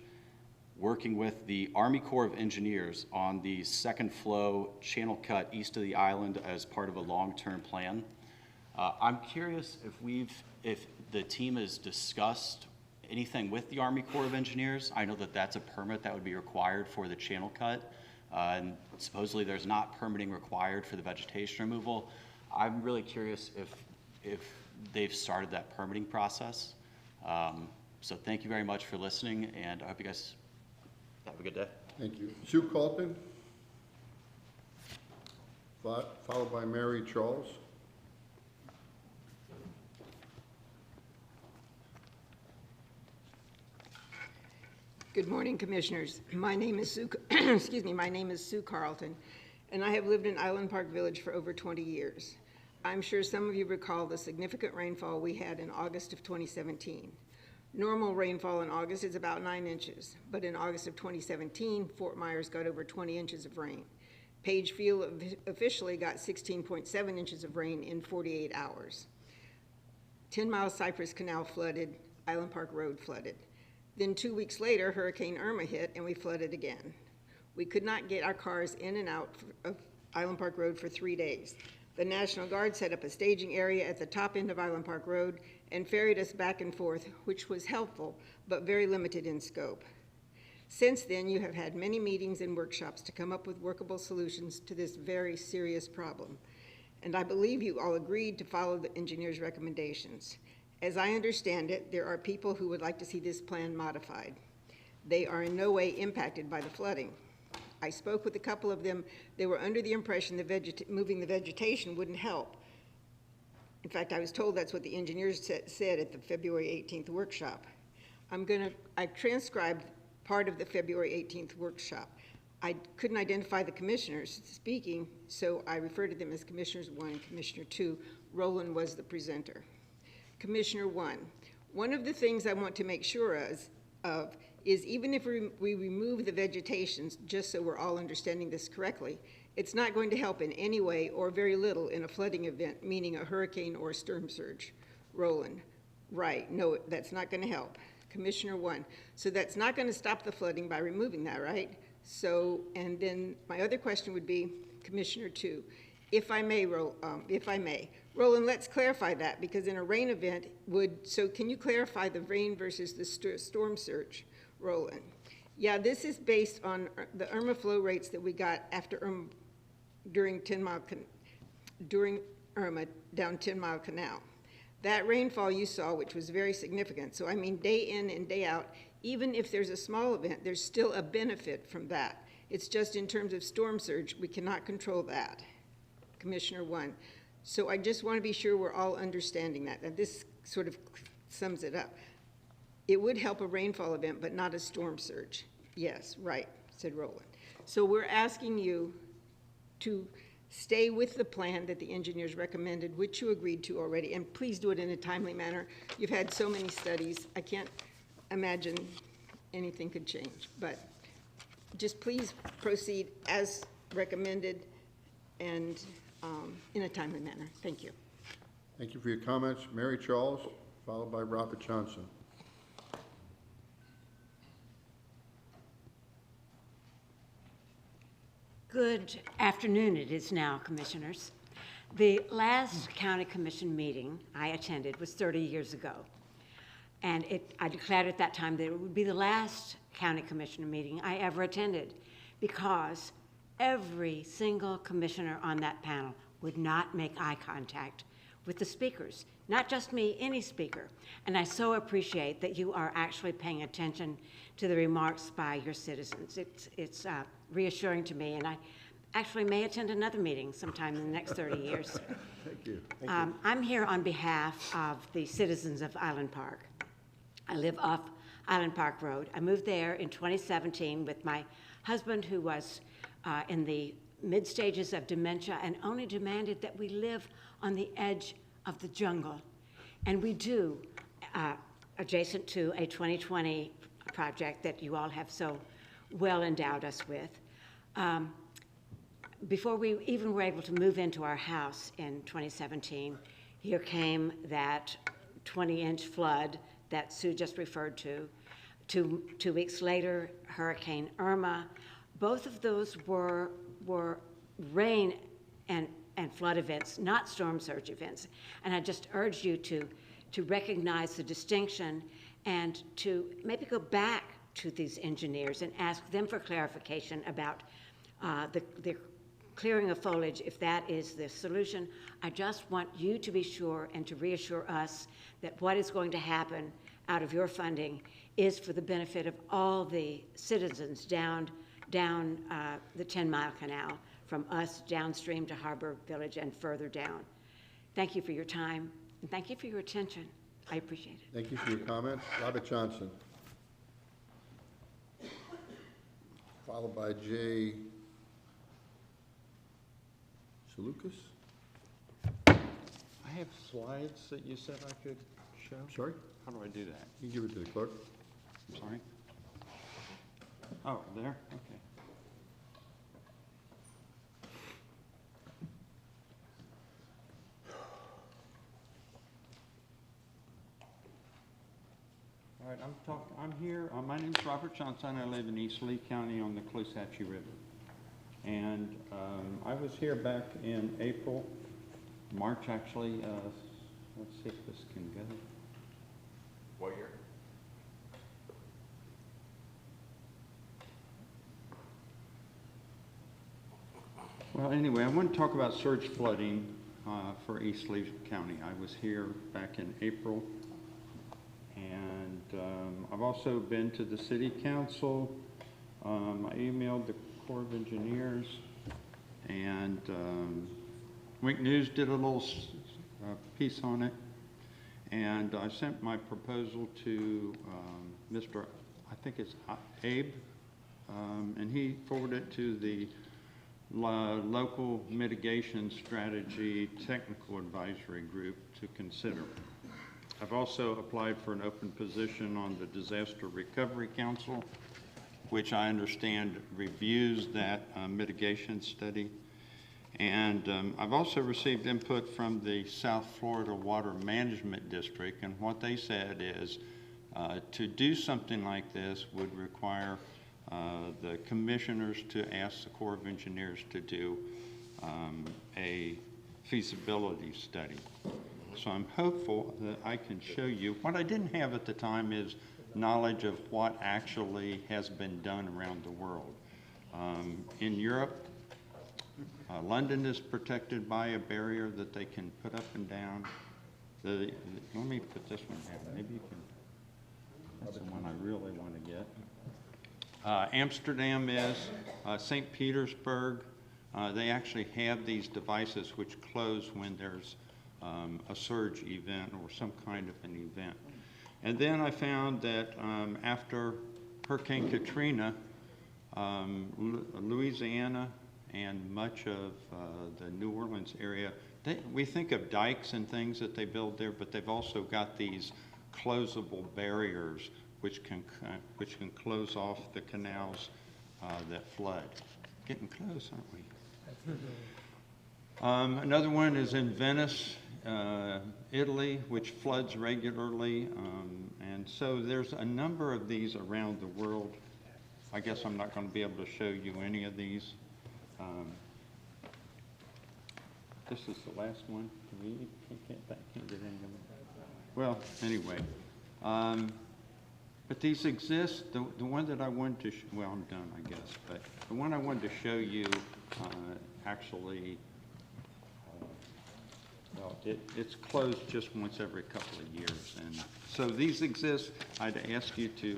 working with the Army Corps of Engineers on the second flow channel cut east of the island as part of a long-term plan. I'm curious if the team has discussed anything with the Army Corps of Engineers. I know that that's a permit that would be required for the channel cut. And supposedly there's not permitting required for the vegetation removal. I'm really curious if they've started that permitting process. So thank you very much for listening, and I hope you guys have a good day. Thank you. Sue Colton, followed by Mary Charles. Good morning, Commissioners. My name is Sue, excuse me, my name is Sue Carlton, and I have lived in Island Park Village for over 20 years. I'm sure some of you recall the significant rainfall we had in August of 2017. Normal rainfall in August is about 9 inches, but in August of 2017, Fort Myers got over 20 inches of rain. Page Field officially got 16.7 inches of rain in 48 hours. 10 Mile Cypress Canal flooded, Island Park Road flooded. Then 2 weeks later, Hurricane Irma hit and we flooded again. We could not get our cars in and out of Island Park Road for 3 days. The National Guard set up a staging area at the top end of Island Park Road and ferried us back and forth, which was helpful, but very limited in scope. Since then, you have had many meetings and workshops to come up with workable solutions to this very serious problem. And I believe you all agreed to follow the engineer's recommendations. As I understand it, there are people who would like to see this plan modified. They are in no way impacted by the flooding. I spoke with a couple of them. They were under the impression that moving the vegetation wouldn't help. In fact, I was told that's what the engineers said at the February 18th workshop. I transcribed part of the February 18th workshop. I couldn't identify the commissioners speaking, so I referred to them as Commissioners 1 and Commissioner 2. Roland was the presenter. Commissioner 1, one of the things I want to make sure of is even if we remove the vegetation, just so we're all understanding this correctly, it's not going to help in any way or very little in a flooding event, meaning a hurricane or a storm surge. Roland, right, no, that's not going to help. Commissioner 1, so that's not going to stop the flooding by removing that, right? So, and then my other question would be, Commissioner 2, if I may, Roland, let's clarify that, because in a rain event so can you clarify the rain versus the storm surge, Roland? Yeah, this is based on the Irma flow rates that we got after Irma during Irma down 10 Mile Canal. That rainfall you saw, which was very significant, so I mean day in and day out, even if there's a small event, there's still a benefit from that. It's just in terms of storm surge, we cannot control that. Commissioner 1. So I just want to be sure we're all understanding that. And this sort of sums it up. It would help a rainfall event, but not a storm surge. Yes, right, said Roland. So we're asking you to stay with the plan that the engineers recommended, which you agreed to already, and please do it in a timely manner. You've had so many studies, I can't imagine anything could change, but just please proceed as recommended and in a timely manner. Thank you. Thank you for your comments. Mary Charles, followed by Robert Johnson. Good afternoon it is now, Commissioners. The last County Commission meeting I attended was 30 years ago. And I declared at that time that it would be the last County Commissioner meeting I ever attended because every single commissioner on that panel would not make eye contact with the speakers, not just me, any speaker. And I so appreciate that you are actually paying attention to the remarks by your citizens. It's reassuring to me, and I actually may attend another meeting sometime in the next 30 years. Thank you. I'm here on behalf of the citizens of Island Park. I live off Island Park Road. I moved there in 2017 with my husband, who was in the mid stages of dementia and only demanded that we live on the edge of the jungle. And we do, adjacent to a 2020 project that you all have so well endowed us with. Before we even were able to move into our house in 2017, here came that 20-inch flood that Sue just referred to. Two weeks later, Hurricane Irma. Both of those were rain and flood events, not storm surge events. And I just urge you to recognize the distinction and to maybe go back to these engineers and ask them for clarification about the clearing of foliage, if that is the solution. I just want you to be sure and to reassure us that what is going to happen out of your funding is for the benefit of all the citizens down the 10-mile canal, from us downstream to Harbor Village and further down. Thank you for your time, and thank you for your attention. I appreciate it. Thank you for your comments. Robert Johnson, followed by Jay Salukas. I have slides that you said I could show. Sorry? How do I do that? You give it to the clerk. I'm sorry. Oh, there? Okay. All right, I'm here. My name's Robert Johnson. I live in East Lee County on the Clusatchee River. And I was here back in April, March actually. Let's see if this can go. What year? Well, anyway, I want to talk about surge flooding for East Lee County. I was here back in April, and I've also been to the City Council. I emailed the Corps of Engineers, and Wink News did a little piece on it, and I sent my proposal to Mr. I think it's Abe, and he forwarded it to the Local Mitigation Strategy Technical Advisory Group to consider. I've also applied for an open position on the Disaster Recovery Council, which I understand reviews that mitigation study. And I've also received input from the South Florida Water Management District, and what they said is to do something like this would require the commissioners to ask the Corps of Engineers to do a feasibility study. So I'm hopeful that I can show you. What I didn't have at the time is knowledge of what actually has been done around the world. In Europe, London is protected by a barrier that they can put up and down. Let me put this one down. Maybe you can. That's the one I really want to get. Amsterdam is, St. Petersburg, they actually have these devices which close when there's a surge event or some kind of an event. And then I found that after Hurricane Katrina, Louisiana and much of the New Orleans area. We think of dikes and things that they build there, but they've also got these closable barriers which can close off the canals that flood. Getting close, aren't we? Another one is in Venice, Italy, which floods regularly. And so there's a number of these around the world. I guess I'm not going to be able to show you any of these. This is the last one. Can't get any of them. Well, anyway. But these exist. The one that I wanted to, well, I'm done, I guess. But the one I wanted to show you actually, well, it's closed just once every couple of years. And so these exist. I'd ask you to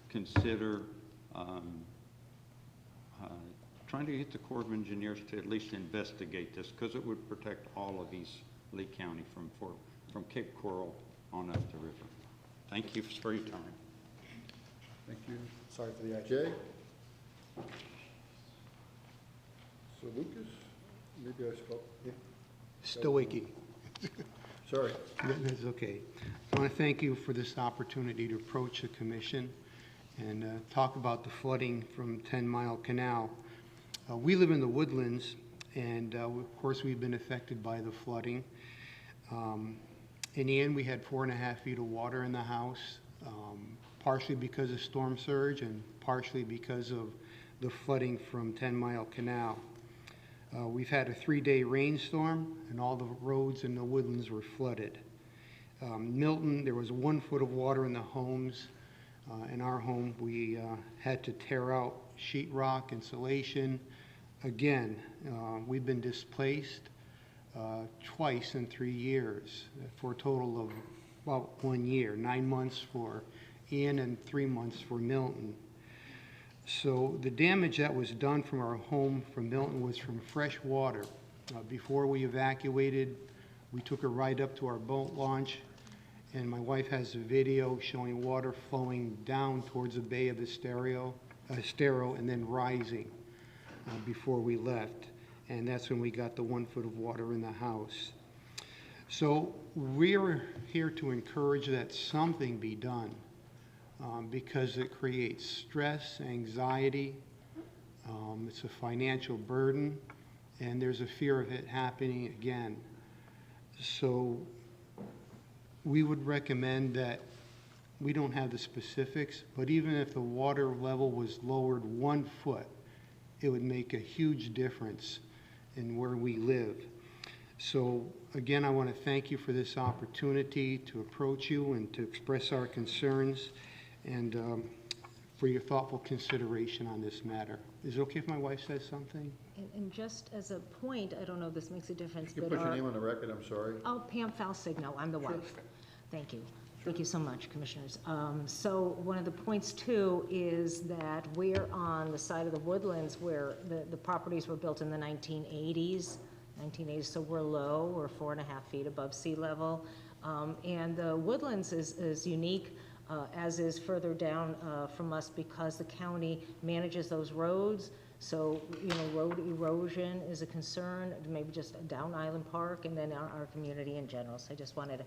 consider trying to get the Corps of Engineers to at least investigate this, because it would protect all of East Lee County from Cape Coral on up the river. Thank you for your time. Thank you. Sorry for the Jay? So Lucas? Maybe I spoke. Yeah. Stoicky. Sorry. That's okay. I want to thank you for this opportunity to approach the commission and talk about the flooding from 10 Mile Canal. We live in the Woodlands, and of course we've been affected by the flooding. In the end, we had 4.5 feet of water in the house, partially because of storm surge and partially because of the flooding from 10 Mile Canal. We've had a 3-day rainstorm, and all the roads in the Woodlands were flooded. Milton, there was 1 foot of water in the homes. In our home, we had to tear out sheetrock, insulation. Again, we've been displaced twice in 3 years for a total of about 1 year, 9 months for Ian and 3 months for Milton. So the damage that was done from our home from Milton was from fresh water. Before we evacuated, we took a ride up to our boat launch, and my wife has a video showing water flowing down towards the Bay of Estero and then rising before we left. And that's when we got the 1 foot of water in the house. So we're here to encourage that something be done because it creates stress, anxiety, it's a financial burden, and there's a fear of it happening again. So we would recommend that we don't have the specifics, but even if the water level was lowered 1 foot, it would make a huge difference in where we live. So again, I want to thank you for this opportunity to approach you and to express our concerns and for your thoughtful consideration on this matter. Is it okay if my wife says something? And just as a point, I don't know if this makes a difference, You can put your name on the record, I'm sorry. Oh, Pam Falsigno, I'm the wife. Thank you. Thank you so much, Commissioners. So one of the points too is that we're on the side of the Woodlands where the properties were built in the 1980s, so we're low, we're 4.5 feet above sea level. And the Woodlands is unique, as is further down from us because the county manages those roads. So, you know, road erosion is a concern, maybe just down Island Park and then our community in general. So I just wanted to.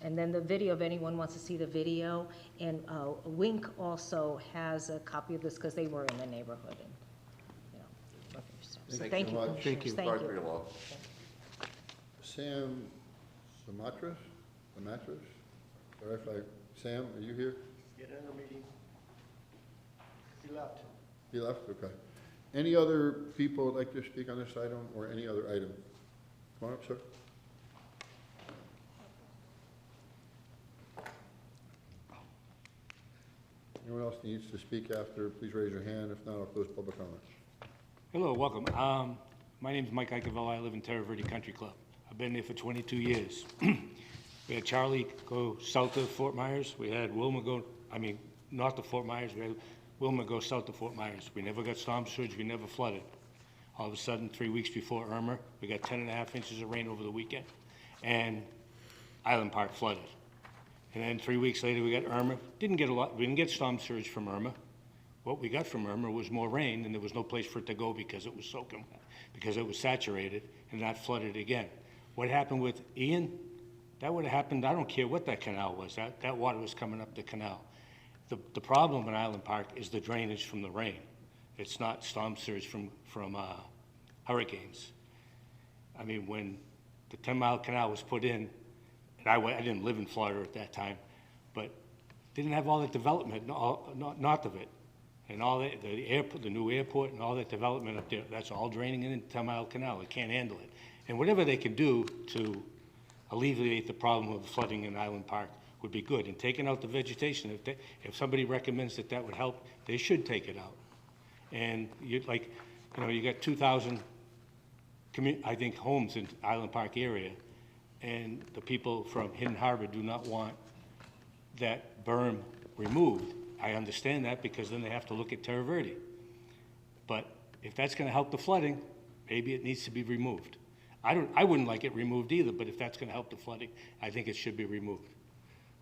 And then the video, if anyone wants to see the video, and Wink also has a copy of this because they were in the neighborhood. And, you know, so thank you. Thank you. Thank you. Sam Samatras? Sorry if Sam, are you here? Get in the meeting. He left. He left? Okay. Any other people would like to speak on this item or any other item? Come on up, sir. Anyone else needs to speak after, please raise your hand. If not, I'll close public comment. Hello, welcome. My name is Mike Icavella. I live in Terra Verde Country Club. I've been there for 22 years. We had Charlie go south of Fort Myers. We had Wilma go, north of Fort Myers. We had Wilma go south of Fort Myers. We never got storm surge. We never flooded. All of a sudden, 3 weeks before Irma, we got 10.5 inches of rain over the weekend. And Island Park flooded. And then 3 weeks later, we got Irma. We didn't get storm surge from Irma. What we got from Irma was more rain, and there was no place for it to go because it was soaking, because it was saturated, and that flooded again. What happened with Ian? That would have happened, I don't care what that canal was, that water was coming up the canal. The problem in Island Park is the drainage from the rain. It's not storm surge from hurricanes. I mean, when the 10-mile canal was put in, and I didn't live in Florida at that time, but didn't have all that development north of it. And all the airport, the new airport and all that development up there, that's all draining in the 10-mile canal. It can't handle it. And whatever they can do to alleviate the problem of flooding in Island Park would be good. And taking out the vegetation, if somebody recommends that that would help, they should take it out. And you got 2,000, I think, homes in Island Park area, and the people from Hidden Harbor do not want that berm removed. I understand that, because then they have to look at Terra Verde. But if that's gonna help the flooding, maybe it needs to be removed. I wouldn't like it removed either, but if that's gonna help the flooding, I think it should be removed.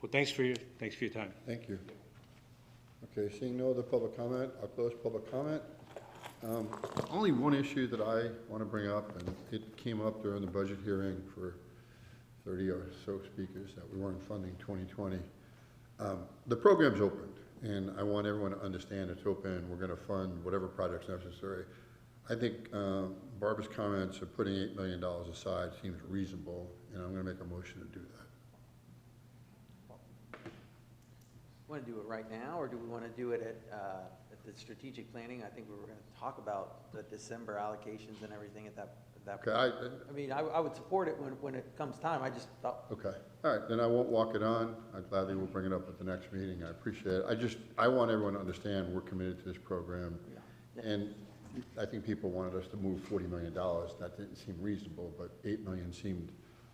Well, thanks for your time. Thank you. Okay, seeing no other public comment, I'll close public comment. Only one issue that I want to bring up, and it came up during the budget hearing for 30 or so speakers, that we weren't funding 2020. The program's opened, and I want everyone to understand it's open. We're going to fund whatever project's necessary. I think Barbara's comments of putting $8 million aside seems reasonable, and I'm going to make a motion to do that. Want to do it right now, or do we want to do it at the strategic planning? I think we were going to talk about the December allocations and everything at that Okay, point. I mean, I would support it when it comes time. I just thought. Okay, all right, then I won't walk it on. I gladly will bring it up at the next meeting. I appreciate it. I want everyone to understand we're committed to this program. Yeah. And I think people wanted us to move $40 million. That didn't seem reasonable, but $8 million seemed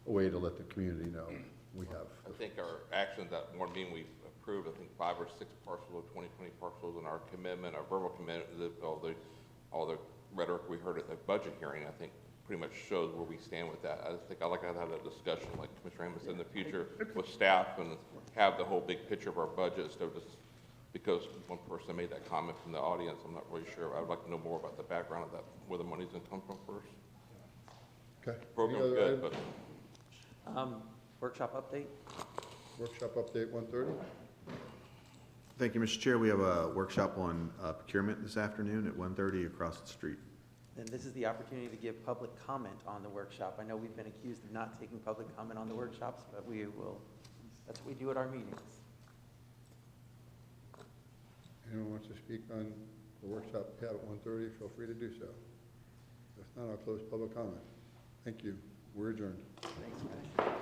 a way to let the community know we have. I think our actions that more mean we approved, I think 5 or 6 parcels of 2020 parcels, and our commitment, our verbal commitment, all the rhetoric we heard at the budget hearing, I think pretty much shows where we stand with that. I think I'd like to have a discussion, like Commissioner Amos said, in the future with staff, and have the whole big picture of our budget instead of just, because one person made that comment from the audience, I'm not really sure. I would like to know more about the background of that, where the money's gonna come from first. Okay. Program's good, but. Workshop update? Workshop update 1:30. Thank you, Mr. Chair. We have a workshop on procurement this afternoon at 1:30 across the street. Then this is the opportunity to give public comment on the workshop. I know we've been accused of not taking public comment on the workshops, but we will, that's what we do at our meetings. Anyone wants to speak on the workshop we have at 1:30, feel free to do so. If not, I'll close public comment. Thank you. We're adjourned. Thanks, Commissioner.